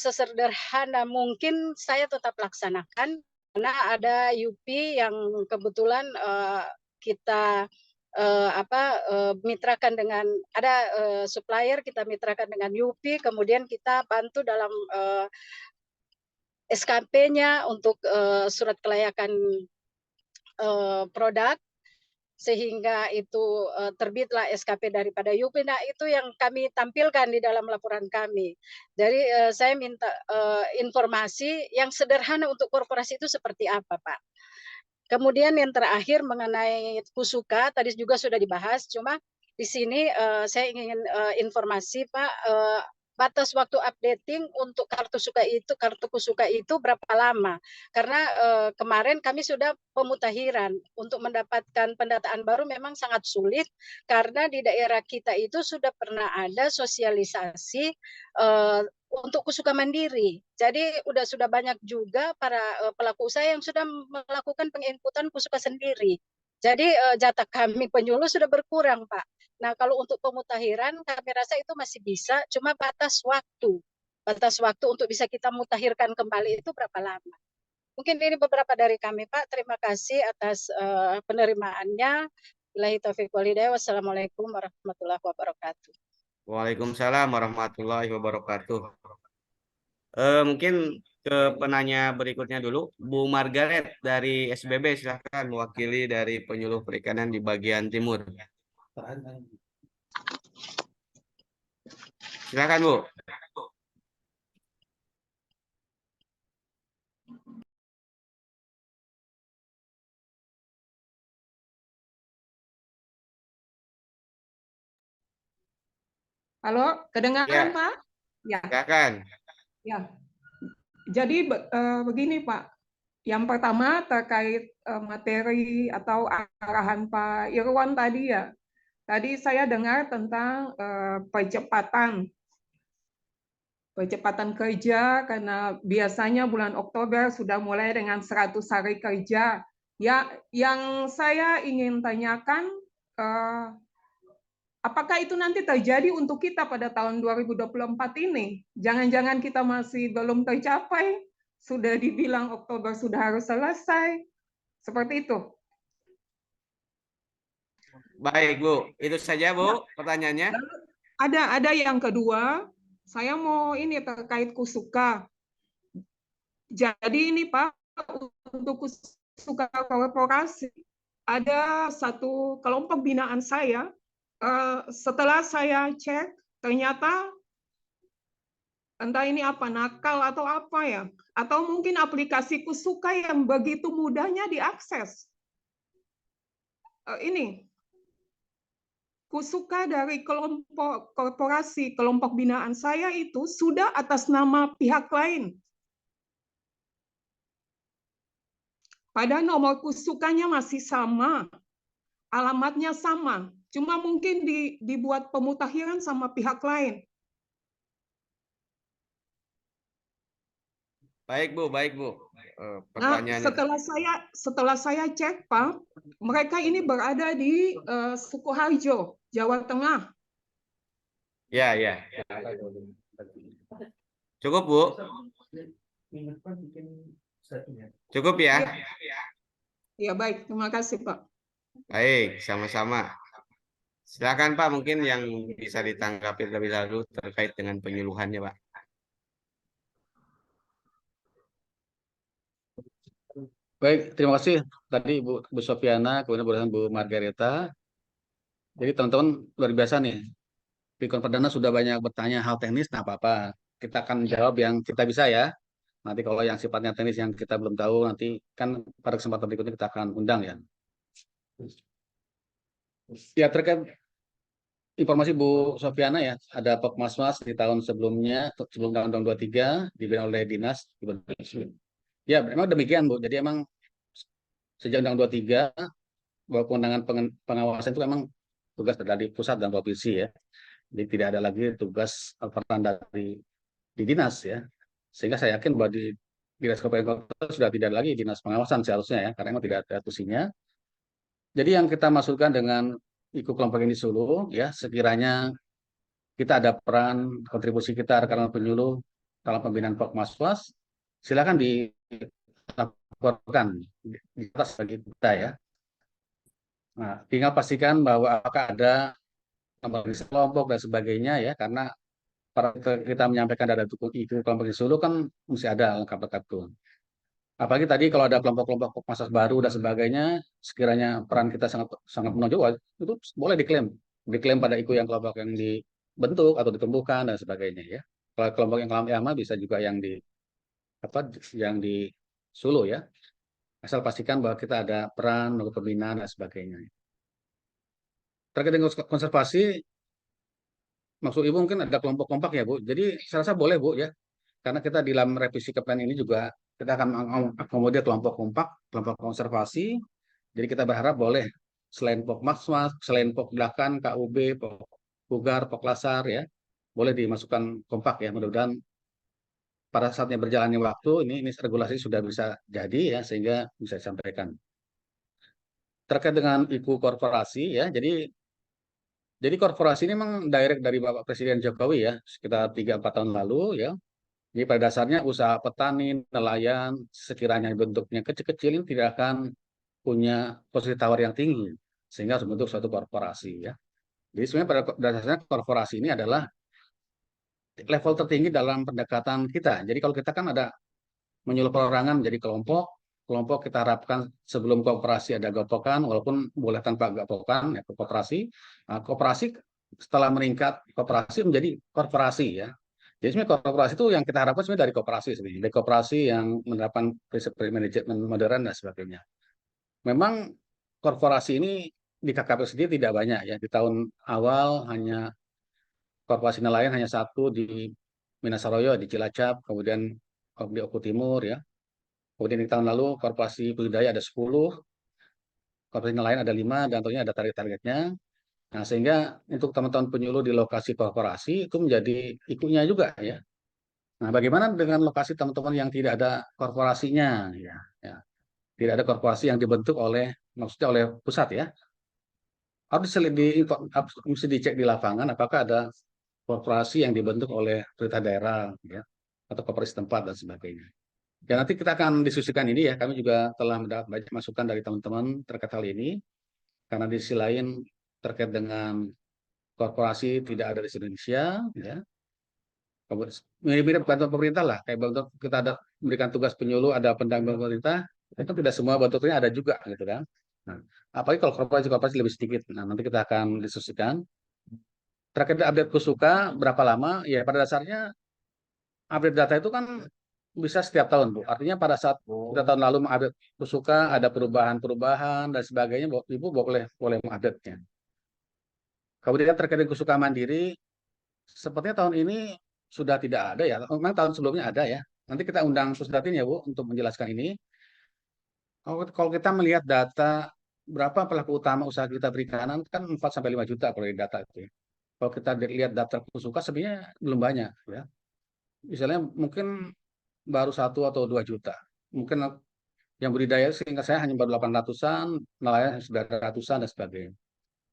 sesederhana mungkin saya tetap laksanakan karena ada UP yang kebetulan kita mitrakan dengan ada supplier, kita mitrakan dengan UPI, kemudian kita bantu dalam SKP-nya untuk surat kelayakan produk, sehingga itu terbitlah SKP daripada UPI. Nah, itu yang kami tampilkan di dalam laporan kami. Jadi saya minta informasi yang sederhana untuk korporasi itu seperti apa, Pak. Kemudian yang terakhir mengenai Kusuka, tadi juga sudah dibahas, cuma di sini saya ingin informasi, Pak, batas waktu updating untuk kartu Kusuka itu berapa lama? Karena kemarin kami sudah pemutahiran untuk mendapatkan pendataan baru memang sangat sulit karena di daerah kita itu sudah pernah ada sosialisasi untuk Kusuka mandiri. Jadi sudah banyak juga para pelaku usaha yang sudah melakukan penginputan Kusuka sendiri. Jadi jatah kami penyuluh sudah berkurang, Pak. Nah, kalau untuk pemutahiran kami rasa itu masih bisa, cuma batas waktu. Batas waktu untuk bisa kita mutahirkan kembali itu berapa lama? Mungkin ini beberapa dari kami, Pak. Terima kasih atas penerimaannya. Billahi taufiq wal hidayah. Wassalamualaikum warahmatullahi wabarakatuh. Waalaikumsalam warahmatullahi wabarakatuh. Mungkin ke penanya berikutnya dulu, Bu Margaret dari SBB, silahkan mewakili dari penyuluh perikanan di bagian timur. Silakan, Bu. Halo, kedengaran, Ya. Pak? Ya. Silakan. Ya. Jadi begini, Pak. Yang pertama terkait materi atau arahan Pak Irwan tadi ya. Tadi saya dengar tentang percepatan kerja, karena biasanya bulan Oktober sudah mulai dengan 100 hari kerja. Ya, yang saya ingin tanyakan, apakah itu nanti terjadi untuk kita pada tahun 2024 ini? Jangan-jangan kita masih belum tercapai, sudah dibilang Oktober sudah harus selesai. Seperti itu. Baik, Bu. Itu saja, Bu, pertanyaannya. Ada yang kedua, saya mau ini terkait Kusuka. Jadi ini Pak, untuk Kusuka korporasi, ada satu kelompok binaan saya, setelah saya cek, ternyata entah ini apa, nakal atau apa ya, atau mungkin aplikasi Kusuka yang begitu mudahnya diakses. Ini Kusuka dari kelompok korporasi, kelompok binaan saya itu sudah atas nama pihak lain. Pada nomor Kusukanya masih sama, alamatnya sama, cuma mungkin dibuat pemutakhiran sama pihak lain. Baik, Bu. Nah, setelah saya cek, Pak, mereka ini berada di Sukoharjo, Jawa Tengah. Ya. Cukup, Bu. Cukup ya. Ya, baik. Terima kasih, Pak. Baik, sama-sama. Silakan, Pak, mungkin yang bisa ditanggapi terlebih dahulu terkait dengan penyuluhannya, Pak. Baik, terima kasih tadi Bu Sofiana, kemudian Bu Margareta. Jadi teman-teman luar biasa nih. Pikon Perdana sudah banyak bertanya hal teknis, nah apa-apa. Kita akan jawab yang kita bisa ya. Nanti kalau yang sifatnya teknis yang kita belum tahu, nanti kan pada kesempatan berikutnya kita akan undang ya. Ya, terkait informasi Bu Sofiana ya, ada Pokmasmas di tahun sebelumnya, sebelum Undang-Undang 23, dibina oleh Dinas. Ya, memang demikian, Bu. Jadi emang sejak Undang-Undang 23, bahwa kewenangan pengawasan itu memang tugas dari pusat dan provinsi ya. Jadi tidak ada lagi tugas peran dari di dinas ya. Sehingga saya yakin bahwa di Dinas Kabupaten Kota sudah tidak ada lagi dinas pengawasan seharusnya ya, karena memang tidak ada tusinya. Jadi yang kita masukkan dengan ikut kelompok ini Solo ya, sekiranya kita ada peran kontribusi kita rekan penyuluh dalam pembinaan Pokmaswas, silakan dilaporkan di atas bagi kita ya. Nah, tinggal pastikan bahwa apakah ada nomor registrasi kelompok dan sebagainya ya, karena para kita menyampaikan data itu kelompok di Solo kan mesti ada lengkap-lengkap tuh. Apalagi tadi kalau ada kelompok-kelompok masa baru dan sebagainya, sekiranya peran kita sangat sangat menonjol, itu boleh diklaim pada IKU yang kelompok yang dibentuk atau ditumbuhkan dan sebagainya ya. Kalau kelompok yang lama bisa juga yang di yang di Solo ya. Asal pastikan bahwa kita ada peran untuk pembinaan dan sebagainya. Terkait dengan konservasi, maksud Ibu mungkin ada kelompok-kelompok ya Bu. Jadi saya rasa boleh Bu ya. Karena kita di dalam revisi Kepmen ini juga kita akan mengakomodir kelompok kompak, kelompok konservasi. Jadi kita berharap boleh selain Pokmasmas, selain Pokdakan, KUB, Pugar, Poklasar ya, boleh dimasukkan kompak ya. Mudah-mudahan pada saatnya berjalannya waktu ini regulasi sudah bisa jadi ya sehingga bisa disampaikan. Terkait dengan IKU korporasi ya, jadi korporasi ini memang direct dari Bapak Presiden Jokowi ya, sekitar 3-4 tahun lalu ya. Jadi pada dasarnya usaha petani, nelayan, sekiranya bentuknya kecil-kecil ini tidak akan punya posisi tawar yang tinggi, sehingga harus membentuk suatu korporasi ya. Jadi sebenarnya pada dasarnya korporasi ini adalah level tertinggi dalam pendekatan kita. Jadi kalau kita kan ada menyuluh perorangan menjadi kelompok kita harapkan sebelum kooperasi ada gotokan, walaupun boleh tanpa gotokan ya kooperasi. Nah, kooperasi setelah meningkat kooperasi menjadi korporasi ya. Jadi sebenarnya korporasi itu yang kita harapkan sebenarnya dari kooperasi sebenarnya, dari kooperasi yang menerapkan prinsip manajemen modern dan sebagainya. Memang korporasi ini di KKP sendiri tidak banyak ya. Di tahun awal hanya korporasi nelayan hanya satu di Minasaroyo di Cilacap, kemudian di Oku Timur ya. Kemudian di tahun lalu korporasi budidaya ada 10, korporasi nelayan ada 5, dan tentunya ada target-targetnya. Nah, sehingga untuk teman-teman penyuluh di lokasi korporasi itu menjadi ikunya juga ya. Nah, bagaimana dengan lokasi teman-teman yang tidak ada korporasinya ya, ya. Tidak ada korporasi yang dibentuk oleh maksudnya oleh pusat ya. Mesti dicek di lapangan apakah ada korporasi yang dibentuk oleh pemerintah daerah ya atau koperasi tempat dan sebagainya. Ya nanti kita akan diskusikan ini ya. Kami juga telah mendapat banyak masukan dari teman-teman terkait hal ini. Karena di sisi lain terkait dengan korporasi tidak ada di Indonesia ya. Mirip-mirip bantuan pemerintah lah. Kayak bantuan kita ada memberikan tugas penyuluh, ada pendamping pemerintah, itu tidak semua bantuannya ada juga gitu kan. Nah, apalagi kalau korporasi lebih sedikit. Nah, nanti kita akan diskusikan. Terkait update Kusuka berapa lama? Ya pada dasarnya update data itu kan bisa setiap tahun, Bu. Artinya pada saat kita tahun lalu mengupdate Kusuka ada perubahan-perubahan dan sebagainya, Ibu boleh mengupdate-nya. Kemudian terkait dengan Kusuka Mandiri, sepertinya tahun ini sudah tidak ada ya. Memang tahun sebelumnya ada ya. Nanti kita undang Pusdatin ya, Bu, untuk menjelaskan ini. Kalau kita melihat data berapa pelaku utama usaha kita perikanan kan 4-5 juta kalau di data itu ya. Kalau kita lihat data Kusuka sebenarnya belum banyak ya. Misalnya mungkin baru 1 atau 2 juta. Mungkin yang budidaya sehingga saya hanya baru 800-an, nelayan sudah ratusan dan sebagainya.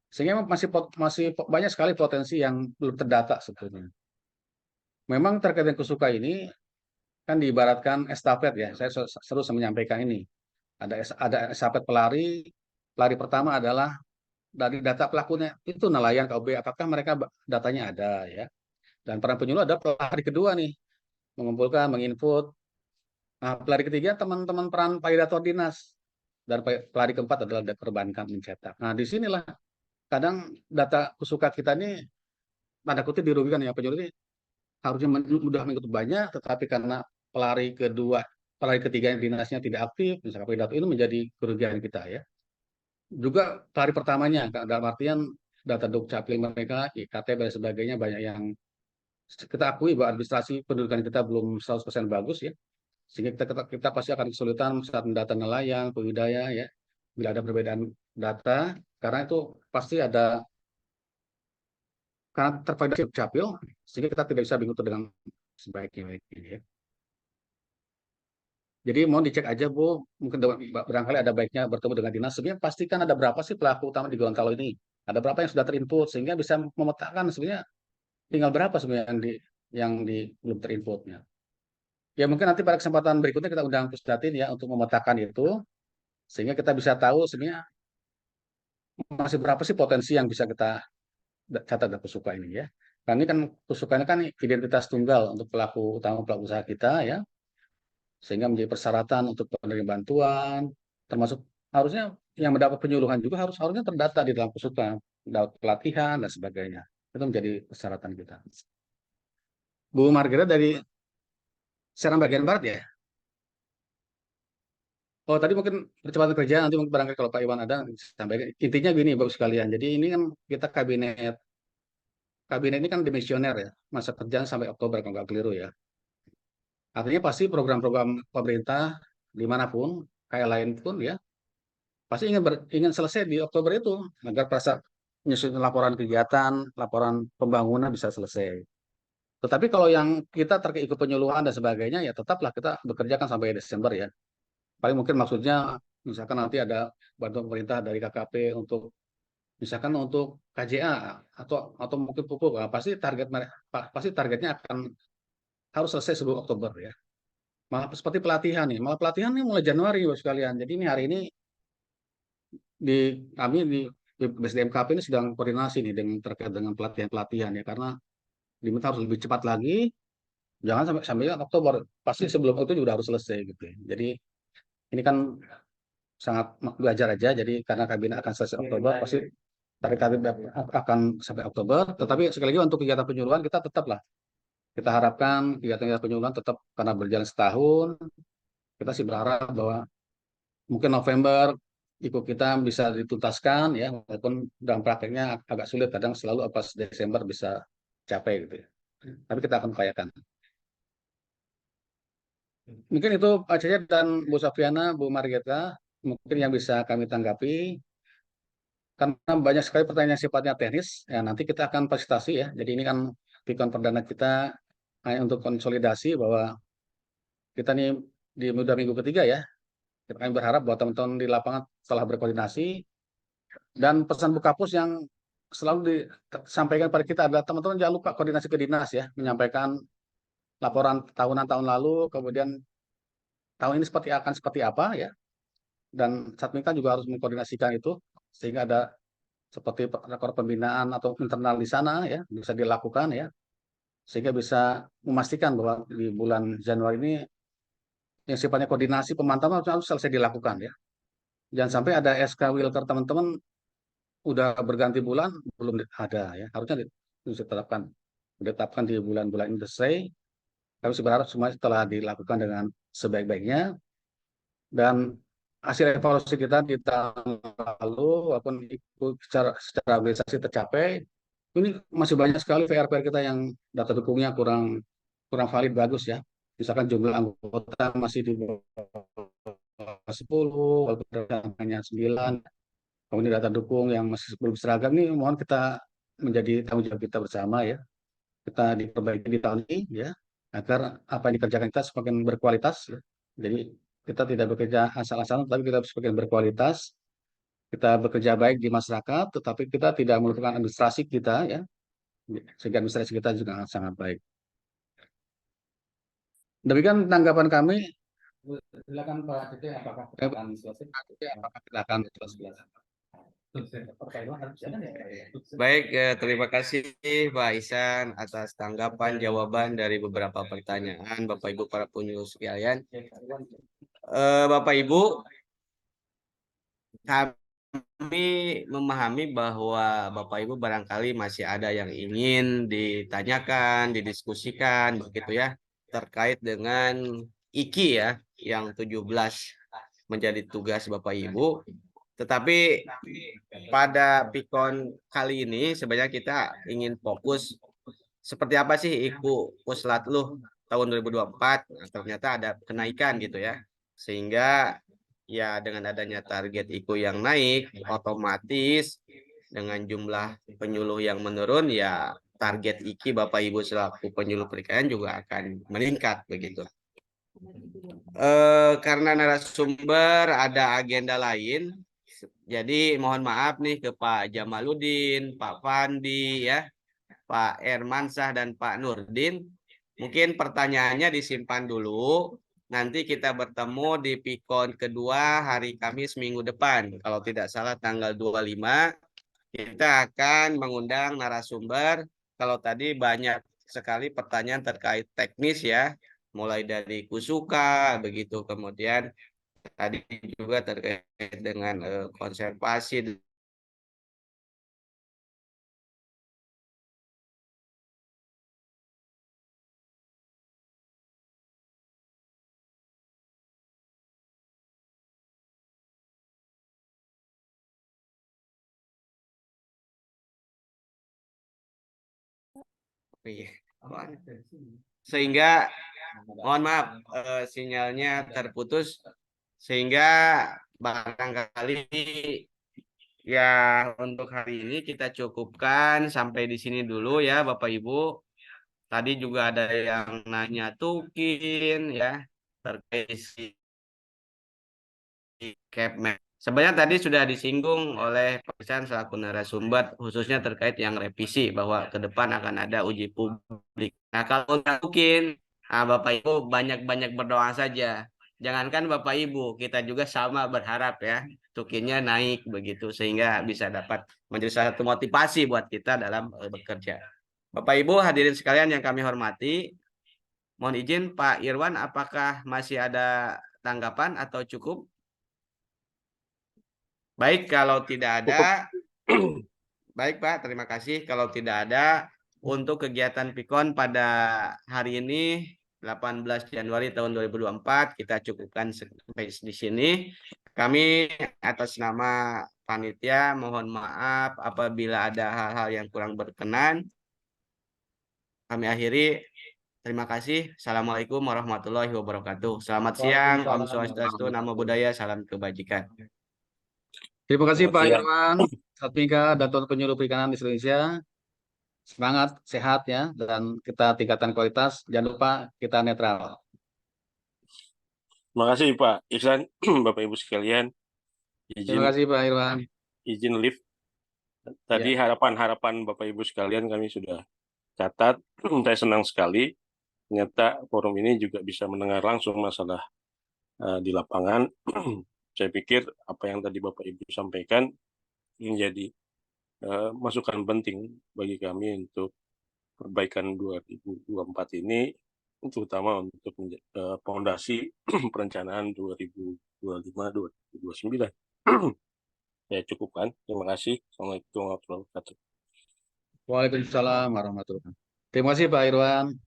Sehingga masih banyak sekali potensi yang belum terdata sebetulnya. Memang terkait dengan Kusuka ini kan diibaratkan estafet ya. Saya terus menyampaikan ini. Ada estafet pelari. Pelari pertama adalah dari data pelakunya itu nelayan KUB. Apakah mereka datanya ada ya? Dan peran penyuluh ada pelari kedua nih, mengumpulkan, menginput. Nah, pelari ketiga teman-teman peran validator dinas. Dan pelari keempat adalah perbankan mencetak. Nah, disinilah kadang data Kusuka kita ini tanda kutip dirugikan ya, penyuluh ini harusnya mudah mengikut banyak, tetapi karena pelari ketiga dinasnya tidak aktif, misalnya validator itu menjadi kerugian kita ya. Juga pelari pertamanya, dalam artian data dukcapil mereka, IKTP dan sebagainya banyak yang kita akui bahwa administrasi pendudukan kita belum 100% bagus ya. Sehingga kita pasti akan kesulitan saat mendata nelayan, budidaya ya. Bila ada perbedaan data, karena itu pasti ada karena tervalidasi dukcapil, sehingga kita tidak bisa mengikuti dengan sebaiknya ya. Jadi mau dicek aja Bu, mungkin barangkali ada baiknya bertemu dengan dinas. Sebenarnya pastikan ada berapa sih pelaku utama di Gorontalo ini. Ada berapa yang sudah terinput sehingga bisa memetakan sebenarnya tinggal berapa sebenarnya yang belum terinputnya. Ya mungkin nanti pada kesempatan berikutnya kita undang Pusdatin ya untuk memetakan itu sehingga kita bisa tahu sebenarnya masih berapa sih potensi yang bisa kita catat dari Pusuka ini ya. Karena ini kan Pusuka ini kan identitas tunggal untuk pelaku utama pelaku usaha kita ya, sehingga menjadi persyaratan untuk penerima bantuan, termasuk harusnya yang mendapat penyuluhan juga harusnya terdata di dalam Pusuka, mendapat pelatihan dan sebagainya. Itu menjadi persyaratan kita. Bu Margaret dari Serang bagian barat ya. Oh, tadi mungkin percepatan kerja, nanti mungkin barangkali kalau Pak Iwan ada sampaikan. Intinya gini, Bapak sekalian. Jadi ini kan kita kabinet ini kan dimisioner ya, masa kerja sampai Oktober kalau nggak keliru ya. Artinya pasti program-program pemerintah dimanapun, kayak lain pun ya, pasti ingin selesai di Oktober itu agar menyusun laporan kegiatan, laporan pembangunan bisa selesai. Tetapi kalau yang kita terkait ikut penyuluhan dan sebagainya, ya tetaplah kita bekerja kan sampai Desember ya. Paling mungkin maksudnya misalkan nanti ada bantuan pemerintah dari KKP untuk misalkan untuk KJA atau mungkin pupuk, pasti targetnya akan harus selesai sebelum Oktober ya. Malah seperti pelatihan nih, malah pelatihan ini mulai Januari Bapak sekalian. Jadi ini hari ini kami di BSDMKP ini sedang koordinasi nih terkait dengan pelatihan ya, karena diminta harus lebih cepat lagi, jangan sampai Oktober, pasti sebelum itu juga harus selesai gitu ya. Jadi ini kan sangat belajar aja, jadi karena kabinet akan selesai Oktober, pasti target akan sampai Oktober. Tetapi sekali lagi untuk kegiatan penyuluhan kita harapkan kegiatan penyuluhan tetap karena berjalan setahun, kita sih berharap bahwa mungkin November ikut kita bisa dituntaskan ya, walaupun dalam prakteknya agak sulit, kadang selalu pas Desember bisa capai gitu ya. Tapi kita akan upayakan. Mungkin itu Pak Cecep dan Bu Safiana, Bu Margeta, mungkin yang bisa kami tanggapi. Karena banyak sekali pertanyaan sifatnya teknis, ya nanti kita akan fasilitasi ya. Jadi ini kan pikon perdana kita hanya untuk konsolidasi bahwa kita nih di minggu ketiga ya. Kami berharap bahwa teman-teman di lapangan telah berkoordinasi, dan pesan Bu Kapus yang selalu disampaikan pada kita adalah teman-teman jangan lupa koordinasi ke dinas ya, menyampaikan laporan tahunan tahun lalu, kemudian tahun ini akan seperti apa ya, dan Satmika juga harus mengkoordinasikan itu sehingga ada seperti rekor pembinaan atau internal di sana ya bisa dilakukan ya, sehingga bisa memastikan bahwa di bulan Januari ini yang sifatnya koordinasi pemantauan harus selesai dilakukan ya. Jangan sampai ada SK Wilker teman-teman udah berganti bulan belum ada ya, harusnya ditetapkan di bulan-bulan ini selesai. Kami berharap semua telah dilakukan dengan sebaik-baiknya, dan hasil evaluasi kita di tahun lalu walaupun secara organisasi tercapai, ini masih banyak sekali PR-PR kita yang data dukungnya kurang valid bagus ya. Misalkan jumlah anggota masih di bawah 10, walaupun hanya 9. Kemudian data dukung yang masih belum seragam, ini mohon kita menjadi tanggung jawab kita bersama ya. Kita diperbaiki di tahun ini ya, agar apa yang dikerjakan kita semakin berkualitas ya. Jadi kita tidak bekerja asal-asalan, tapi kita semakin berkualitas. Kita bekerja baik di masyarakat, tetapi kita tidak melupakan administrasi kita ya, sehingga administrasi kita juga sangat baik. Demikian tanggapan kami. Silakan Pak Cece, apakah akan selesai? Silakan. Baik, terima kasih Pak Ihsan atas tanggapan jawaban dari beberapa pertanyaan Bapak Ibu para penyuluh sekalian. Bapak Ibu, kami memahami bahwa Bapak Ibu barangkali masih ada yang ingin ditanyakan, didiskusikan begitu ya, terkait dengan IKI ya, yang 17 menjadi tugas Bapak Ibu. Tetapi pada pikon kali ini sebenarnya kita ingin fokus seperti apa sih IKU Puslatluh tahun 2024. Nah, ternyata ada kenaikan gitu ya. Sehingga ya dengan adanya target IKU yang naik, otomatis dengan jumlah penyuluh yang menurun ya target IKI Bapak Ibu selaku penyuluh perikanan juga akan meningkat begitu. Karena narasumber ada agenda lain, jadi mohon maaf nih ke Pak Jamaludin, Pak Fandi ya, Pak Ermansah dan Pak Nurdin. Mungkin pertanyaannya disimpan dulu. nanti kita bertemu di Pikon kedua hari Kamis minggu depan. Kalau tidak salah tanggal 25, kita akan mengundang narasumber. Kalau tadi banyak sekali pertanyaan terkait teknis ya, mulai dari Kusuka, begitu kemudian tadi juga terkait dengan konservasi. Iya. Sehingga mohon maaf sinyalnya terputus sehingga barangkali ya untuk hari ini kita cukupkan sampai di sini dulu ya Bapak Ibu. Tadi juga ada yang nanya Tukin ya terkait si Capman. Sebenarnya tadi sudah disinggung oleh Pak Ihsan selaku narasumber khususnya terkait yang revisi bahwa ke depan akan ada uji publik. Nah kalau mungkin Bapak Ibu banyak-banyak berdoa saja. Jangankan Bapak Ibu, kita juga sama berharap ya tukinnya naik begitu sehingga bisa dapat menjadi salah satu motivasi buat kita dalam bekerja. Bapak Ibu hadirin sekalian yang kami hormati, mohon izin Pak Irwan apakah masih ada tanggapan atau cukup? Baik, kalau tidak ada, baik Pak, terima kasih. Kalau tidak ada, untuk kegiatan Pikon pada hari ini, 18 Januari tahun 2024, kita cukupkan sampai di sini. Kami atas nama panitia mohon maaf apabila ada hal-hal yang kurang berkenan. Kami akhiri. Terima kasih. Assalamualaikum warahmatullahi wabarakatuh. Selamat siang, Om Swastiastu, Namo Buddhaya, salam kebajikan. Terima kasih Selamat Pak siang. Irwan, Satmika, Dato Penyuluh Perikanan di Indonesia. Semangat, sehat ya, dan kita tingkatkan kualitas. Jangan lupa kita netral. Terima kasih Pak Ihsan, Bapak Ibu sekalian. Terima kasih Pak Irwan. Izin live. Tadi Ya. harapan-harapan Bapak Ibu sekalian kami sudah catat. Saya senang sekali. Ternyata forum ini juga bisa mendengar langsung masalah di lapangan. Saya pikir apa yang tadi Bapak Ibu sampaikan menjadi masukan penting bagi kami untuk perbaikan 2024 ini, terutama untuk fondasi perencanaan 2025-2029. Ya cukupkan. Terima kasih. Assalamualaikum warahmatullahi wabarakatuh. Waalaikumsalam warahmatullahi wabarakatuh. Terima kasih Pak Irwan.